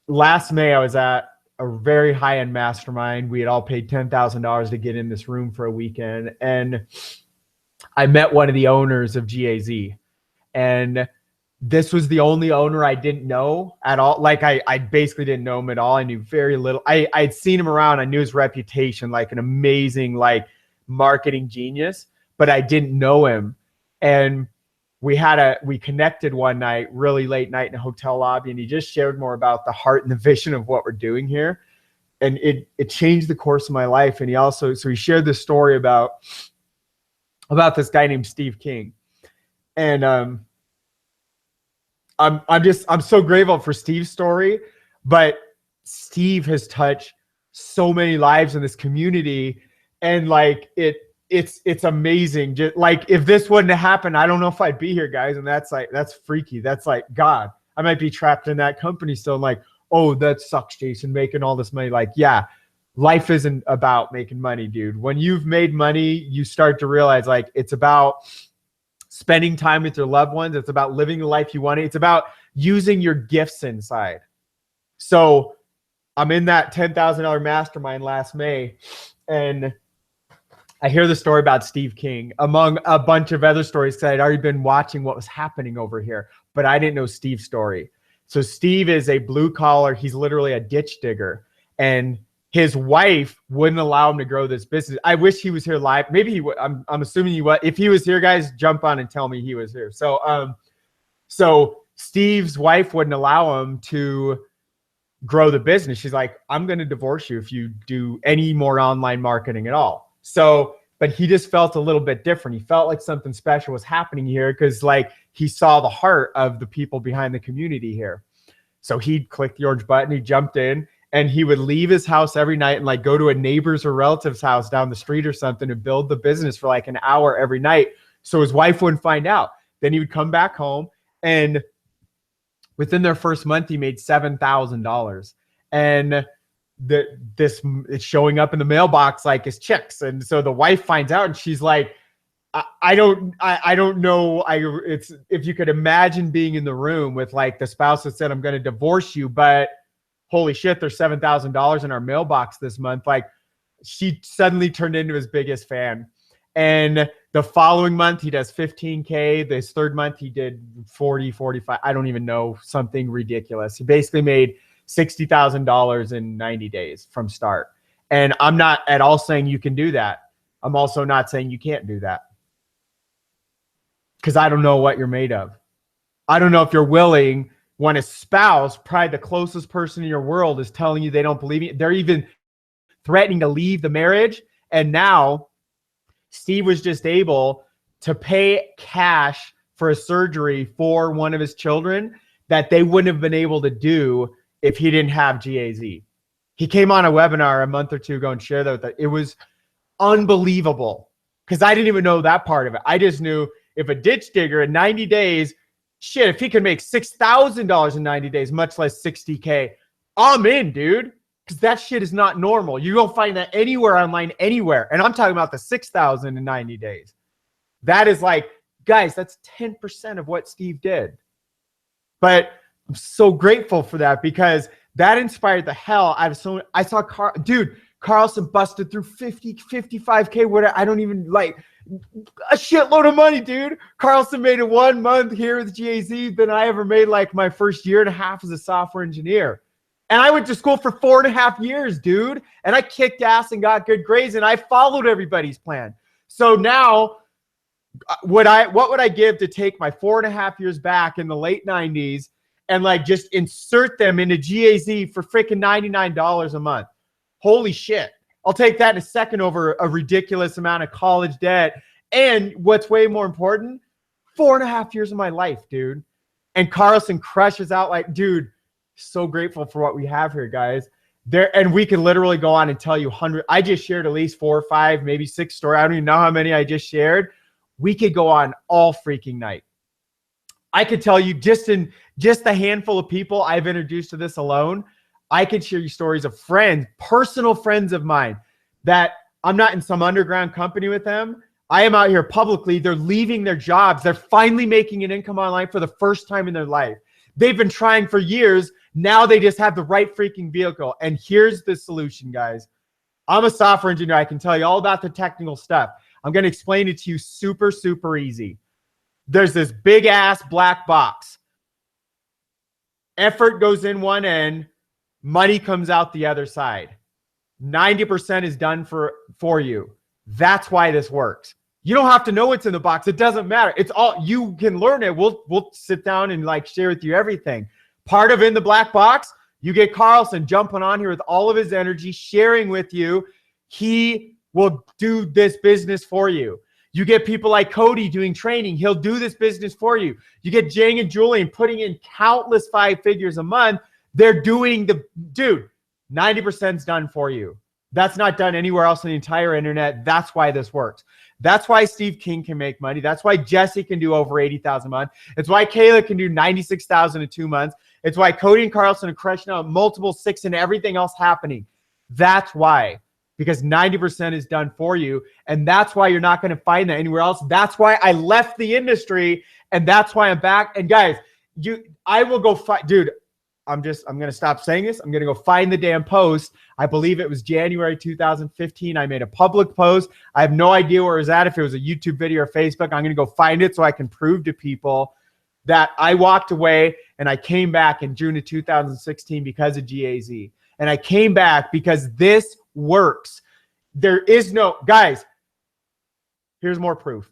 S5: last May, I was at a very high-end mastermind. We had all paid $10,000 to get in this room for a weekend. And I met one of the owners of GAZ. And this was the only owner I didn't know at all. Like I basically didn't know him at all. I knew very little. I'd seen him around. I knew his reputation, like an amazing, like marketing genius, but I didn't know him. And we connected one night, really late night in a hotel lobby, and he just shared more about the heart and the vision of what we're doing here. And it changed the course of my life. And he shared this story about this guy named Steve King. And I'm so grateful for Steve's story, but Steve has touched so many lives in this community, and like it's amazing. Just like, if this wouldn't have happened, I don't know if I'd be here, guys. And that's freaky. That's like, God, I might be trapped in that company still. Like, oh, that sucks, Jason, making all this money. Like, yeah, life isn't about making money, dude. When you've made money, you start to realize like it's about spending time with your loved ones. It's about living the life you want. It's about using your gifts inside. So I'm in that $10,000 mastermind last May, and I hear the story about Steve King among a bunch of other stories, because I'd already been watching what was happening over here, but I didn't know Steve's story. So Steve is a blue collar. He's literally a ditch digger, and his wife wouldn't allow him to grow this business. I wish he was here live. Maybe he would. I'm assuming he was. If he was here, guys, jump on and tell me he was here. So Steve's wife wouldn't allow him to grow the business. She's like, I'm going to divorce you if you do any more online marketing at all. So, but he just felt a little bit different. He felt like something special was happening here, because like he saw the heart of the people behind the community here. So he'd click the orange button, he jumped in, and he would leave his house every night and like go to a neighbor's or relative's house down the street or something to build the business for like an hour every night. So his wife wouldn't find out. Then he would come back home, and within their first month, he made $7,000. And this it's showing up in the mailbox like his checks. And so the wife finds out, and she's like, I don't know. It's, if you could imagine being in the room with like the spouse that said, I'm going to divorce you, but holy shit, there's $7,000 in our mailbox this month. Like, she suddenly turned into his biggest fan. And the following month he does 15K. This third month he did 40, 45. I don't even know, something ridiculous. He basically made $60,000 in 90 days from start. And I'm not at all saying you can do that. I'm also not saying you can't do that, because I don't know what you're made of. I don't know if you're willing, when a spouse, probably the closest person in your world, is telling you they don't believe you. They're even threatening to leave the marriage. And now Steve was just able to pay cash for a surgery for one of his children that they wouldn't have been able to do if he didn't have GAZ. He came on a webinar a month or two ago and shared that with us. It was unbelievable, because I didn't even know that part of it. I just knew if a ditch digger in 90 days, shit, if he could make $6,000 in 90 days, much less 60K, I'm in, dude. Because that shit is not normal. You don't find that anywhere online, anywhere. And I'm talking about the 6,000 in 90 days. That is like, guys, that's 10% of what Steve did. But I'm so grateful for that, because that inspired the hell out of so many. I saw Carlson busted through 50, 55K, whatever. I don't even like a shitload of money, dude. Carlson made it 1 month here with GAZ than I ever made like my first year and a half as a software engineer. And I went to school for 4.5 years, dude. And I kicked ass and got good grades, and I followed everybody's plan. So now what would I give to take my 4.5 years back in the late 90s and like just insert them into GAZ for freaking $99 a month? Holy shit. I'll take that in a second over a ridiculous amount of college debt. And what's way more important, 4.5 years of my life, dude. And Carlson crushes out like, dude, so grateful for what we have here, guys. And we can literally go on and tell you 100. I just shared at least 4 or 5, maybe 6 stories. I don't even know how many I just shared. We could go on all freaking night. I could tell you just the handful of people I've introduced to this alone, I could share you stories of friends, personal friends of mine, that I'm not in some underground company with them. I am out here publicly. They're leaving their jobs. They're finally making an income online for the first time in their life. They've been trying for years. Now they just have the right freaking vehicle. And here's the solution, guys. I'm a software engineer. I can tell you all about the technical stuff. I'm going to explain it to you super, super easy. There's this big ass black box. Effort goes in one end, money comes out the other side. 90% is done for you. That's why this works. You don't have to know what's in the box. It doesn't matter. It's all, you can learn it. We'll sit down and like share with you everything. Part of in the black box, you get Carlson jumping on here with all of his energy, sharing with you. He will do this business for you. You get people like Cody doing training. He'll do this business for you. You get Jang and Julian putting in countless 5 figures a month. They're doing dude, 90% is done for you. That's not done anywhere else on the entire internet. That's why this works. That's why Steve King can make money. That's why Jesse can do over 80,000 a month. It's why Kayla can do 96,000 in 2 months. It's why Cody and Carlson are crushing out multiple 6 and everything else happening. That's why, because 90% is done for you. And that's why you're not going to find that anywhere else. That's why I left the industry, and that's why I'm back. And guys, I will go find, dude, I'm going to stop saying this. I'm going to go find the damn post. I believe it was January 2015. I made a public post. I have no idea where it was at, if it was a YouTube video or Facebook. I'm going to go find it so I can prove to people that I walked away and I came back in June of 2016 because of GAZ. And I came back because this works. There is no, guys, here's more proof.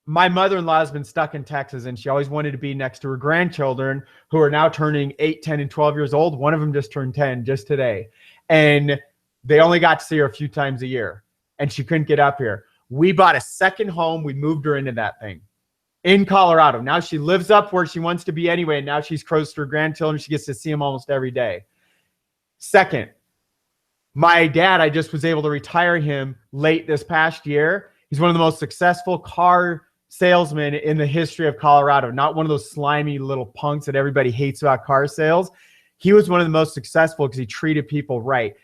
S5: My mother-in-law has been stuck in Texas, and she always wanted to be next to her grandchildren, who are now turning 8, 10, and 12 years old. One of them just turned 10 just today. And they only got to see her a few times a year, and she couldn't get up here. We bought a second home. We moved her into that thing. in Colorado. Now she lives up where she wants to be anyway. And now she's close to her grandchildren. She gets to see them almost every day. Second, my dad, I just was able to retire him late this past year. He's one of the most successful car salesmen in the history of Colorado. Not one of those slimy little punks that everybody hates about car sales. He was one of the most successful because he treated people right.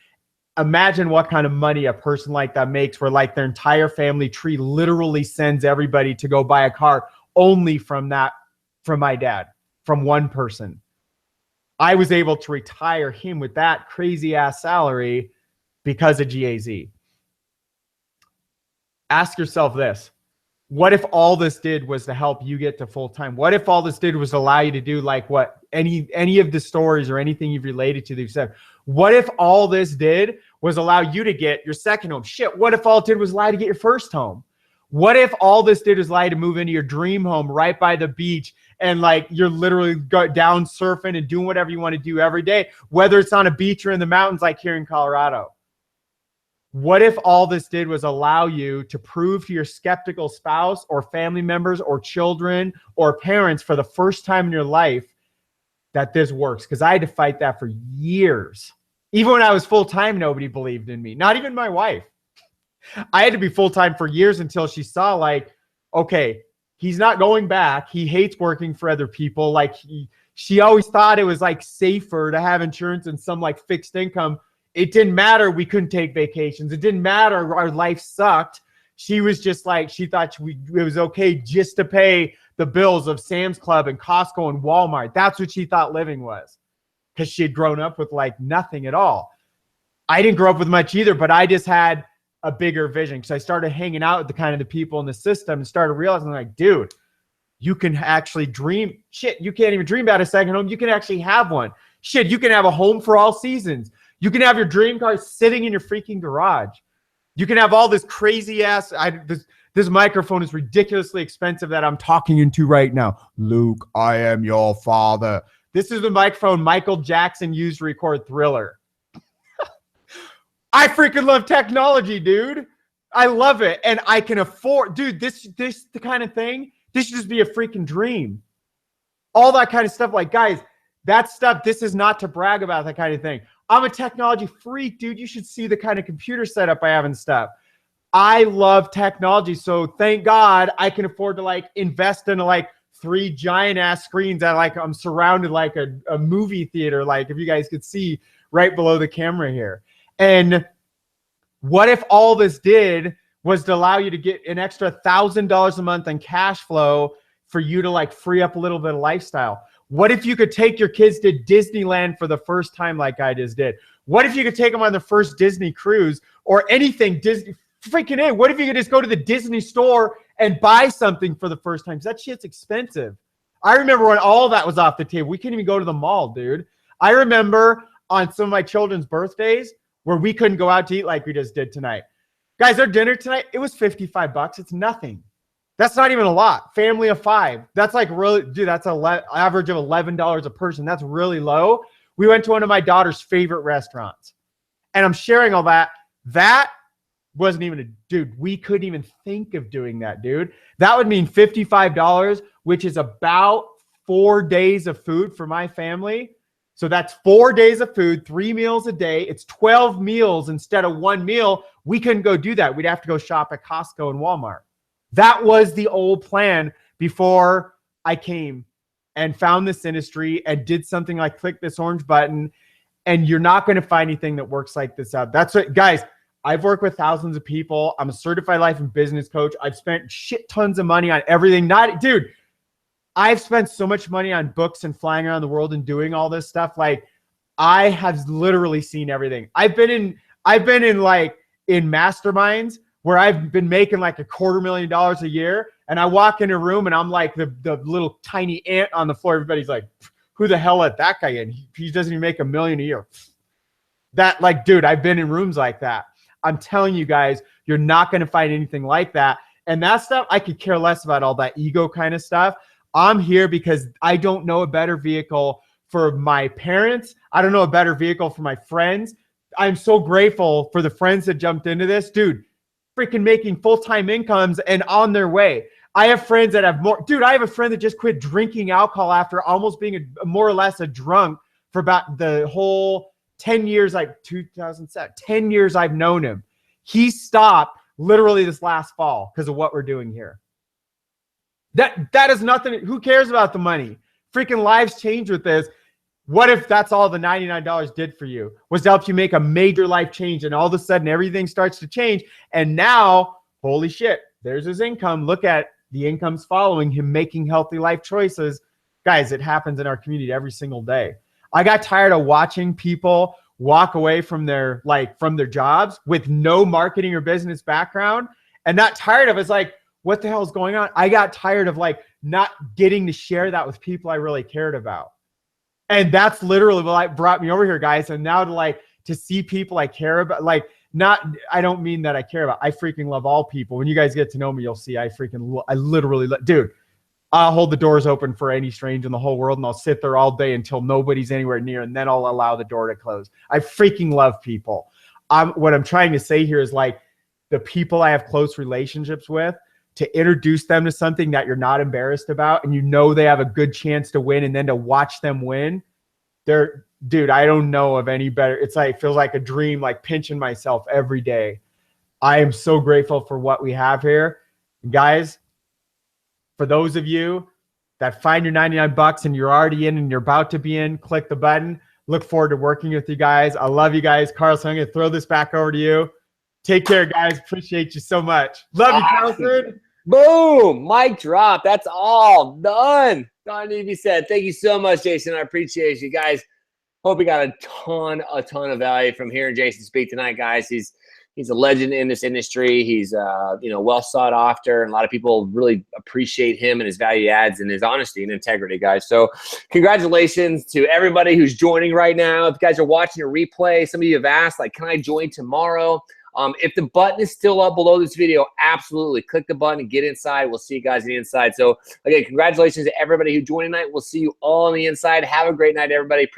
S5: Imagine what kind of money a person like that makes, where like their entire family tree literally sends everybody to go buy a car only from my dad, from one person. I was able to retire him with that crazy ass salary because of GAZ. Ask yourself this. What if all this did was to help you get to full time? What if all this did was allow you to do like what any of the stories or anything you've related to that you've said? What if all this did was allow you to get your second home? Shit, what if all it did was allow you to get your first home? What if all this did was allow you to move into your dream home right by the beach and like you're literally down surfing and doing whatever you want to do every day, whether it's on a beach or in the mountains like here in Colorado? What if all this did was allow you to prove to your skeptical spouse or family members or children or parents for the first time in your life that this works? Because I had to fight that for years. Even when I was full-time, nobody believed in me. Not even my wife. I had to be full-time for years until she saw like, okay, he's not going back. He hates working for other people. Like she always thought it was like safer to have insurance and some like fixed income. It didn't matter. We couldn't take vacations. It didn't matter. Our life sucked. She was just like, she thought it was okay just to pay the bills of Sam's Club and Costco and Walmart. That's what she thought living was, because she had grown up with like nothing at all. I didn't grow up with much either, but I just had a bigger vision because I started hanging out with the kind of the people in the system and started realizing like, dude, you can actually dream. Shit, you can't even dream about a second home. You can actually have one. Shit, you can have a home for all seasons. You can have your dream car sitting in your freaking garage. You can have all this crazy ass. This microphone is ridiculously expensive that I'm talking into right now. Luke, I am your father. This is the microphone Michael Jackson used to record Thriller. I freaking love technology, dude. I love it. And I can afford, dude, this the kind of thing, this should just be a freaking dream. All that kind of stuff. Like, guys, that stuff, this is not to brag about that kind of thing. I'm a technology freak, dude. You should see the kind of computer setup I have and stuff. I love technology. So thank God I can afford to like invest in like 3 giant ass screens that like I'm surrounded like a movie theater. Like if you guys could see right below the camera here. And what if all this did was to allow you to get an extra $1,000 a month in cash flow for you to like free up a little bit of lifestyle? What if you could take your kids to Disneyland for the first time like I just did? What if you could take them on their first Disney cruise or anything Disney? Freaking A. What if you could just go to the Disney store and buy something for the first time? Because that shit's expensive. I remember when all that was off the table. We couldn't even go to the mall, dude. I remember on some of my children's birthdays where we couldn't go out to eat like we just did tonight. Guys, our dinner tonight, it was $55. It's nothing. That's not even a lot. Family of 5. That's like really, dude, that's an average of $11 a person. That's really low. We went to one of my daughter's favorite restaurants. And I'm sharing all that. That wasn't even dude, we couldn't even think of doing that, dude. That would mean $55, which is about 4 days of food for my family. So that's 4 days of food, 3 meals a day. It's 12 meals instead of 1 meal. We couldn't go do that. We'd have to go shop at Costco and Walmart. That was the old plan before I came and found this industry and did something like click this orange button. And you're not going to find anything that works like this out. That's what, guys, I've worked with thousands of people. I'm a certified life and business coach. I've spent shit tons of money on everything. Dude, I've spent so much money on books and flying around the world and doing all this stuff. Like, I have literally seen everything. I've been in masterminds where I've been making like $250,000 a year. And I walk in a room and I'm like the little tiny ant on the floor. Everybody's like, who the hell let that guy in? He doesn't even make $1 million a year. That, like, dude, I've been in rooms like that. I'm telling you guys, you're not going to find anything like that. And that stuff, I could care less about all that ego kind of stuff. I'm here because I don't know a better vehicle for my parents. I don't know a better vehicle for my friends. I'm so grateful for the friends that jumped into this. Dude, freaking making full-time incomes and on their way. I have friends that have more. Dude, I have a friend that just quit drinking alcohol after almost being more or less a drunk for about the whole 10 years, like 2007, 10 years I've known him. He stopped literally this last fall because of what we're doing here. That is nothing. Who cares about the money? Freaking lives change with this. What if that's all the $99 did for you, was to help you make a major life change, and all of a sudden everything starts to change, and now, holy shit, there's his income. Look at the income's following him making healthy life choices. Guys, it happens in our community every single day. I got tired of watching people walk away from their jobs with no marketing or business background, and not tired of it. It's like, what the hell is going on? I got tired of like not getting to share that with people I really cared about. And that's literally what brought me over here, guys. And now to see people I care about, I don't mean that I care about. I freaking love all people. When you guys get to know me, you'll see I literally, dude, I'll hold the doors open for any stranger in the whole world, and I'll sit there all day until nobody's anywhere near, and then I'll allow the door to close. I freaking love people. What I'm trying to say here is like the people I have close relationships with, to introduce them to something that you're not embarrassed about, and you know they have a good chance to win, and then to watch them win. Dude, I don't know of any better. It's like, it feels like a dream, like pinching myself every day. I am so grateful for what we have here. And guys, for those of you that find your $99 and you're already in and you're about to be in, click the button. Look forward to working with you guys. I love you guys. Carlson, I'm going to throw this back over to you. Take care, guys. Appreciate you so much. Love you, Carlson.
S1: Boom, mic drop. That's all done. Done to be said. Thank you so much, Jason. I appreciate you guys. Hope you got a ton of value from hearing Jason speak tonight, guys. He's a legend in this industry. He's well sought after, and a lot of people really appreciate him and his value adds and his honesty and integrity, guys. So congratulations to everybody who's joining right now. If you guys are watching a replay, some of you have asked, like, can I join tomorrow? If the button is still up below this video, absolutely click the button and get inside. We'll see you guys on the inside. So again, congratulations to everybody who joined tonight. We'll see you all on the inside. Have a great night, everybody.